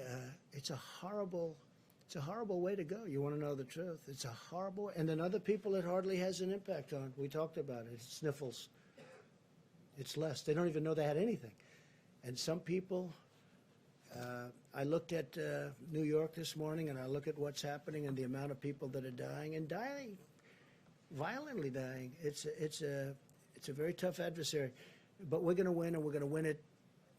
S6: horrible way to go. You want to know the truth? It's a horrible, and then other people it hardly has an impact on. We talked about it. It's sniffles. It's less. They don't even know they had anything. And some people, I looked at New York this morning, and I look at what's happening and the amount of people that are dying, and dying, violently dying. It's a very tough adversary, but we're going to win, and we're going to win it.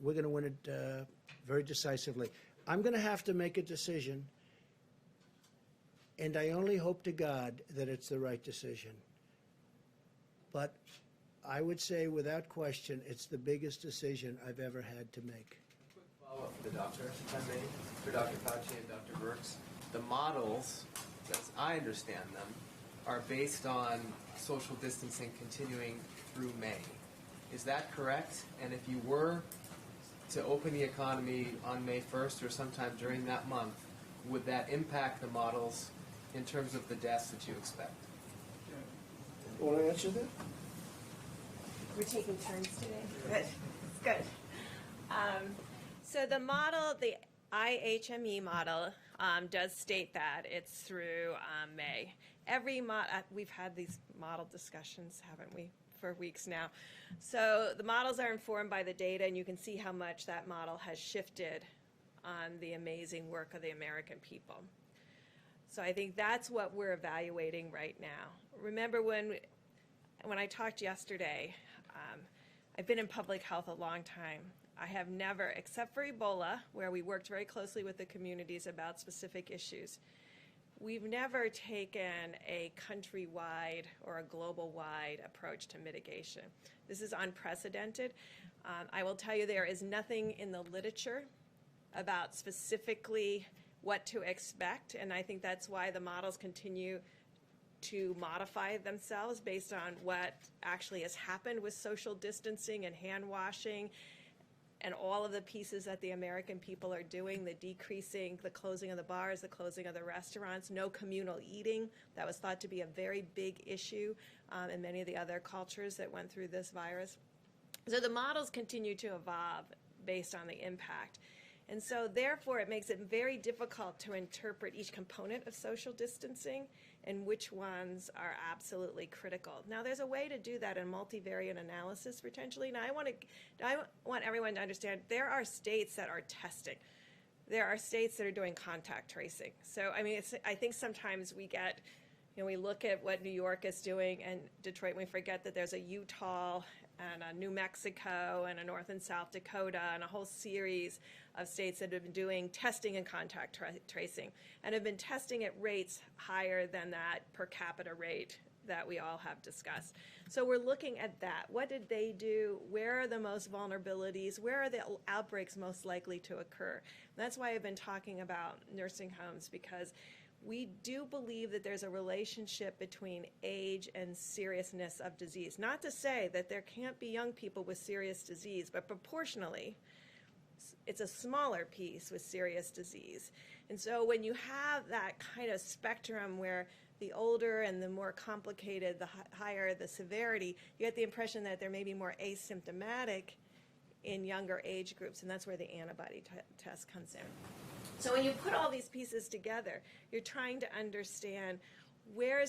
S6: We're going to win it very decisively. I'm going to have to make a decision, and I only hope to God that it's the right decision. But I would say, without question, it's the biggest decision I've ever had to make.
S12: Follow-up for the doctors, if I may, for Dr. Fauci and Dr. Birx. The models, as I understand them, are based on social distancing continuing through May. Is that correct? And if you were to open the economy on May 1st or sometime during that month, would that impact the models in terms of the deaths that you expect?
S6: Want to answer that?
S7: We're taking turns today. Good. It's good. So the model, the IHME model, does state that it's through May. We've had these model discussions, haven't we, for weeks now. So the models are informed by the data, and you can see how much that model has shifted on the amazing work of the American people. So I think that's what we're evaluating right now. Remember when I talked yesterday, I've been in public health a long time. I have never, except for Ebola, where we worked very closely with the communities about specific issues, we've never taken a countrywide or a global-wide approach to mitigation. This is unprecedented. I will tell you there is nothing in the literature about specifically what to expect, and I think that's why the models continue to modify themselves based on what actually has happened with social distancing and hand washing and all of the pieces that the American people are doing, the decreasing, the closing of the bars, the closing of the restaurants, no communal eating. That was thought to be a very big issue in many of the other cultures that went through this virus. So the models continue to evolve based on the impact. And so therefore it makes it very difficult to interpret each component of social distancing and which ones are absolutely critical. Now there's a way to do that in multivariate analysis potentially. Now I want everyone to understand there are states that are testing. There are states that are doing contact tracing. So I mean, I think sometimes we get, we look at what New York is doing and Detroit, and we forget that there's a Utah and a New Mexico and a North and South Dakota and a whole series of states that have been doing testing and contact tracing and have been testing at rates higher than that per capita rate that we all have discussed. So we're looking at that. What did they do? Where are the most vulnerabilities? Where are the outbreaks most likely to occur? And that's why I've been talking about nursing homes, because we do believe that there's a relationship between age and seriousness of disease. Not to say that there can't be young people with serious disease, but proportionally, it's a smaller piece with serious disease. And so when you have that kind of spectrum where the older and the more complicated, the higher the severity, you get the impression that there may be more asymptomatic in younger age groups, and that's where the antibody test comes in. So when you put all these pieces together, you're trying to understand where